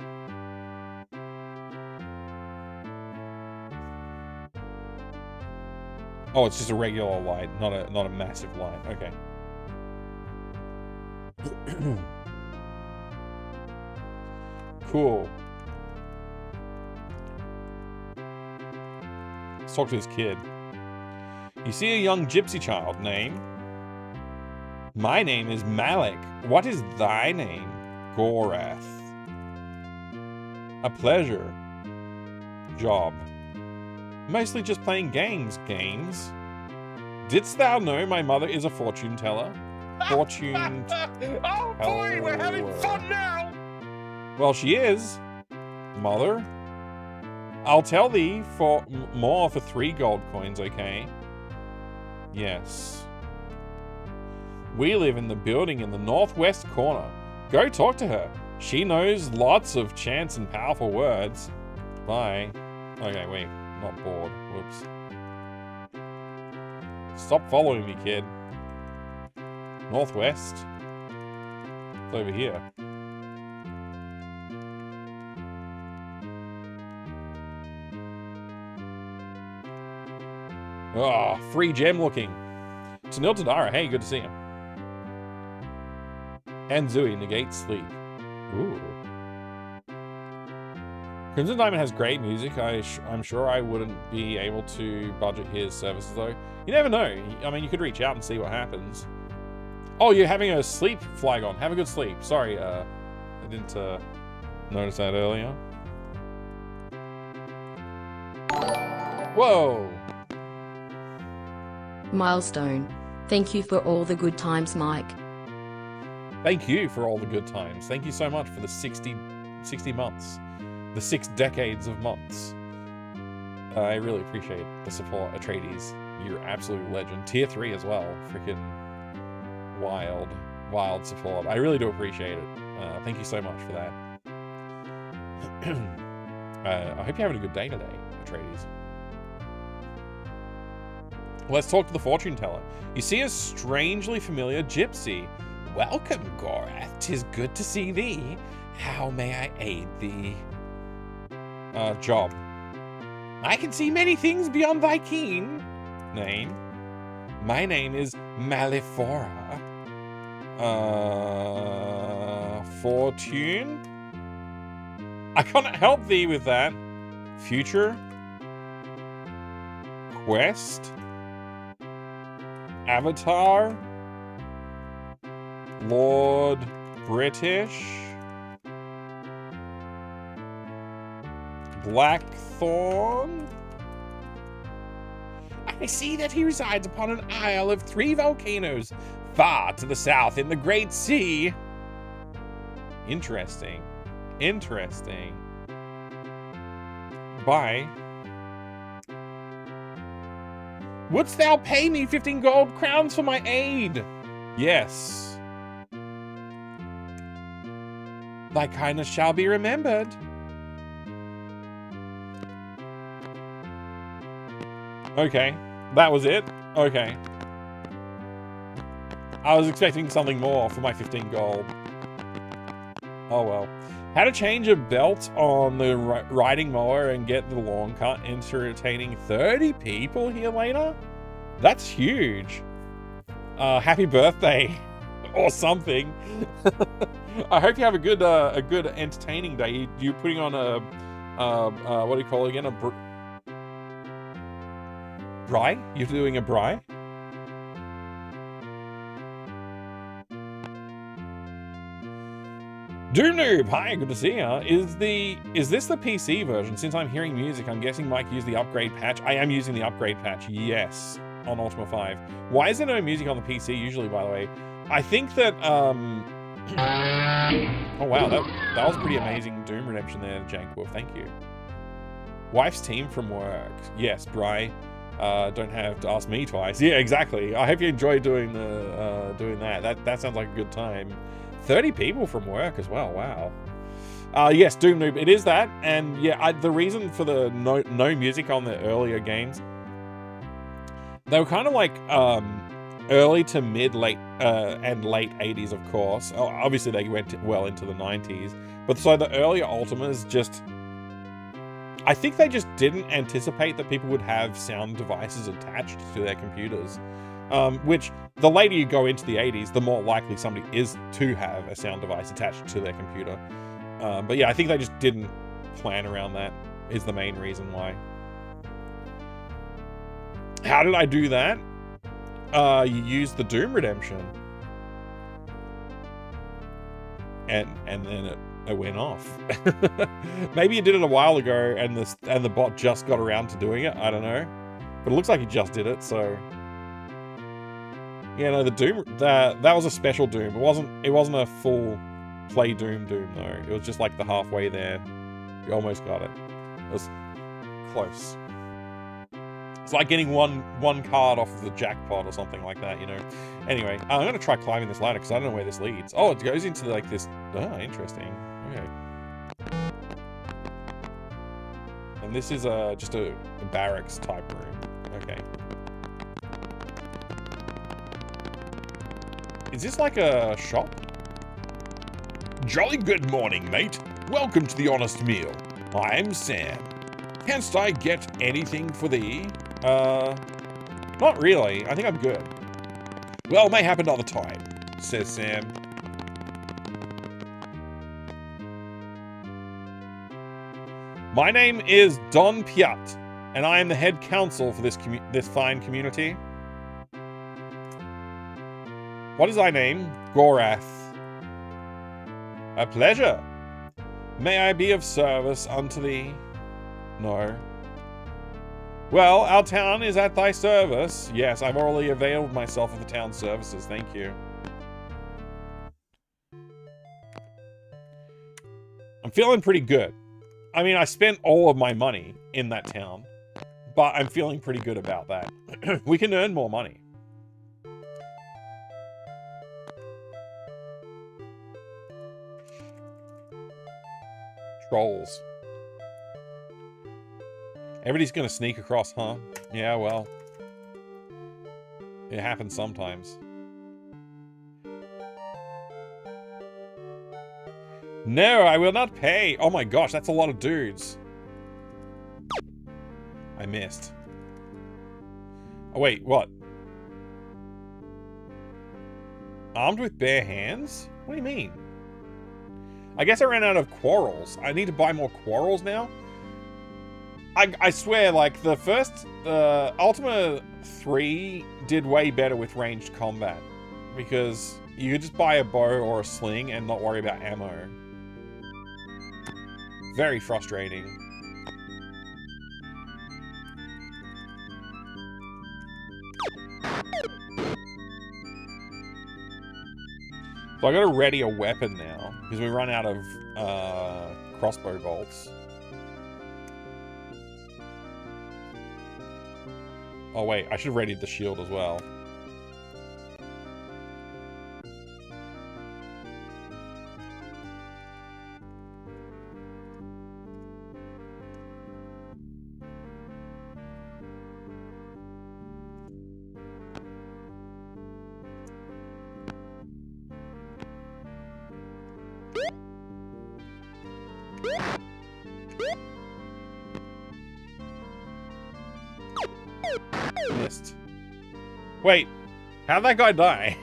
S2: Oh, it's just a regular light, not a massive light. Okay. Cool. Let's talk to this kid. You see a young gypsy child. Name? My name is Malik. What is thy name? Gorath. A pleasure. Job. Mostly just playing games. Didst thou know my mother is a fortune teller? Fortune
S1: Oh boy, we're having fun now!
S2: Well, she is. Mother. I'll tell thee for more for 3 gold coins, okay? Yes. We live in the building in the northwest corner. Go talk to her. She knows lots of chants and powerful words. Bye. Okay, wait. Not bored. Whoops. Stop following me, kid. Northwest. It's over here. Ah, oh, free gem looking. Tanil Tadara, hey, good to see you. And Zui negates sleep. Ooh. Crimson Diamond has great music. I'm sure I wouldn't be able to budget his services though. You never know. I mean, you could reach out and see what happens. Oh, you're having a sleep flag on. Have a good sleep. Sorry, I didn't notice that earlier. Whoa.
S3: Milestone. Thank you for all the good times, Mike.
S2: Thank you for all the good times. Thank you so much for the 60 months. The 6 decades of months. I really appreciate the support, Atreides. You're absolute legend. Tier 3 as well. Freaking wild support. I really do appreciate it. Thank you so much for that. I hope you're having a good day today, Atreides. Let's talk to the fortune teller. You see a strangely familiar gypsy. Welcome, Gorath. 'Tis good to see thee. How may I aid thee? Job. I can see many things beyond thy keen name. My name is Malifora. Fortune? I cannot help thee with that. Future? Quest? Avatar? Lord British? Blackthorn? I see that he resides upon an isle of 3 volcanoes, far to the south in the Great Sea. Interesting. Interesting. Bye. Wouldst thou pay me 15 gold crowns for my aid? Yes. Thy kindness shall be remembered. Okay, that was it? Okay. I was expecting something more for my 15 gold. Oh well. How to change a belt on the riding mower and get the lawn cut, entertaining 30 people here later? That's huge. Happy birthday. Or something. I hope you have a good entertaining day. You're putting on a, what do you call it again? A braai? You're doing a braai? Doom Noob, hi, good to see ya. Is this the PC version? Since I'm hearing music, I'm guessing Mike used the upgrade patch. I am using the upgrade patch, yes, on Ultima 5. Why is there no music on the PC usually, by the way? I think that, oh wow, that was pretty amazing Doom Redemption there, Jank Wolf, thank you. Wife's team from work. Yes, Bri. Don't have to ask me twice. Yeah, exactly. I hope you enjoy doing that. That sounds like a good time. 30 people from work as well. Wow. Yes, Doom Noob. It is that, and yeah, the reason for the no music on the earlier games, they were kind of like early to late and late 80s, of course. Obviously, they went well into the 90s, but so the earlier Ultimas just, I think they just didn't anticipate that people would have sound devices attached to their computers. Which, the later you go into the 80s, the more likely somebody is to have a sound device attached to their computer. But yeah, I think they just didn't plan around that, is the main reason why. How did I do that? You used the Doom Redemption. And then it went off. Maybe you did it a while ago and the bot just got around to doing it, I don't know. But it looks like you just did it, so... Yeah, no, the Doom, that was a special Doom. It wasn't a full play Doom though. It was just like the halfway there. You almost got it. It was close. It's like getting one card off of the jackpot or something like that, you know. Anyway, I'm going to try climbing this ladder because I don't know where this leads. Oh, it goes into like this... Oh, interesting. Okay. And this is just a barracks type room. Okay. Is this like a shop?
S1: Jolly good morning, mate. Welcome to the Honest Meal. I'm Sam. Canst I get anything for thee?
S2: Not really. I think I'm good.
S1: Well, mayhap another time, says Sam.
S2: My name is Don Piat, and I am the head counsel for this fine community. What is thy name? Gorath. A pleasure. May I be of service unto thee? No. Well, our town is at thy service. Yes, I've already availed myself of the town's services. Thank you. I'm feeling pretty good. I mean, I spent all of my money in that town, but I'm feeling pretty good about that. We can earn more money. Trolls. Everybody's gonna sneak across, huh? Yeah, well. It happens sometimes. No, I will not pay. Oh my gosh, that's a lot of dudes. I missed. Oh wait, what? Armed with bare hands? What do you mean? I guess I ran out of quarrels. I need to buy more quarrels now? I swear, like, the first... Ultima 3 did way better with ranged combat. Because you could just buy a bow or a sling and not worry about ammo. Very frustrating. So I gotta ready a weapon now, because we run out of crossbow bolts. Oh wait, I should have readied the shield as well. Missed. Wait, how'd that guy die?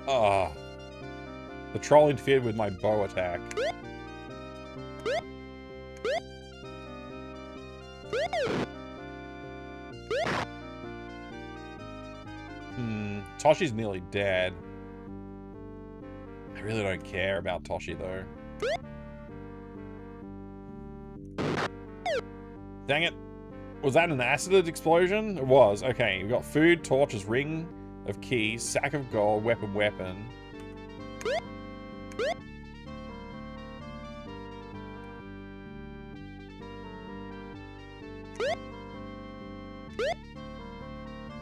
S2: Ah, the troll interfered with my bow attack. Toshi's nearly dead. I really don't care about Toshi, though. Dang it. Was that an acid explosion? It was. Okay, we got food, torches, ring of keys, sack of gold, weapon.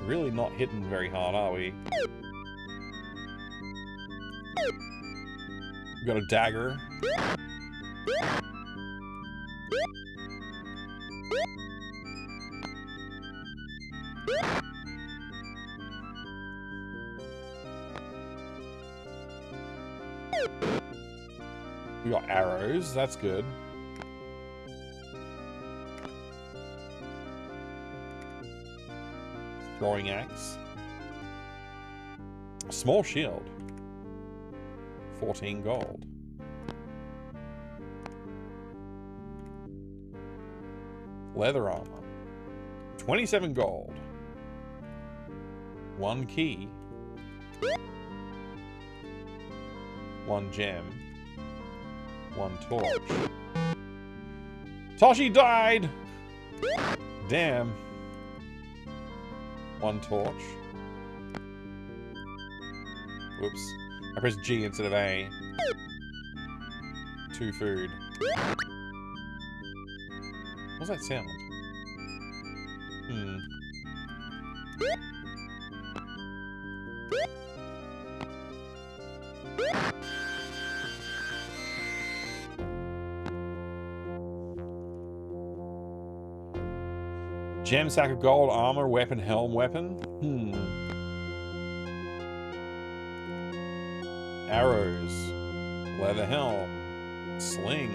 S2: Really not hitting very hard, are we? We got a dagger. We got arrows, that's good. Throwing axe. A small shield. 14 gold. Leather armor. 27 gold. 1 key. 1 gem. 1 torch. Toshi died! Damn. 1 torch. Whoops. I pressed G instead of A. 2 food. What's that sound? Gem, sack of gold, armor, weapon, helm, weapon. Arrows. Leather helm. Sling.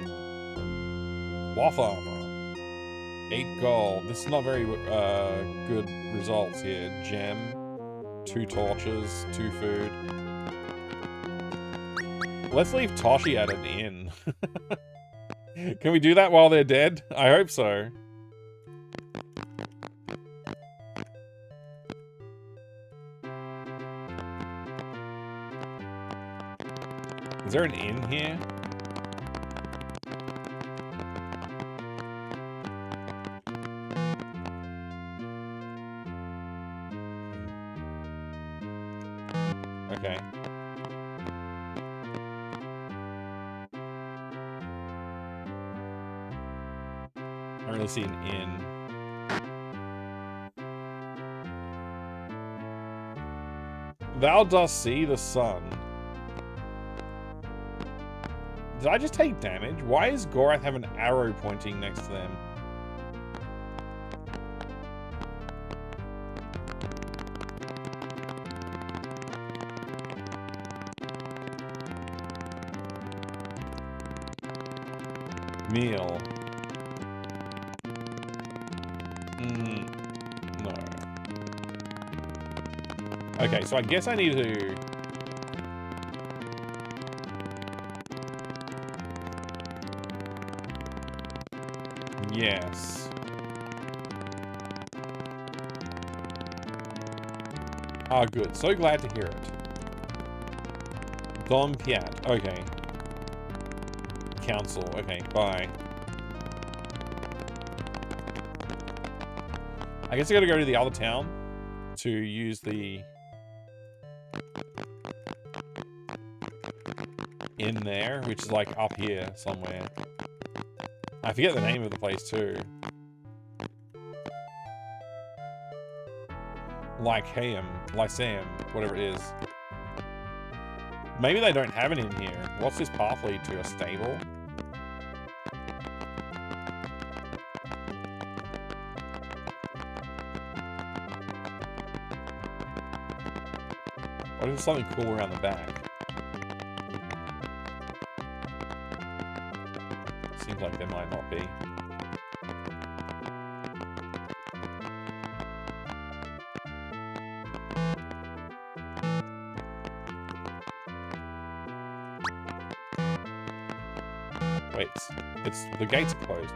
S2: Cloth armor. 8 gold. This is not very good results here. Gem. 2 torches. 2 food. Let's leave Toshi at an inn. Can we do that while they're dead? I hope so. Is there an inn here? Okay. I don't really see an inn. Thou dost see the sun. Did I just take damage? Why does Gorath have an arrow pointing next to them? Meal. No. Okay, so I guess I need to... Yes. Ah, good. So glad to hear it. Dom Piat. Okay. Council. Okay, bye. I guess I gotta go to the other town to use the inn there, which is like up here somewhere. I forget the name of the place too. Lyceum, whatever it is. Maybe they don't have it in here. What's this path lead to? A stable? What if there's something cool around the back? Seems like there might not be. Wait, it's the gates are closed.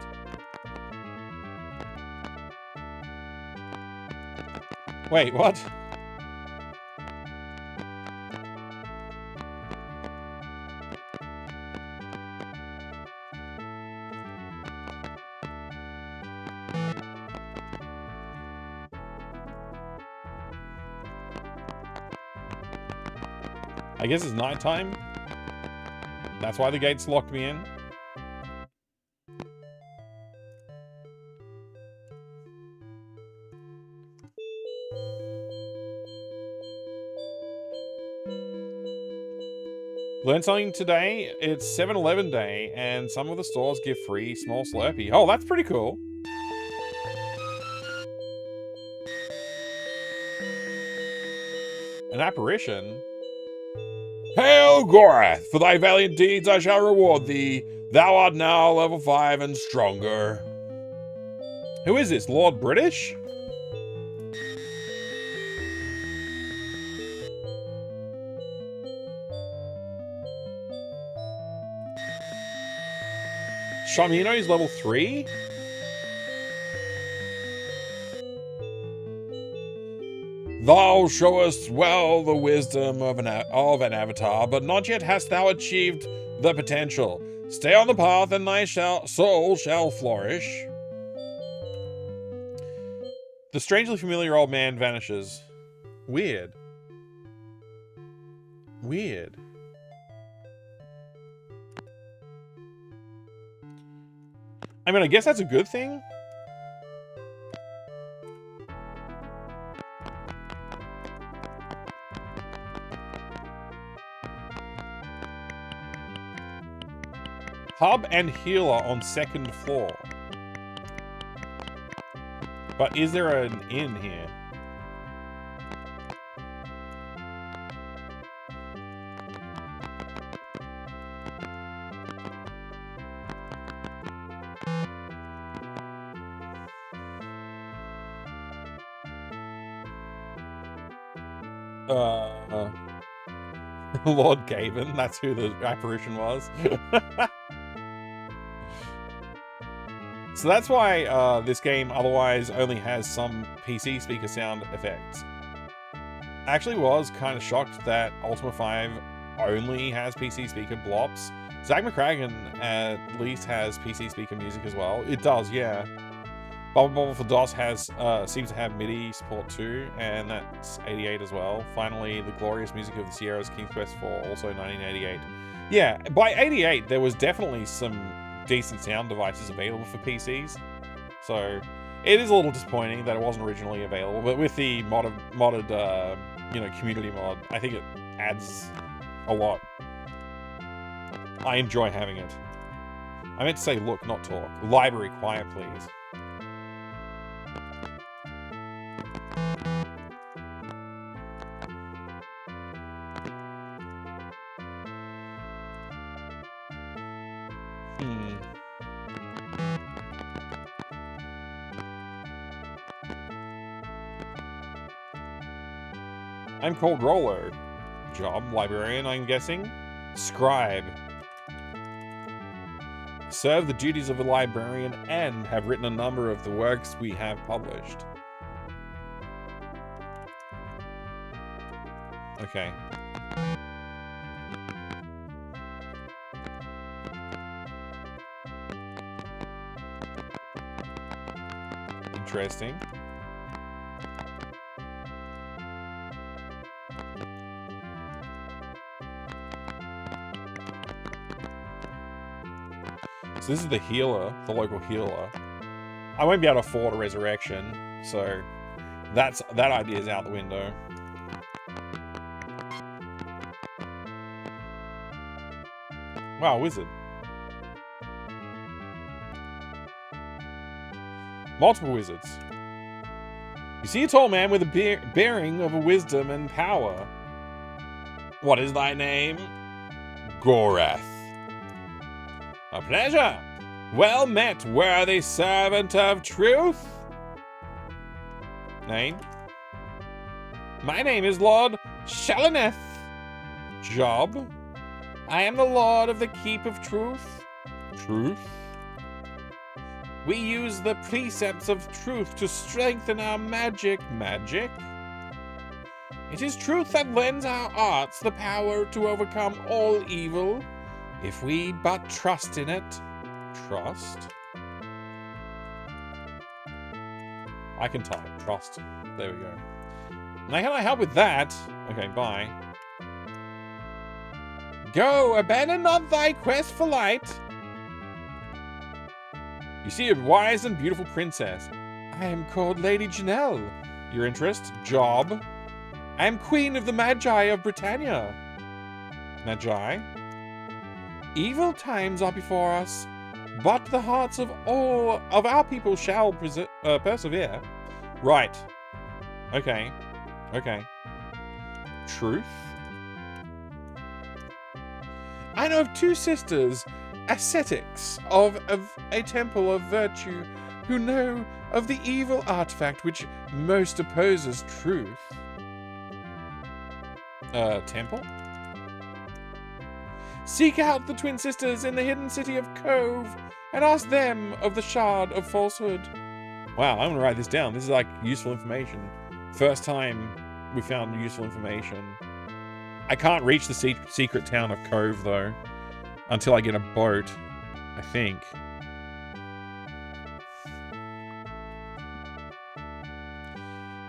S2: Wait, what? I guess it's nighttime. That's why the gates locked me in. Learned something today. It's 7-Eleven day, and some of the stores give free small Slurpee. Oh, that's pretty cool. An apparition?
S1: Hail, Gorath! For thy valiant deeds I shall reward thee. Thou art now level 5 and stronger.
S2: Who is this? Lord British? Shamino is level 3?
S1: Thou showest well the wisdom of an avatar, but not yet hast thou achieved the potential. Stay on the path, and thy soul shall flourish.
S2: The strangely familiar old man vanishes. Weird. Weird. I mean, I guess that's a good thing. Hub and healer on 2nd floor. But is there an inn here? Lord Gaven, that's who the apparition was. So that's why this game otherwise only has some PC speaker sound effects. I actually was kind of shocked that Ultima 5 only has PC speaker blops. Zach McCracken at least has PC speaker music as well. It does, yeah. Bubble Bobble for DOS has seems to have MIDI support too, and that's 88 as well. Finally, the glorious music of the Sierras, King's Quest 4, also 1988. Yeah, by 88 there was definitely some decent sound devices available for PCs. So it is a little disappointing that it wasn't originally available, but with the modded community mod, I think it adds a lot. I enjoy having it. I meant to say look, not talk. Library, quiet please. I'm called Rollo. Job, librarian, I'm guessing. Scribe. Serve the duties of a librarian and have written a number of the works we have published. Okay. Interesting. So this is the healer, the local healer. I won't be able to afford a resurrection, so that idea is out the window. Wow, wizard. Multiple wizards. You see a tall man with a bearing of a wisdom and power. What is thy name? Gorath. A pleasure. Well met, worthy servant of truth. Name? My name is Lord Shalineth. Job? I am the Lord of the Keep of Truth. Truth? We use the precepts of truth to strengthen our magic. Magic? It is truth that lends our arts the power to overcome all evil, if we but trust in it. Trust? I can type. Trust. There we go. Now, can I help with that? Okay, bye. Go, abandon not thy quest for light. You see a wise and beautiful princess. I am called Lady Janelle. Your interest? Job? I am Queen of the Magi of Britannia. Magi? Evil times are before us, but the hearts of all of our people shall persevere. Right. Okay. Okay. Truth? I know of two sisters, ascetics of a temple of virtue, who know of the evil artifact which most opposes truth. Temple? Seek out the twin sisters in the hidden city of Cove and ask them of the shard of falsehood. Wow, I'm gonna write this down. This is like useful information. First time we found useful information. I can't reach the secret town of Cove, though, until I get a boat, I think.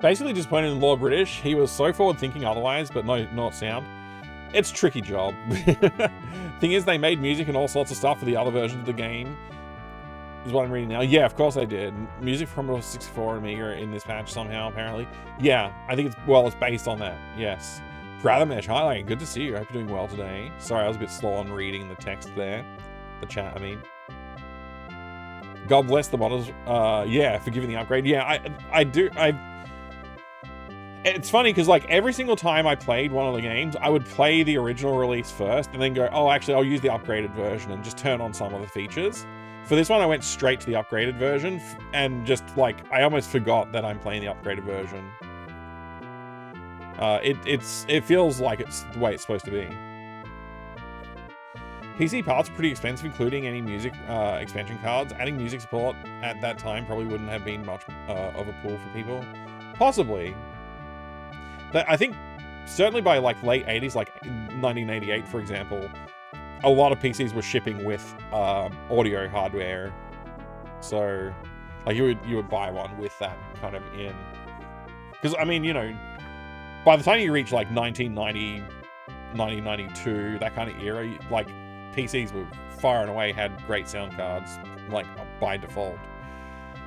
S2: Basically disappointed in Lord British. He was so forward-thinking otherwise, but no, not sound. It's a tricky job. Thing is, they made music and all sorts of stuff for the other versions of the game, is what I'm reading now. Yeah, of course they did. Music from Commodore 64 and Amiga in this patch somehow, apparently. Yeah, I think it's, well, it's based on that, yes. Rathermesh, hi, like, good to see you. I hope you're doing well today. Sorry, I was a bit slow on reading the text there. The chat, I mean. God bless the modders. Yeah, for giving the upgrade. Yeah, it's funny because, like, every single time I played one of the games, I would play the original release first and then go, oh, actually, I'll use the upgraded version and just turn on some of the features. For this one, I went straight to the upgraded version and just, like, I almost forgot that I'm playing the upgraded version. It feels like it's the way it's supposed to be. PC parts are pretty expensive, including any music expansion cards. Adding music support at that time probably wouldn't have been much of a pull for people. Possibly. I think certainly by like late 80s, like 1988, for example, a lot of PCs were shipping with audio hardware. So, like you would buy one with that kind of in. Because I mean, you know, by the time you reach like 1990, 1992, that kind of era, like PCs were far and away had great sound cards, like by default.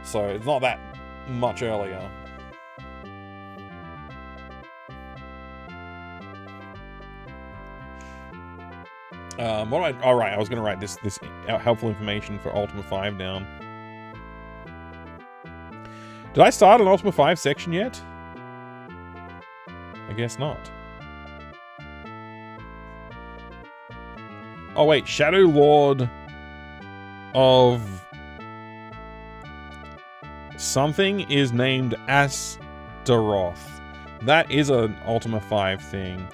S2: So it's not that much earlier. Alright, I was going to write this helpful information for Ultima 5 down. Did I start an Ultima 5 section yet? I guess not. Oh wait, Shadow Lord of something is named Astaroth. That is an Ultima 5 thing.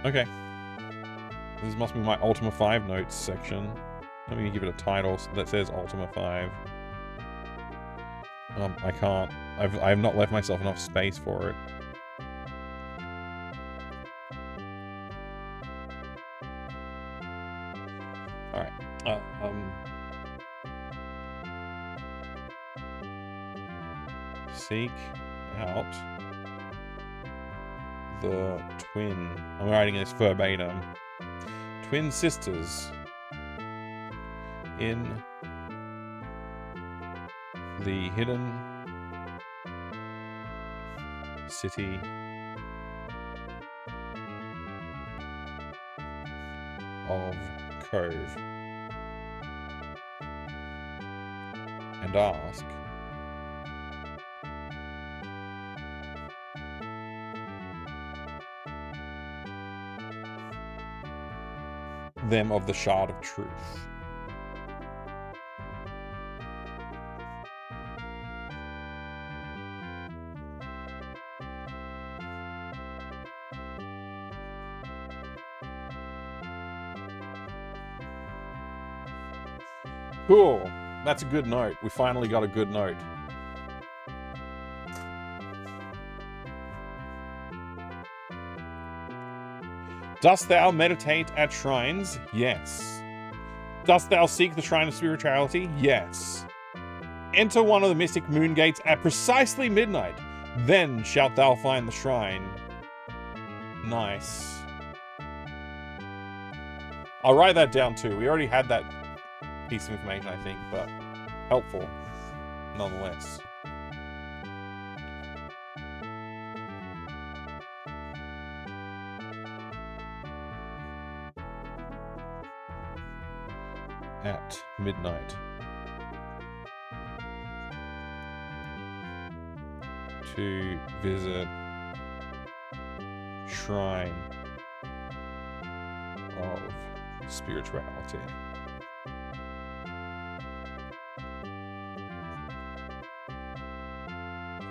S2: Okay. This must be my Ultima 5 notes section. Let me give it a title that says Ultima 5. I can't. I have not left myself enough space for it. Alright. Seek out the twin. I'm writing this verbatim. Twin sisters in the hidden city of Cove and ask them of the Shard of Truth. Cool. That's a good note. We finally got a good note. Dost thou meditate at shrines? Yes. Dost thou seek the shrine of spirituality? Yes. Enter one of the mystic moon gates at precisely midnight. Then shalt thou find the shrine. Nice. I'll write that down too. We already had that piece of information, I think, but helpful nonetheless. At midnight. To visit shrine of spirituality.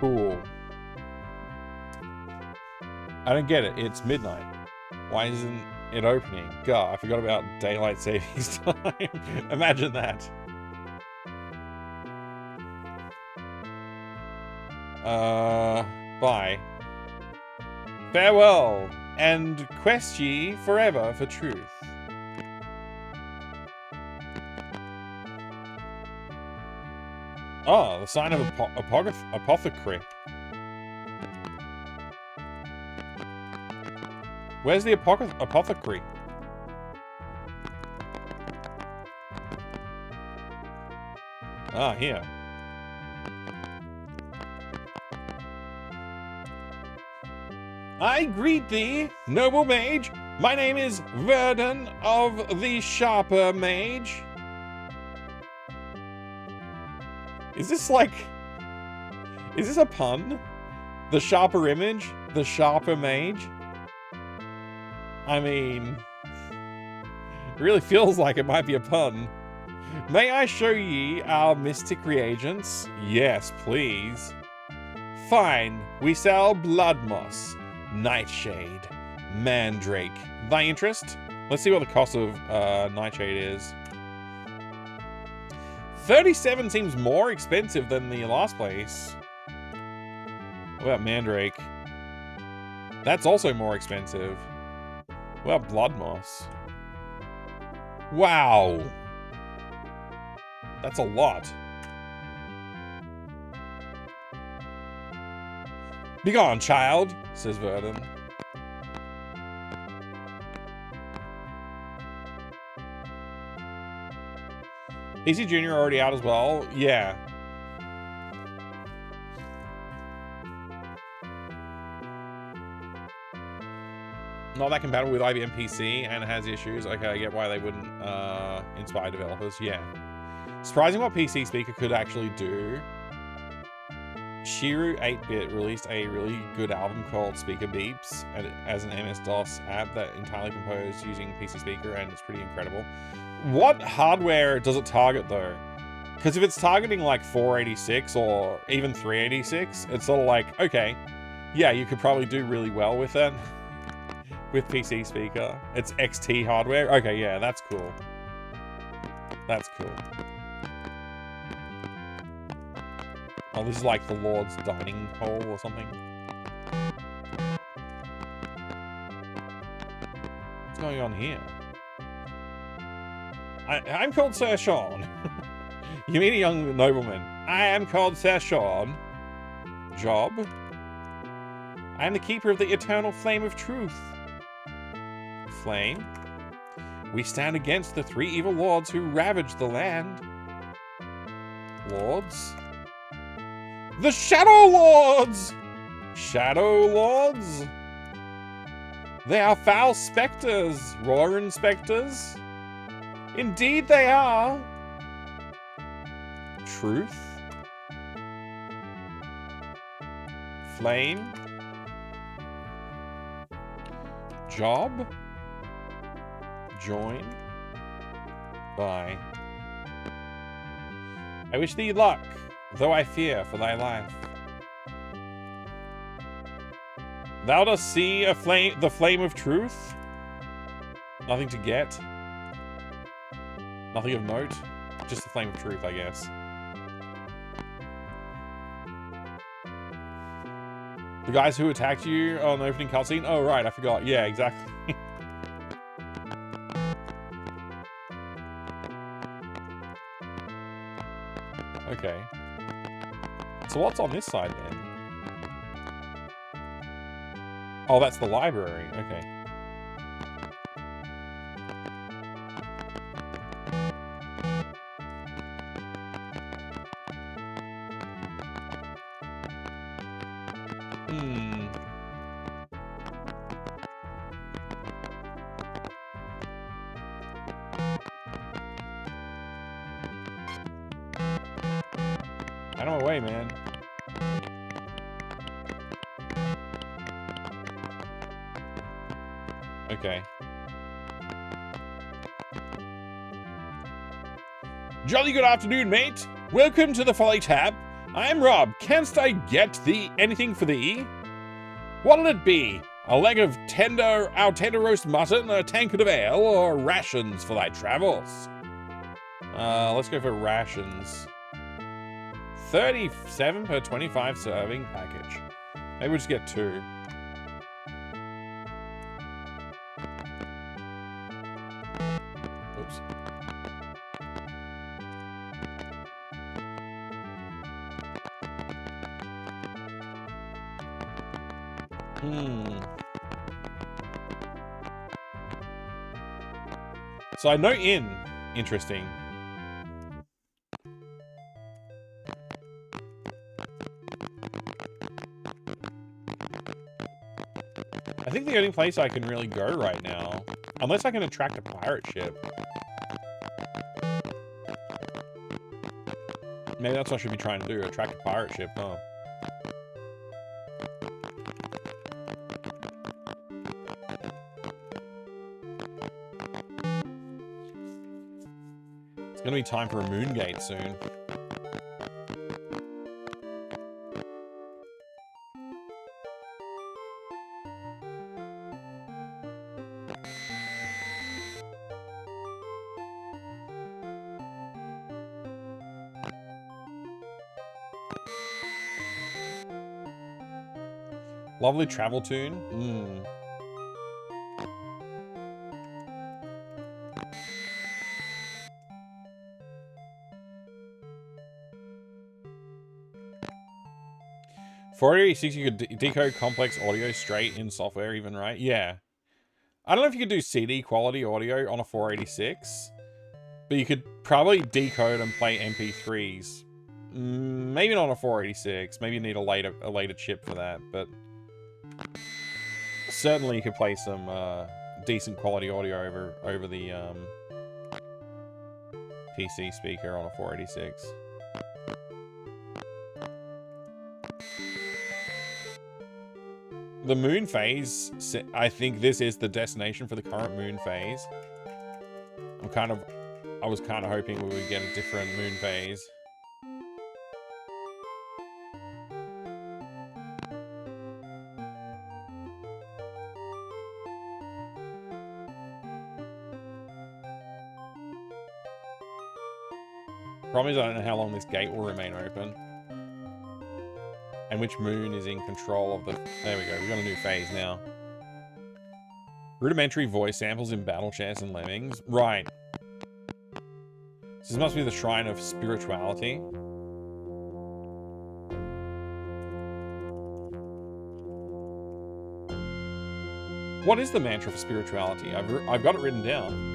S2: Cool. I don't get it. It's midnight. Why isn't it opening? God, I forgot about daylight savings time. Imagine that. Bye. Farewell, and quest ye forever for truth. Oh, the sign of apothecary. Where's the apothecary? Ah, here. I greet thee, noble mage. My name is Verdun of the Sharper Mage. Is this like... Is this a pun? The Sharper Image? The Sharper Mage? I mean... It really feels like it might be a pun. May I show ye our mystic reagents? Yes, please. Fine, we sell blood moss, nightshade, mandrake. Thy interest? Let's see what the cost of nightshade is. 37 seems more expensive than the last place. What about mandrake? That's also more expensive. What about blood moss? Wow. That's a lot. Begone, child, says Verdun. PC Junior already out as well? Yeah. Not that compatible with IBM PC and it has issues. Okay, I get why they wouldn't inspire developers. Yeah. Surprising what PC Speaker could actually do. Shiru 8-Bit released a really good album called Speaker Beeps as an MS-DOS app that entirely composed using PC Speaker, and it's pretty incredible. What hardware does it target though? Because if it's targeting like 486 or even 386, it's sort of like, okay, yeah, you could probably do really well with it. With PC Speaker. It's XT hardware. Okay, yeah, that's cool. That's cool. Oh, this is like the Lord's dining hall or something. What's going on here? I'm called Sir Sean. You meet a young nobleman. I am called Sir Sean. Job? I am the keeper of the eternal flame of truth. Flame? We stand against the 3 evil lords who ravaged the land. Lords? The Shadow Lords! Shadow Lords? They are foul spectres, roaring spectres. Indeed they are. Truth? Flame? Job? Join? Bye. I wish thee luck, though I fear for thy life. Thou dost see the flame of truth? Nothing to get? Nothing of note? Just the flame of truth, I guess. The guys who attacked you on the opening cutscene? Oh, right, I forgot. Yeah, exactly. Okay. So what's on this side then? Oh, that's the library. Okay. Out of my way, man. Okay. Jolly good afternoon, mate. Welcome to the Folly Tap. I am Rob. Canst I get thee anything for thee? What'll it be? A leg of our tender roast mutton, a tankard of ale, or rations for thy travels? Let's go for rations. 37 per 25 serving package. Maybe we'll just get 2. Oops. So I know in. Interesting. I think the only place I can really go right now, unless I can attract a pirate ship. Maybe that's what I should be trying to do, attract a pirate ship, huh? It's gonna be time for a moon gate soon. Lovely travel tune. 486, you could decode complex audio straight in software even, right? Yeah. I don't know if you could do CD quality audio on a 486, but you could probably decode and play MP3s. Maybe not on a 486. Maybe you need a later chip for that, but certainly you could play some decent quality audio over the PC speaker on a 486. The moon phase, I think this is the destination for the current moon phase. I was kind of hoping we would get a different moon phase. Problem is I don't know how long this gate will remain open. And which moon is in control of the... There we go, we've got a new phase now. Rudimentary voice samples in Battle Chess and Lemmings. Right. This must be the Shrine of Spirituality. What is the mantra for spirituality? I've got it written down.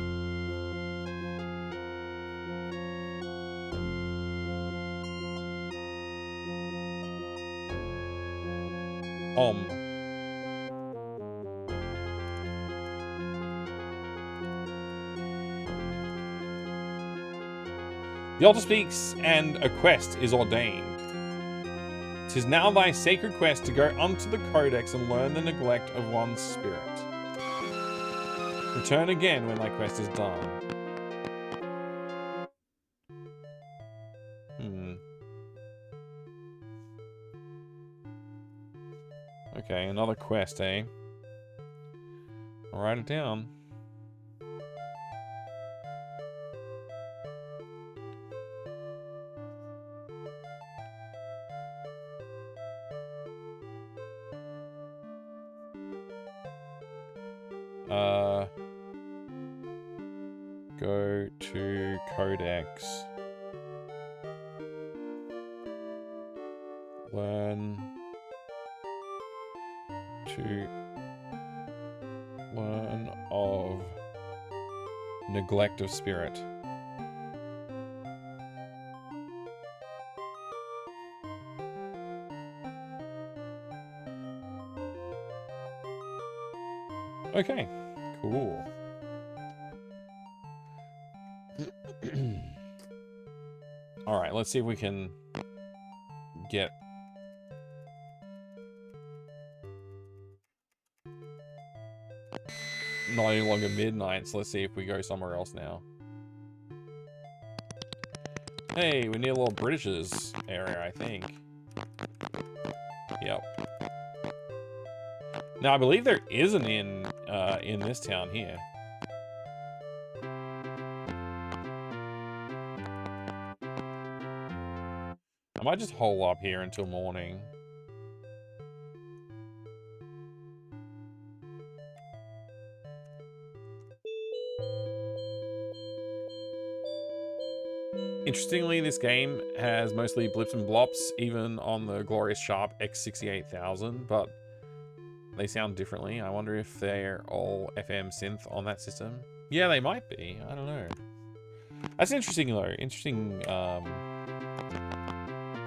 S2: The altar speaks, and a quest is ordained. 'Tis now thy sacred quest to go unto the codex and learn the neglect of one's spirit. Return again when thy quest is done. Okay, another quest, eh? I'll write it down. Go to Codex. Learn of neglect of spirit. Okay, cool. All right, let's see if we can get not any longer midnight, so let's see if we go somewhere else now. Hey, we need a little Britishers area, I think. Yep. Now, I believe there is an inn in this town here. I might just hole up here until morning. Interestingly, this game has mostly blips and blops, even on the glorious Sharp X68000, but they sound differently. I wonder if they're all FM synth on that system. Yeah, they might be. I don't know. That's interesting, though. Interesting.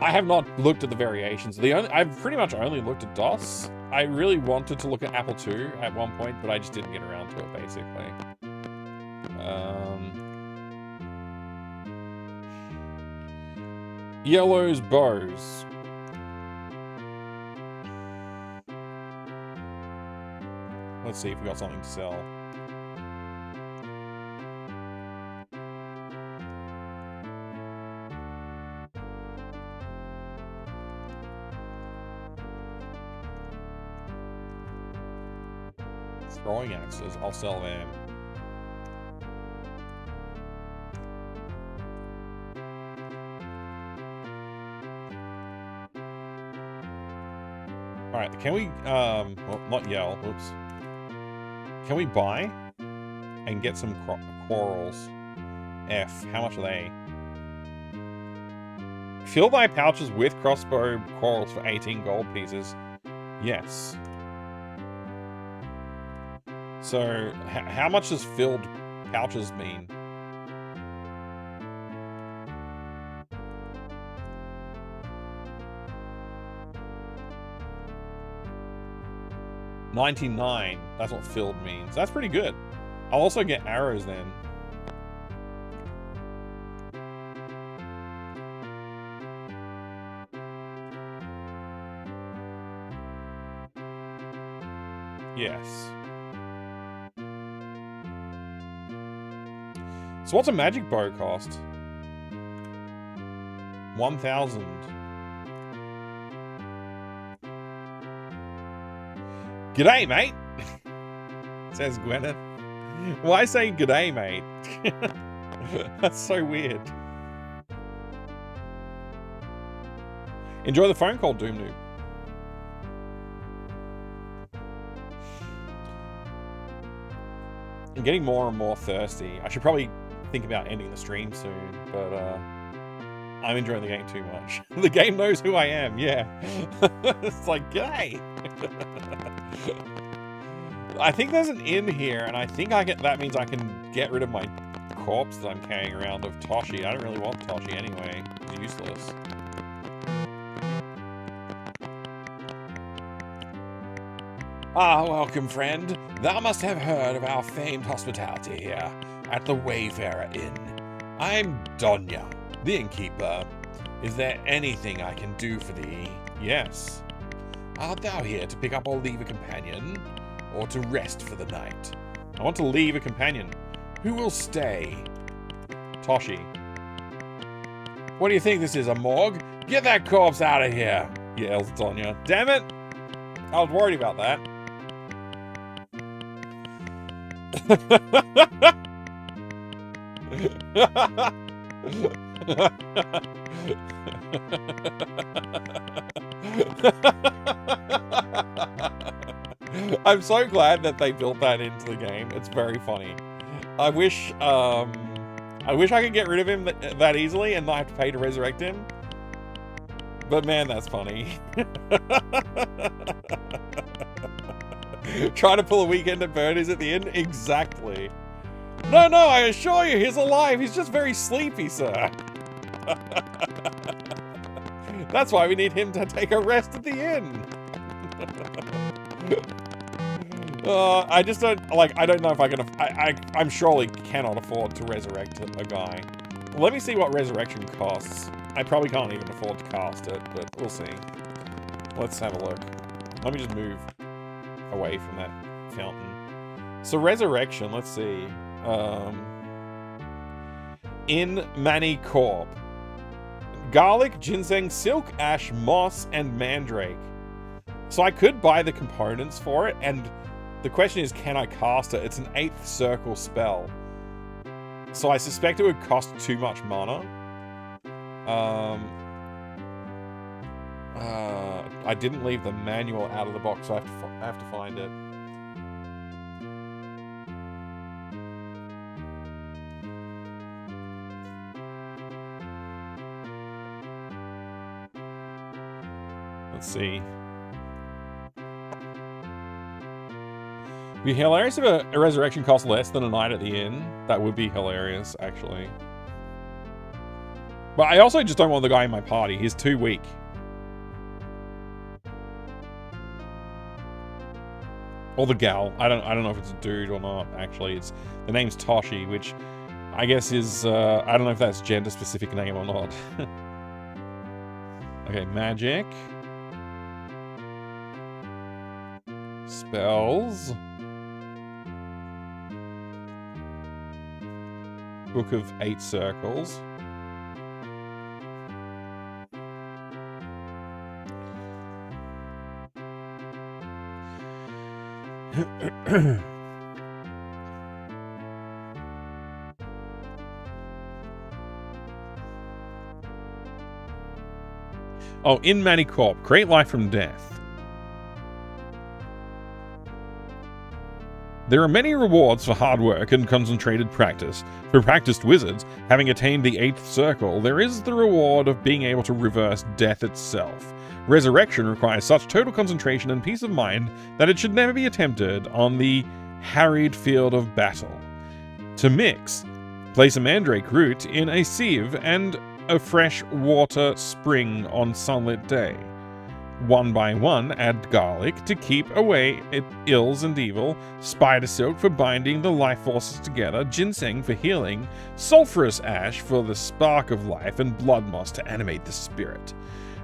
S2: I have not looked at the variations. I've pretty much only looked at DOS. I really wanted to look at Apple II at one point, but I just didn't get around to it, basically. Yellow's bows. Let's see if we got something to sell. Throwing axes, I'll sell them. Alright, can we, well, not yell, whoops. Can we buy and get some quarrels? F, how much are they? Fill my pouches with crossbow quarrels for 18 gold pieces. Yes. So, how much does filled pouches mean? $99. That's what filled means. That's pretty good. I'll also get arrows then. Yes. So what's a magic bow cost? 1,000. G'day, mate, says Gwyneth. Why say g'day, mate? That's so weird. Enjoy the phone call, Doom Noob. I'm getting more and more thirsty. I should probably think about ending the stream soon, but I'm enjoying the game too much. The game knows who I am, yeah. It's like, g'day. I think there's an inn here, and I think that means I can get rid of my corpse that I'm carrying around of Toshi. I don't really want Toshi anyway. It's useless.
S1: Ah, welcome, friend. Thou must have heard of our famed hospitality here at the Wayfarer Inn. I'm Donya, the innkeeper. Is there anything I can do for thee?
S2: Yes.
S1: Art thou here to pick up or leave a companion, or to rest for the night?
S2: I want to leave a companion.
S1: Who will stay?
S2: Toshi.
S1: What do you think this is, a morgue? Get that corpse out of here!
S2: Yells Donya. Damn it! I was worried about that. I'm so glad that they built that into the game. It's very funny. I wish I could get rid of him that easily and not have to pay to resurrect him. But man, that's funny. Trying to pull a weekend at Bernie's at the end? Exactly. No, I assure you, he's alive. He's just very sleepy, sir. That's why we need him to take a rest at the inn. I just don't, I don't know if I can, I'm surely cannot afford to resurrect a guy. Let me see what resurrection costs. I probably can't even afford to cast it, but we'll see. Let's have a look. Let me just move away from that fountain. So resurrection, let's see. In Mani Corp. Garlic, ginseng, silk, ash, moss, and mandrake. So I could buy the components for it, and the question is, can I cast it? It's an 8th circle spell. So I suspect it would cost too much mana. I didn't leave the manual out of the box, so I have to find it. Let's see. It'd be hilarious if a resurrection cost less than a night at the inn. That would be hilarious, actually. But I also just don't want the guy in my party. He's too weak. Or the gal. I don't know if it's a dude or not, actually. The name's Toshi, which I guess is I don't know if that's gender specific name or not. Okay, magic. Spells. Book of 8 Circles. Oh, in Manicorp, create life from death. There are many rewards for hard work and concentrated practice. For practiced wizards, having attained the 8th circle, there is the reward of being able to reverse death itself. Resurrection requires such total concentration and peace of mind that it should never be attempted on the harried field of battle. To mix, place a mandrake root in a sieve and a fresh water spring on sunlit day. One by one, add garlic to keep away ills and evil, spider silk for binding the life forces together, ginseng for healing, sulphurous ash for the spark of life, and blood moss to animate the spirit.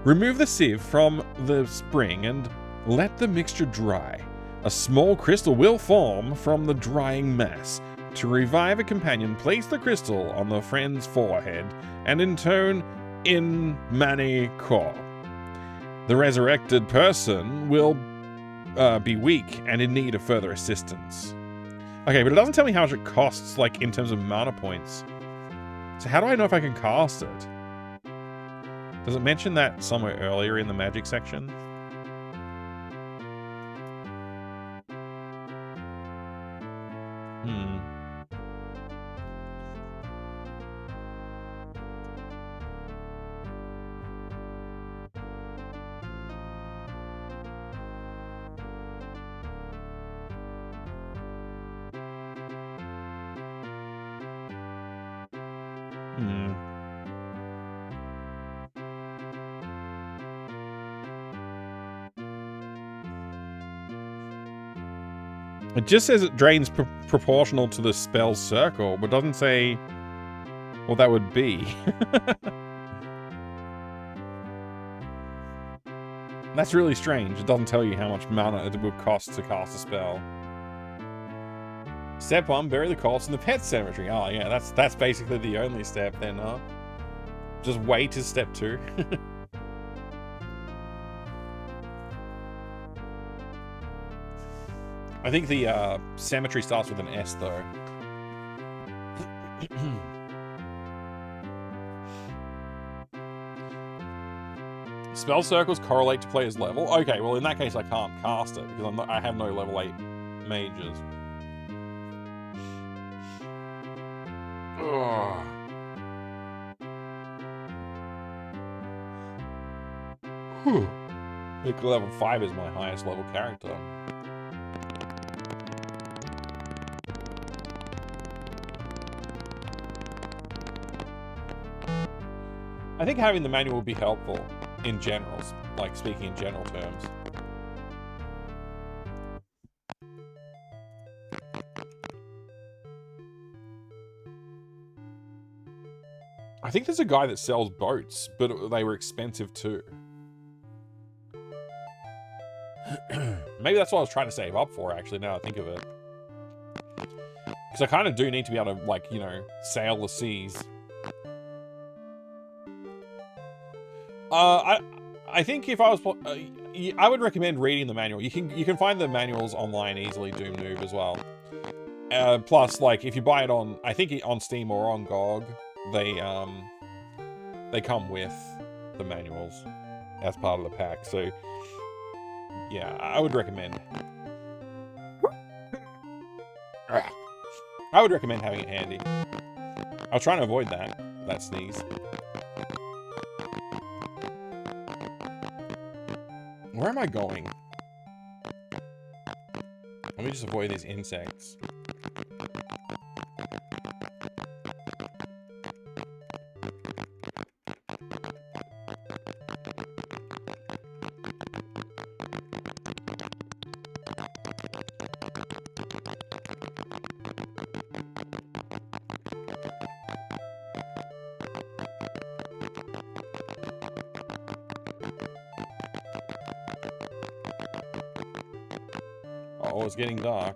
S2: Remove the sieve from the spring and let the mixture dry. A small crystal will form from the drying mass. To revive a companion, place the crystal on the friend's forehead and intone in Manicorp. The resurrected person will be weak and in need of further assistance. Okay, but it doesn't tell me how much it costs, like, in terms of mana points. So how do I know if I can cast it? Does it mention that somewhere earlier in the magic section? It just says it drains proportional to the spell's circle, but doesn't say what that would be. That's really strange. It doesn't tell you how much mana it would cost to cast a spell. Step 1, bury the corpse in the pet cemetery. Oh yeah, that's basically the only step then, huh? Just wait is step 2. I think the cemetery starts with an S, though. Spell circles correlate to player's level. Okay, well in that case I can't cast it because I have no level 8 mages. Ugh. Whew. I think level 5 is my highest level character. I think having the manual would be helpful in general, like speaking in general terms. I think there's a guy that sells boats, but they were expensive too. Maybe that's what I was trying to save up for, actually, now I think of it. Because I kind of do need to be able to, like, you know, sail the seas. I think if I was, I would recommend reading the manual. You can find the manuals online easily. Doom Noob as well. Plus, like if you buy it on, I think on Steam or on GOG, they come with the manuals. as part of the pack. So, yeah, I would recommend. I would recommend having it handy. I was trying to avoid that sneeze. Where am I going? Let me just avoid these insects. Oh, it's getting dark.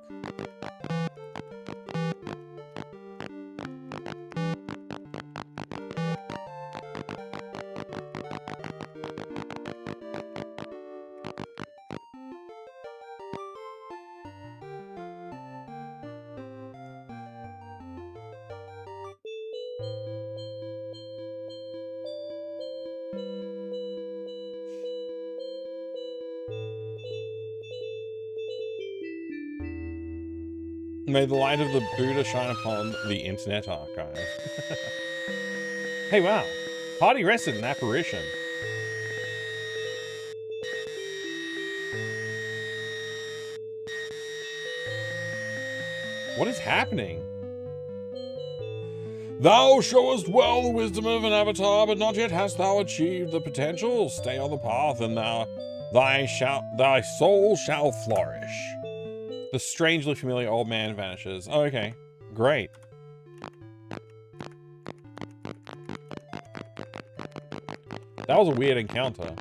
S2: May the light of the Buddha shine upon the internet archive. Hey, wow. Party rested an apparition. What is happening?
S1: Thou showest well the wisdom of an avatar, but not yet hast thou achieved the potential. Stay on the path, and thy soul shall flourish.
S2: The strangely familiar old man vanishes. Oh, okay. Great. That was a weird encounter.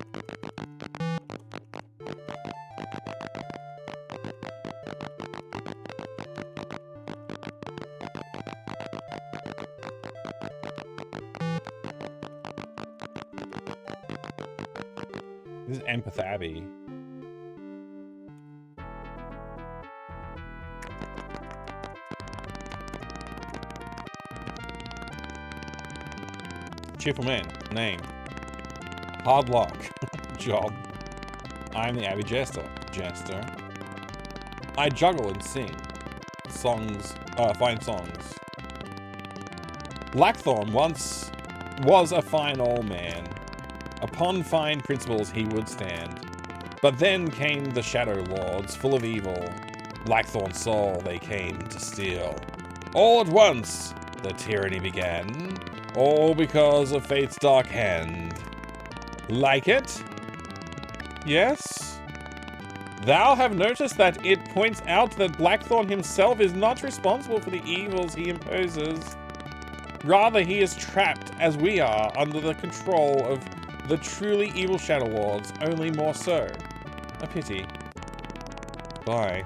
S2: This is Empath Abbey. Cheerful man. Name. Hard luck. Job. I am the Abbey Jester. Jester. I juggle and sing. Songs. Fine songs. Blackthorn once was a fine old man. Upon fine principles he would stand. But then came the Shadow Lords, full of evil. Blackthorn's soul they came to steal. All at once the tyranny began. All because of fate's dark hand. Like it? Yes? Thou have noticed that it points out that Blackthorn himself is not responsible for the evils he imposes. Rather, he is trapped, as we are, under the control of the truly evil Shadow Lords, only more so. A pity. Bye.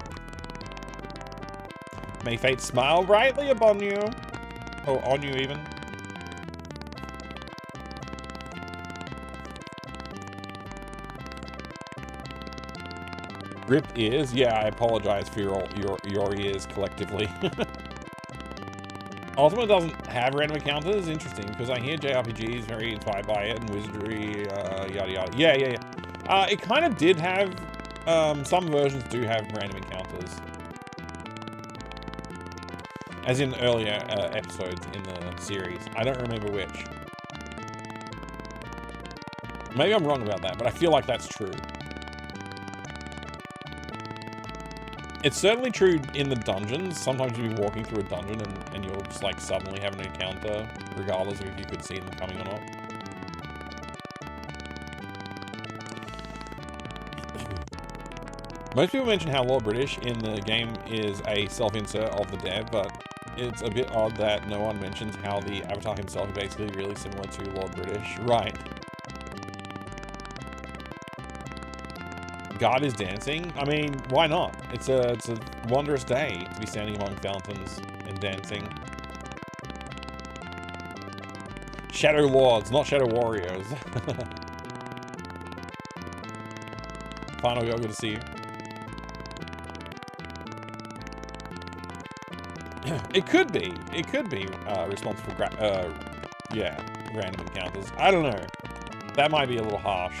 S2: May fate smile brightly upon you. Or on you, even. Ripped ears? Yeah, I apologize for your ears collectively. Ultima doesn't have random encounters? Interesting, because I hear JRPG is very inspired by it, and wizardry, yada yada. Yeah. It kind of did have, some versions do have random encounters. As in earlier episodes in the series. I don't remember which. Maybe I'm wrong about that, but I feel like that's true. It's certainly true in the dungeons. Sometimes you'll be walking through a dungeon and you'll just like suddenly have an encounter, regardless of if you could see them coming or not. Most people mention how Lord British in the game is a self-insert of the dev, but it's a bit odd that no one mentions how the avatar himself is basically really similar to Lord British. Right. God is dancing? I mean, why not? It's a wondrous day to be standing among fountains and dancing. Shadow Lords, not Shadow Warriors. Final girl, good to see you. It could be responsible for, yeah, random encounters. I don't know. That might be a little harsh.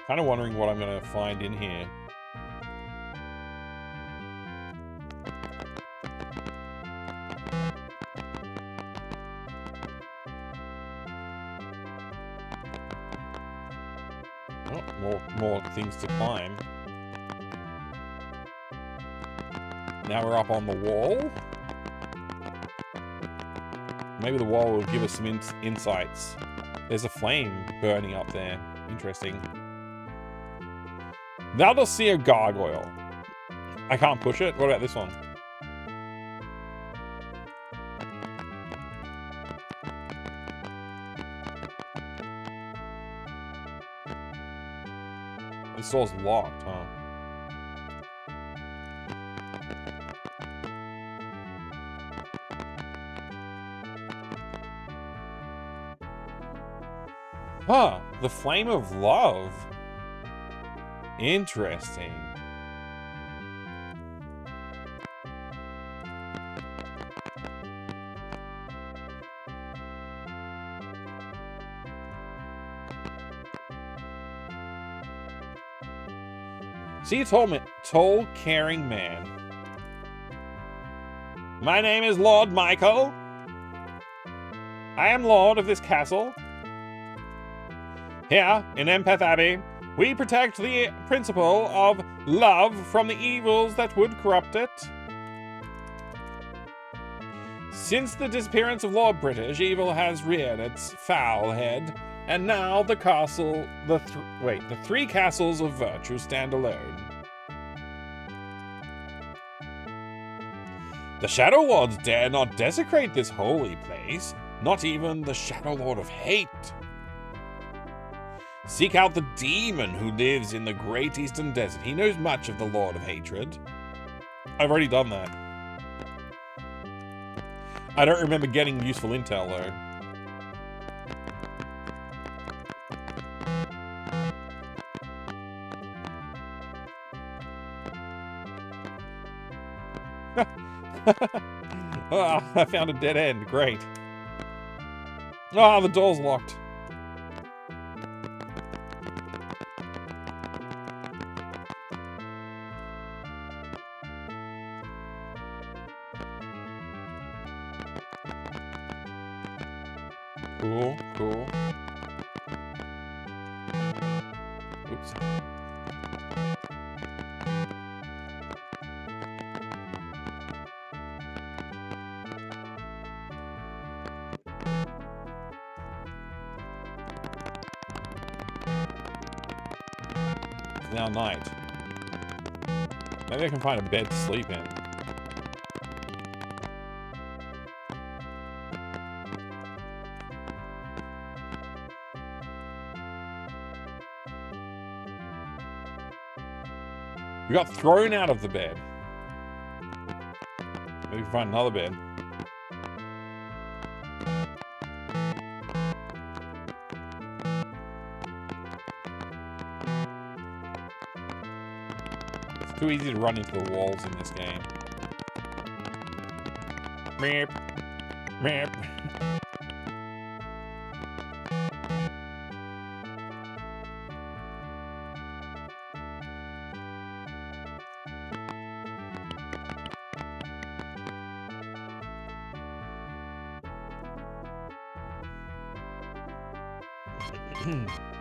S2: Kind of wondering what I'm going to find in here. Oh, more things to climb. Now we're up on the wall. Maybe the wall will give us some insights. There's a flame burning up there. Interesting. Now they'll see a gargoyle. I can't push it. What about this one? This door's locked, huh? Huh, the flame of love. Interesting. See a tall, caring man. My name is Lord Michael. I am lord of this castle. Here, in Empath Abbey, we protect the principle of love from the evils that would corrupt it. Since the disappearance of Lord British, evil has reared its foul head, and now the castle, the three castles of virtue stand alone. The Shadow Lords dare not desecrate this holy place, not even the Shadow Lord of Hate. Seek out the demon who lives in the great eastern desert. He knows much of the Lord of Hatred. I've already done that. I don't remember getting useful intel, though. Oh, I found a dead end. Great. Ah, the door's locked. Cool, cool. Oops. It's now night. Maybe I can find a bed to sleep in. We got thrown out of the bed. Maybe we can find another bed. It's too easy to run into the walls in this game. Meep. Meep.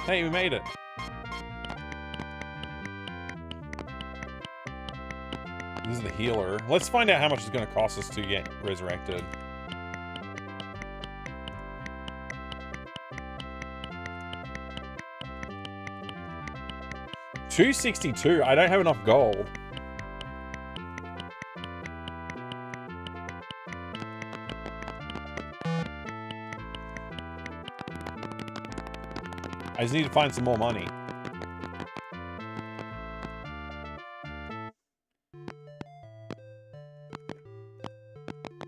S2: Hey, we made it. This is the healer. Let's find out how much it's going to cost us to get resurrected. $262. I don't have enough gold. I just need to find some more money.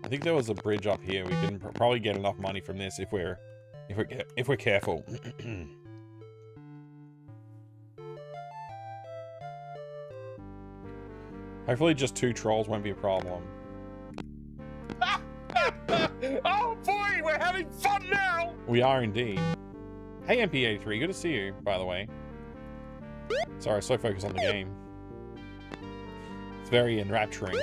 S2: I think there was a bridge up here. We can probably get enough money from this if we're careful. Hopefully just 2 trolls won't be a problem.
S1: Oh boy, we're having fun now!
S2: We are indeed. Hey MP83, good to see you, by the way. Sorry, so focused on the game. It's very enrapturing.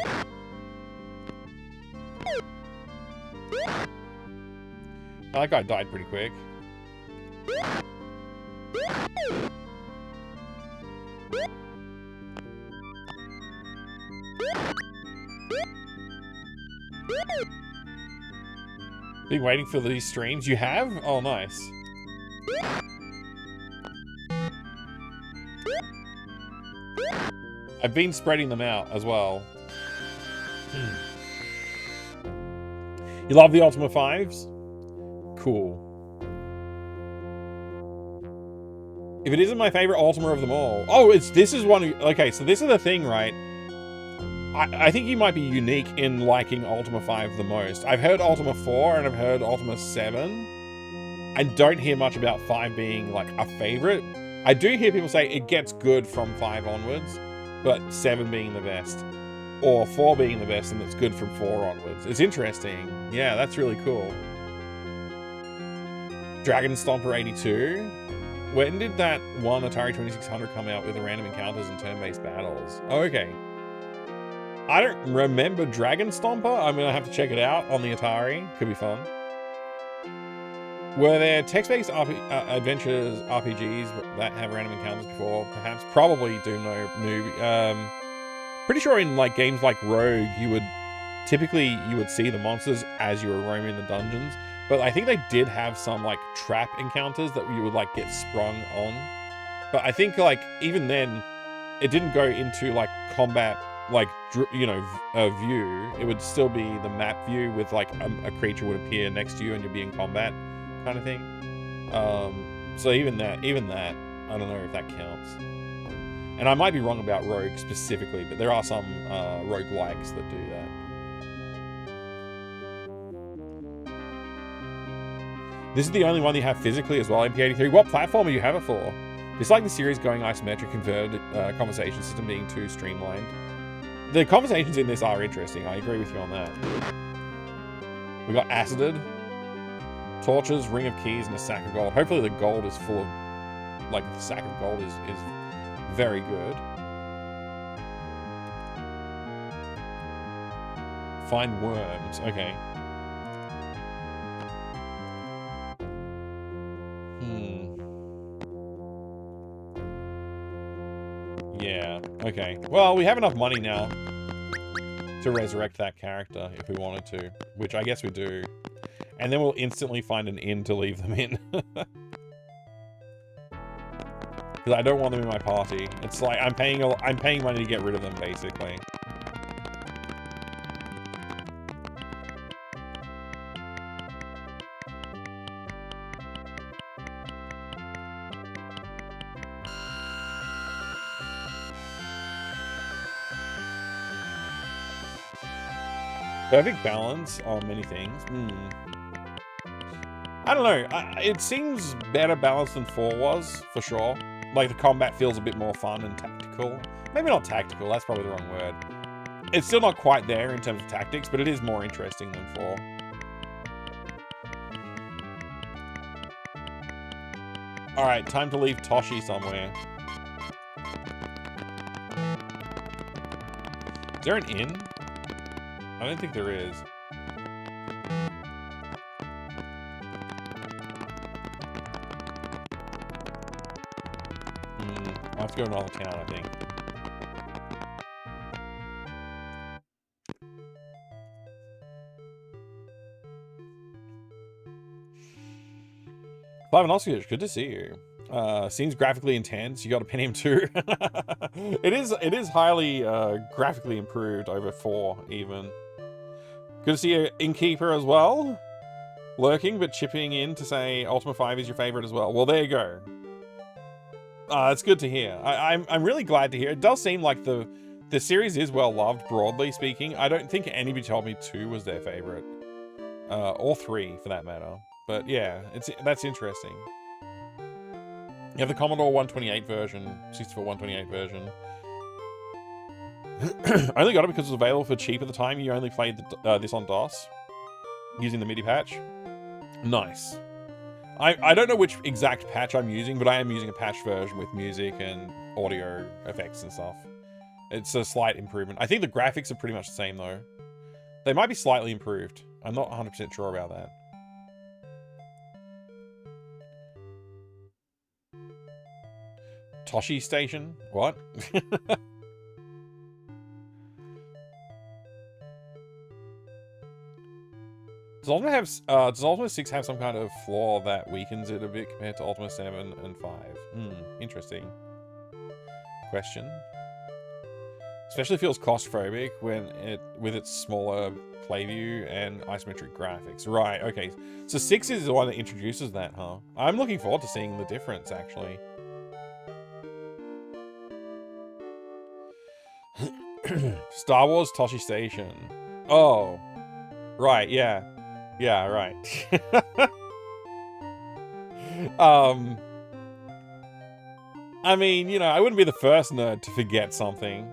S2: Oh, that guy died pretty quick. Been waiting for these streams. You have? Oh, nice. I've been spreading them out as well. You love the Ultima 5s? Cool. If it isn't my favorite Ultima of them all. Oh, this is one. Okay, so this is the thing, right? I think you might be unique in liking Ultima 5 the most. I've heard Ultima 4 and I've heard Ultima 7. I don't hear much about 5 being like a favorite. I do hear people say it gets good from 5 onwards, but 7 being the best. Or 4 being the best and it's good from 4 onwards. It's interesting. Yeah, that's really cool. Dragon Stomper 82. When did that one Atari 2600 come out with the random encounters and turn-based battles? Oh, okay. I don't remember Dragon Stomper. I'm going to have to check it out on the Atari. Could be fun. Were there text-based adventures RPGs that have random encounters before? Perhaps. Probably do know. Noob. Pretty sure in like games like Rogue, you would see the monsters as you were roaming the dungeons. But I think they did have some like trap encounters that you would like get sprung on. But I think like even then, it didn't go into like combat, like, you know, a view. It would still be the map view with like a creature would appear next to you and you'd be in combat kind of thing. So even that, I don't know if that counts. And I might be wrong about Rogue specifically, but there are some roguelikes that do that. This is the only one you have physically as well, MP83. What platform do you have it for? Dislike the series going isometric, converted conversation system being too streamlined. The conversations in this are interesting. I agree with you on that. We got Acided, Torches, Ring of Keys, and a Sack of Gold. Hopefully the gold is full of... Like, the Sack of Gold is very good. Find worms. Okay. Yeah, okay. Well, we have enough money now to resurrect that character if we wanted to, which I guess we do. And then we'll instantly find an inn to leave them in. Because I don't want them in my party. It's like I'm paying money to get rid of them, basically. Perfect balance on many things. I don't know. It seems better balanced than 4 was, for sure. Like, the combat feels a bit more fun and tactical. Maybe not tactical, that's probably the wrong word. It's still not quite there in terms of tactics, but it is more interesting than 4. Alright, time to leave Toshi somewhere. Is there an inn? I don't think there is. I'll have to go to another town, I think. Clive and Oskich, good to see you. Seems graphically intense. You got a Pentium 2. It is highly graphically improved over 4 even. Good to see an Innkeeper as well. Lurking, but chipping in to say Ultima 5 is your favorite as well. Well, there you go. It's good to hear. I'm really glad to hear. It does seem like the series is well loved, broadly speaking. I don't think anybody told me 2 was their favorite. Or 3, for that matter. But yeah, that's interesting. You have the Commodore 128 version, 64 128 version. I only got it because it was available for cheap at the time. You only played this on DOS using the MIDI patch. Nice. I don't know which exact patch I'm using, but I am using a patch version with music and audio effects and stuff. It's a slight improvement. I think the graphics are pretty much the same, though. They might be slightly improved. I'm not 100% sure about that. Toshi Station? What? Does Ultima 6 have some kind of flaw that weakens it a bit compared to Ultima 7 and 5? Interesting. Question. Especially feels claustrophobic when with its smaller play view and isometric graphics. Right, okay. So 6 is the one that introduces that, huh? I'm looking forward to seeing the difference, actually. Star Wars Toshi Station. Oh. Right, yeah. Yeah, right. I mean, you know, I wouldn't be the first nerd to forget something.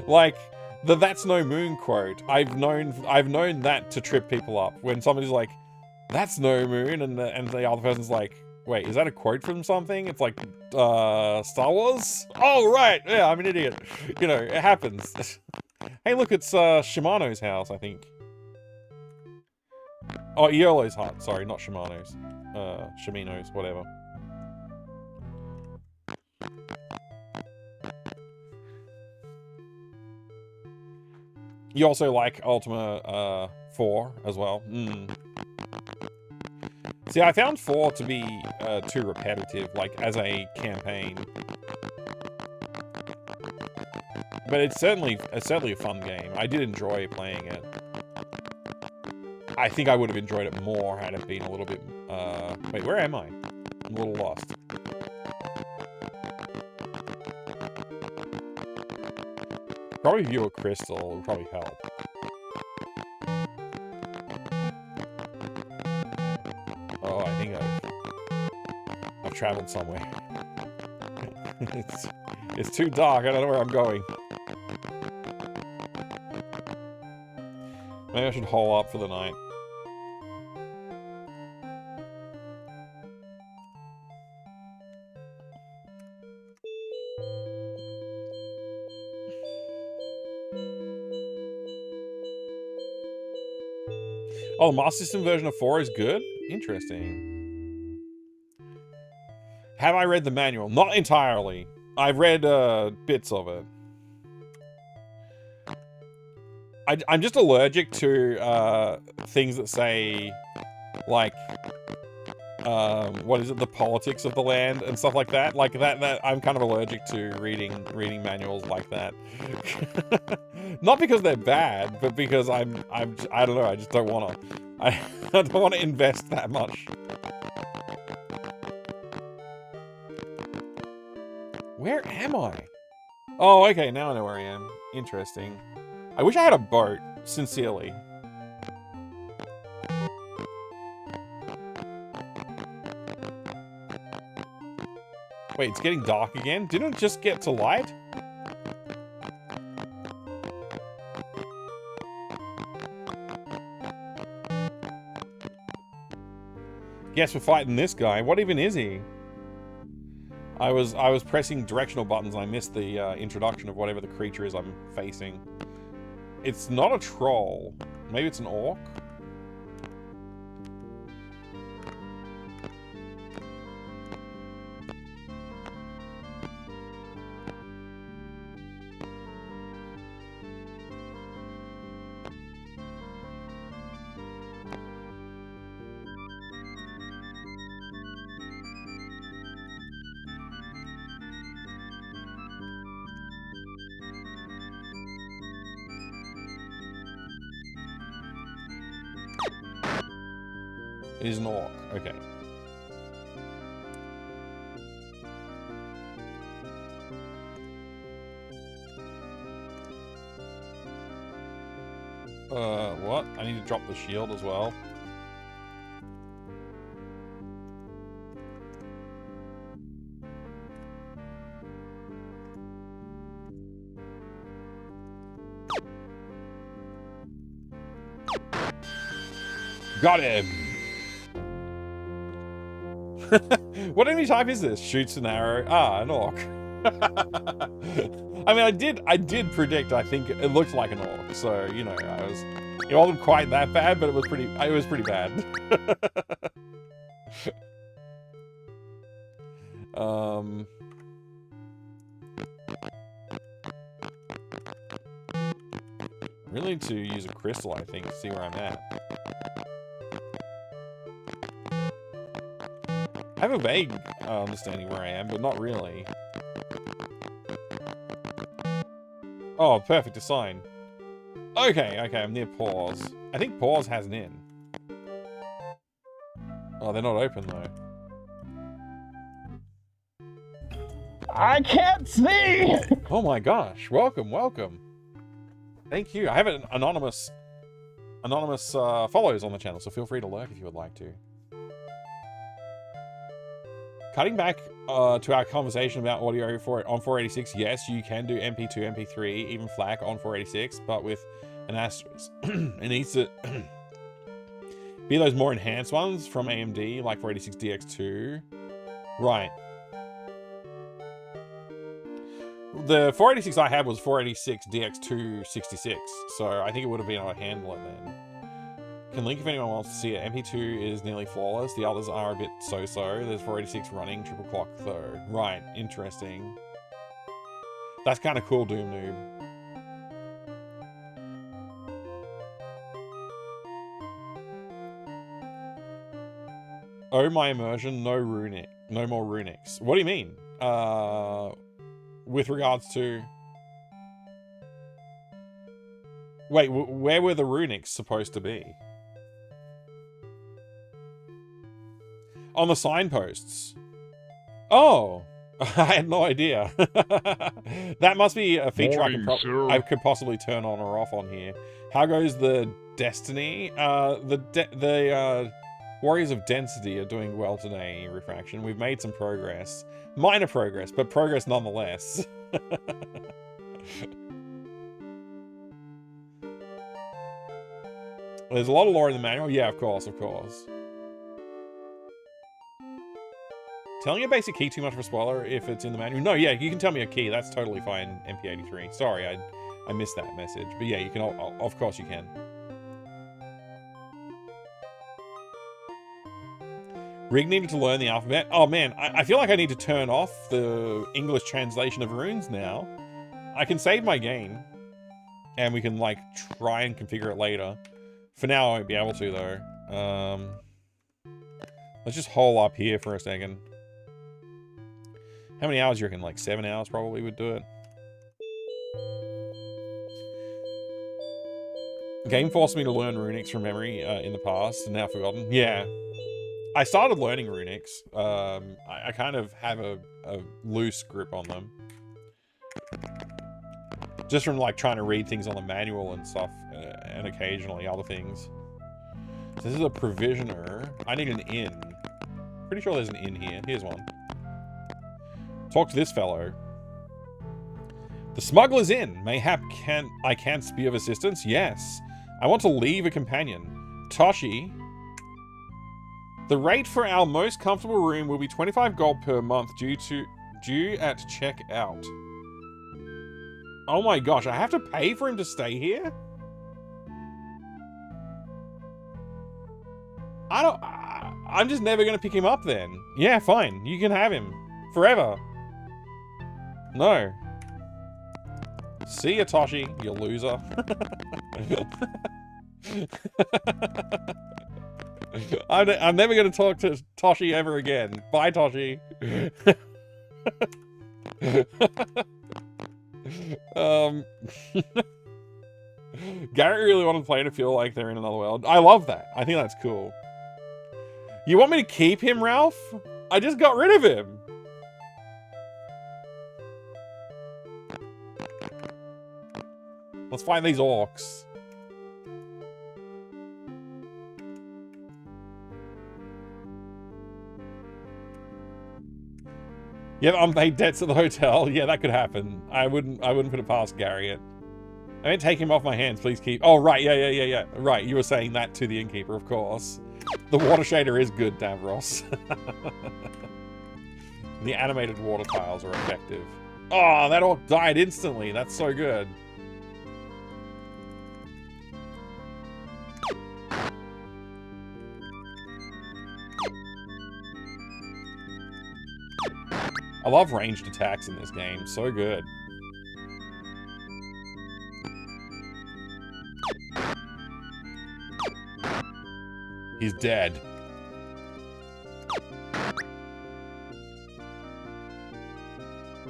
S2: Like the "That's no moon" quote. I've known that to trip people up when somebody's like, "That's no moon," and the other person's like, "Wait, is that a quote from something?" It's like, Star Wars? Oh, right. Yeah, I'm an idiot. You know, it happens. Hey, look, it's Shimano's house, I think. Oh, Iolo's hut. Sorry, not Shimano's. Shimino's, whatever. You also like Ultima 4 as well? See, I found 4 to be too repetitive, like, as a campaign. But it's certainly a fun game. I did enjoy playing it. I think I would have enjoyed it more had it been a little bit... Wait, where am I? I'm a little lost. Probably view a crystal would probably help. Oh, I think I've traveled somewhere. It's too dark. I don't know where I'm going. Maybe I should hole up for the night. Oh, the Master System version of 4 is good? Interesting. Have I read the manual? Not entirely. I've read bits of it. I'm just allergic to things that say, like, what is it, the politics of the land and stuff like that. Like that I'm kind of allergic to reading manuals like that. Not because they're bad, but because I don't know, I just don't want to. I don't want to invest that much. Where am I? Oh, okay, now I know where I am. Interesting. I wish I had a boat, sincerely. Wait, it's getting dark again? Didn't it just get to light? Guess we're fighting this guy. What even is he? I was pressing directional buttons and I missed the introduction of whatever the creature is I'm facing. It's not a troll. Maybe it's an orc? It is an orc. Okay. What? I need to drop the shield as well. Got him! What enemy type is this? Shoots an arrow. Ah, an orc. I mean, I did predict. I think it looked like an orc, so you know, it wasn't quite that bad, but it was pretty bad. Really need to use a crystal, I think, to see where I'm at. I have a vague understanding where I am, but not really. Oh, perfect, a sign. Okay, I'm near Pause. I think Pause has an inn. Oh, they're not open, though.
S5: I can't see!
S2: Oh my gosh, welcome. Thank you. I have an anonymous follows on the channel, so feel free to lurk if you would like to. Cutting back to our conversation about audio on 486, yes, you can do MP2, MP3, even FLAC on 486, but with an asterisk. It needs to be those more enhanced ones from AMD, like 486DX2. Right. The 486 I had was 486DX266, so I think it would have been able to handle it then. Can link if anyone wants to see it. MP2 is nearly flawless. The others are a bit so-so. There's 486 running triple clock though. Right, interesting. That's kind of cool, Doom Noob. Oh, my immersion, no more runics. What do you mean? With regards to... Wait, where were the runics supposed to be? On the signposts. Oh, I had no idea. That must be a feature I could possibly turn on or off on here. How goes the Destiny? The Warriors of Density are doing well today, Refraction. We've made some progress. Minor progress, but progress nonetheless. There's a lot of lore in the manual. Yeah, of course. Telling a basic key too much of a spoiler if it's in the manual? No, yeah, you can tell me a key. That's totally fine, MP83. Sorry, I missed that message. But yeah, you can, of course you can. Rig needed to learn the alphabet. Oh man, I feel like I need to turn off the English translation of runes now. I can save my game. And we can, like, try and configure it later. For now, I won't be able to, though. Let's just hole up here for a second. How many hours do you reckon? Like 7 hours probably would do it. Game forced me to learn runics from memory in the past, and now forgotten. Yeah. I started learning runics. I kind of have a loose grip on them. Just from, like, trying to read things on the manual and stuff, and occasionally other things. So this is a provisioner. I need an inn. Pretty sure there's an inn here. Here's one. Talk to this fellow. The smuggler's inn. Mayhap I can't be of assistance? Yes. I want to leave a companion. Toshi. The rate for our most comfortable room will be 25 gold per month due at checkout. Oh my gosh, I have to pay for him to stay here? I'm just never going to pick him up then. Yeah, fine. You can have him. Forever. No. See ya, Toshi, you loser. I'm never going to talk to Toshi ever again. Bye, Toshi. Garrett really wanted to play to feel like they're in another world. I love that. I think that's cool. You want me to keep him, Ralph? I just got rid of him. Let's find these orcs. Yeah, unpaid debts at the hotel. Yeah, that could happen. I wouldn't put it past Garriott. I meant take him off my hands, please keep... Oh, right, yeah. Right, you were saying that to the innkeeper, of course. The water shader is good, Davros. The animated water tiles are effective. Oh, that orc died instantly. That's so good. I love ranged attacks in this game. So good. He's dead.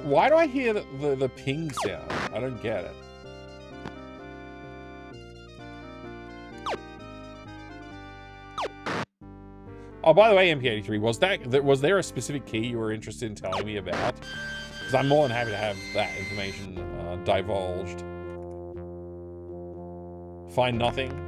S2: Why do I hear the ping sound? I don't get it. Oh, by the way, MP83, was there a specific key you were interested in telling me about? Because I'm more than happy to have that information divulged. Find nothing.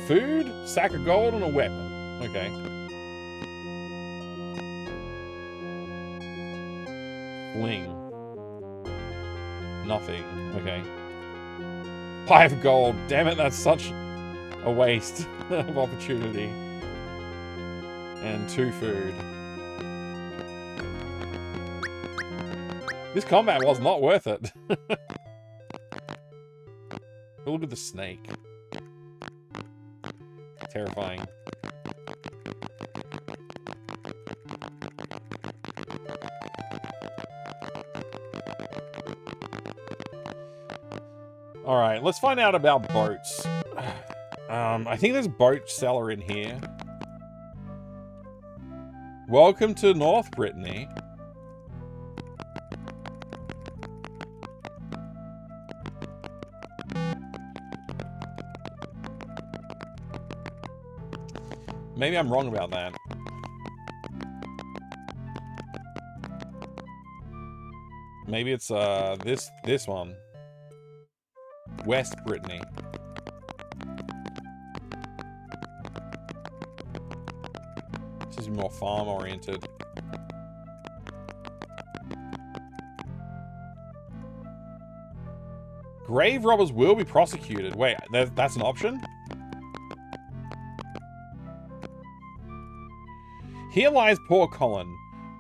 S2: Food, sack of gold, and a weapon. Okay. Fling. Nothing. Okay. Pie of gold. Damn it, that's such a waste of opportunity. And 2 food. This combat was not worth it. Look at the snake. Terrifying. All right, let's find out about boats. I think there's a boat seller in here. Welcome to North Brittany. Maybe I'm wrong about that. Maybe it's this one. West Brittany. This is more farm oriented. Grave robbers will be prosecuted. Wait, that's an option? Here lies poor Colin.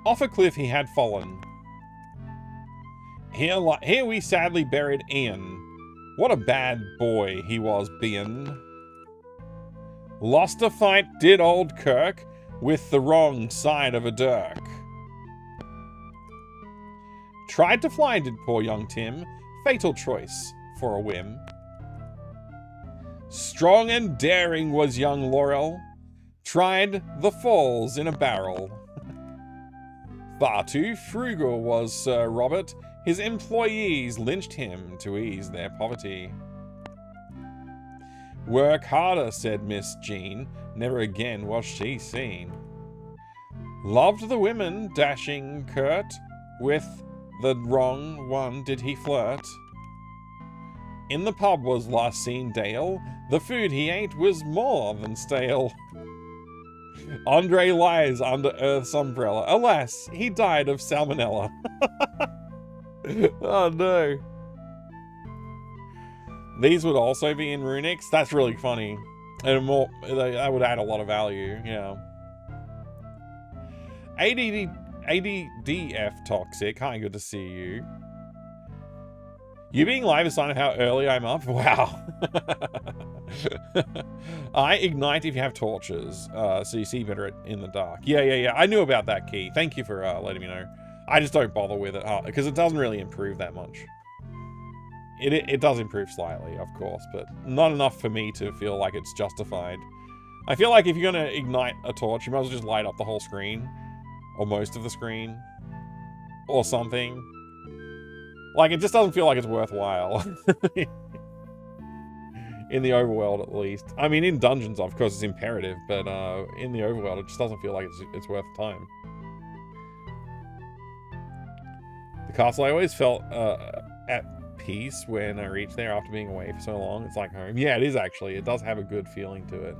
S2: Off a cliff he had fallen. Here we sadly buried Ian. What a bad boy he was bein'. Lost a fight, did old Kirk, with the wrong side of a dirk. Tried to fly, did poor young Tim. Fatal choice for a whim. Strong and daring was young Laurel. Tried the falls in a barrel. Far too frugal was Sir Robert. His employees lynched him to ease their poverty. Work harder, said Miss Jean. Never again was she seen. Loved the women, dashing Kurt. With the wrong one did he flirt. In the pub was last seen Dale. The food he ate was more than stale. Andre lies under Earth's umbrella. Alas, he died of salmonella. Oh no. These would also be in Runix. That's really funny. And more, that would add a lot of value, yeah. ADDF Toxic, hi, good to see you. You being live is a sign of how early I'm up? Wow. I ignite if you have torches, so you see better in the dark. Yeah. I knew about that key. Thank you for letting me know. I just don't bother with it, because it doesn't really improve that much. It does improve slightly, of course, but not enough for me to feel like it's justified. I feel like if you're going to ignite a torch, you might as well just light up the whole screen. Or most of the screen. Or something. Like, it just doesn't feel like it's worthwhile. In the overworld, at least. I mean, in dungeons, of course, it's imperative, but in the overworld, it just doesn't feel like it's worth time. The castle, I always felt at peace when I reached there after being away for so long. It's like home. Yeah, it is actually. It does have a good feeling to it.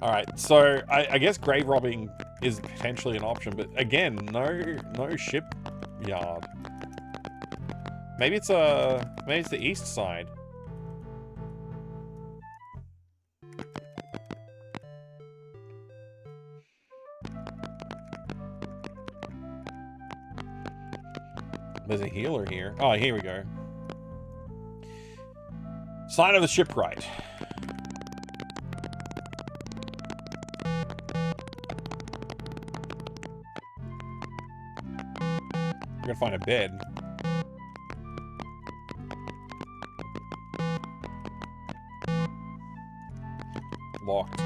S2: Alright, so I guess grave robbing is potentially an option, but again, no shipyard. Maybe it's the east side. There's a healer here. Oh, here we go. Sign of the shipwright. I'm gonna find a bed. Locked.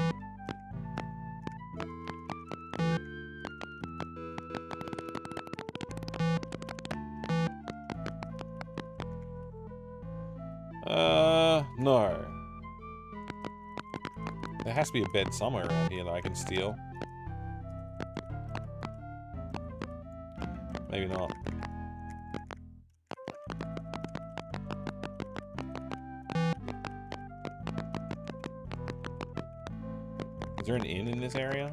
S2: No. There has to be a bed somewhere around here that I can steal. Maybe not. Is there an inn in this area?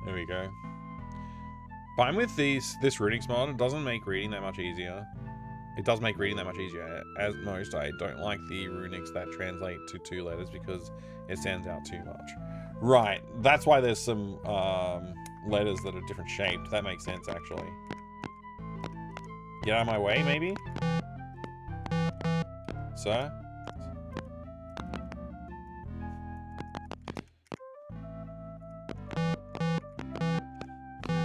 S2: There we go. Fine with this runics mod, it doesn't make reading that much easier. It does make reading that much easier. As most, I don't like the runics that translate to 2 letters because it stands out too much. Right, that's why there's some letters that are different shaped. That makes sense, actually. Get out of my way, maybe? Sir?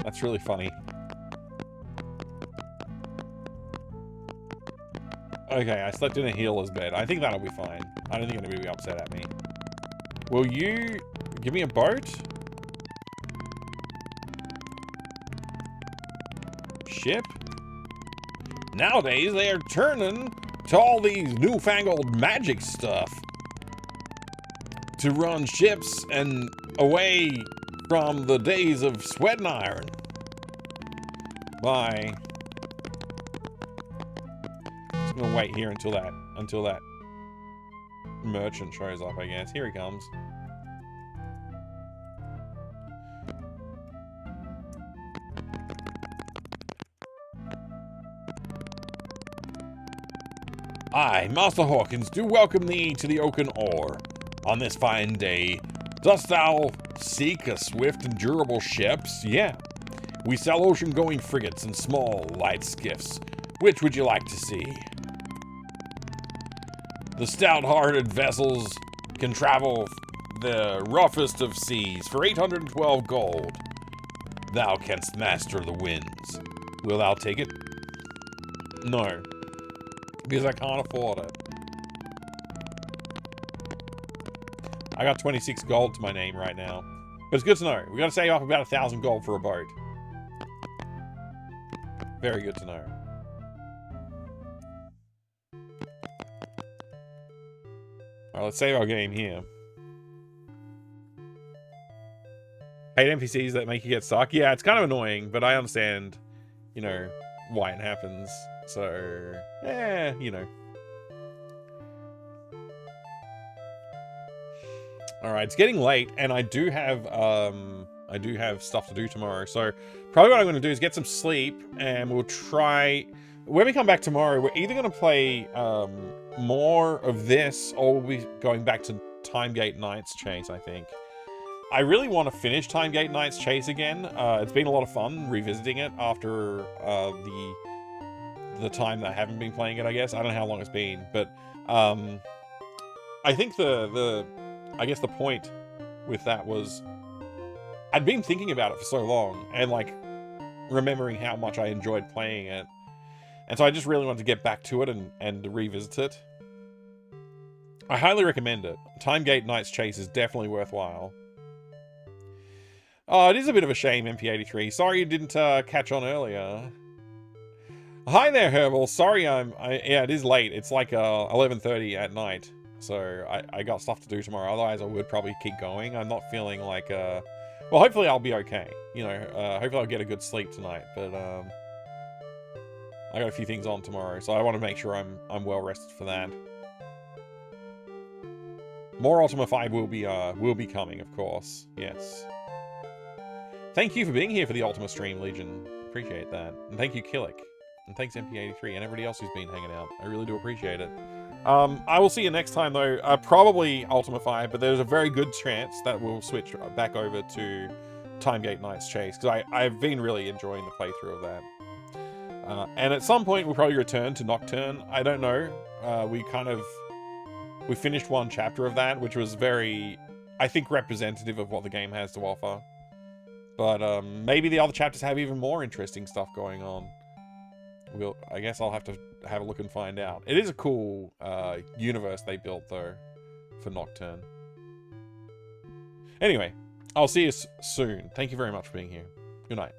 S2: That's really funny. Okay, I slept in a healer's bed. I think that'll be fine. I don't think anybody will be upset at me. Will you give me a boat? Ship? Nowadays, they are turning to all these newfangled magic stuff to run ships and away from the days of sweat and iron. Bye. Just gonna wait here until that merchant shows up, I guess. Here he comes. I, Master Hawkins, do welcome thee to the Oaken Ore. On this fine day, dost thou seek a swift and durable ships? Yeah. We sell ocean-going frigates and small, light skiffs. Which would you like to see? The stout-hearted vessels can travel the roughest of seas for 812 gold. Thou canst master the winds. Will thou take it? No. Because I can't afford it. I got 26 gold to my name right now. But it's good to know. We gotta save up about 1,000 gold for a boat. Very good to know. Alright, let's save our game here. Hate NPCs that make you get stuck. Yeah, it's kind of annoying, but I understand, you know, why it happens. So, you know. Alright, it's getting late, and I do have stuff to do tomorrow. So, probably what I'm going to do is get some sleep, and we'll try... When we come back tomorrow, we're either going to play more of this, or we'll be going back to Timegate Knight's Chase, I think. I really want to finish Timegate Knight's Chase again. It's been a lot of fun revisiting it after the time that I haven't been playing it, I guess. I don't know how long it's been, but I think I guess the point with that was I'd been thinking about it for so long and like remembering how much I enjoyed playing it. And so I just really wanted to get back to it and revisit it. I highly recommend it. Timegate Knight's Chase is definitely worthwhile. Oh, it is a bit of a shame, MP83. Sorry you didn't catch on earlier. Hi there, Herbal. Sorry yeah, it is late. It's like 11:30 at night. So I got stuff to do tomorrow. Otherwise, I would probably keep going. I'm not feeling like Well, hopefully I'll be okay. You know, hopefully I'll get a good sleep tonight. But I got a few things on tomorrow, so I want to make sure I'm well rested for that. More Ultima 5 will be coming, of course. Yes. Thank you for being here for the Ultima stream, Legion. Appreciate that. And thank you, Killick. And thanks, MP83, and everybody else who's been hanging out. I really do appreciate it. I will see you next time, though. Probably Ultima 5, but there's a very good chance that we'll switch back over to Timegate Knight's Chase, because I've been really enjoying the playthrough of that. And at some point, we'll probably return to Nocturne. I don't know. We finished one chapter of that, which was very, I think, representative of what the game has to offer. But maybe the other chapters have even more interesting stuff going on. I guess I'll have to have a look and find out. It is a cool universe they built, though, for Nocturne. Anyway, I'll see you soon. Thank you very much for being here. Good night.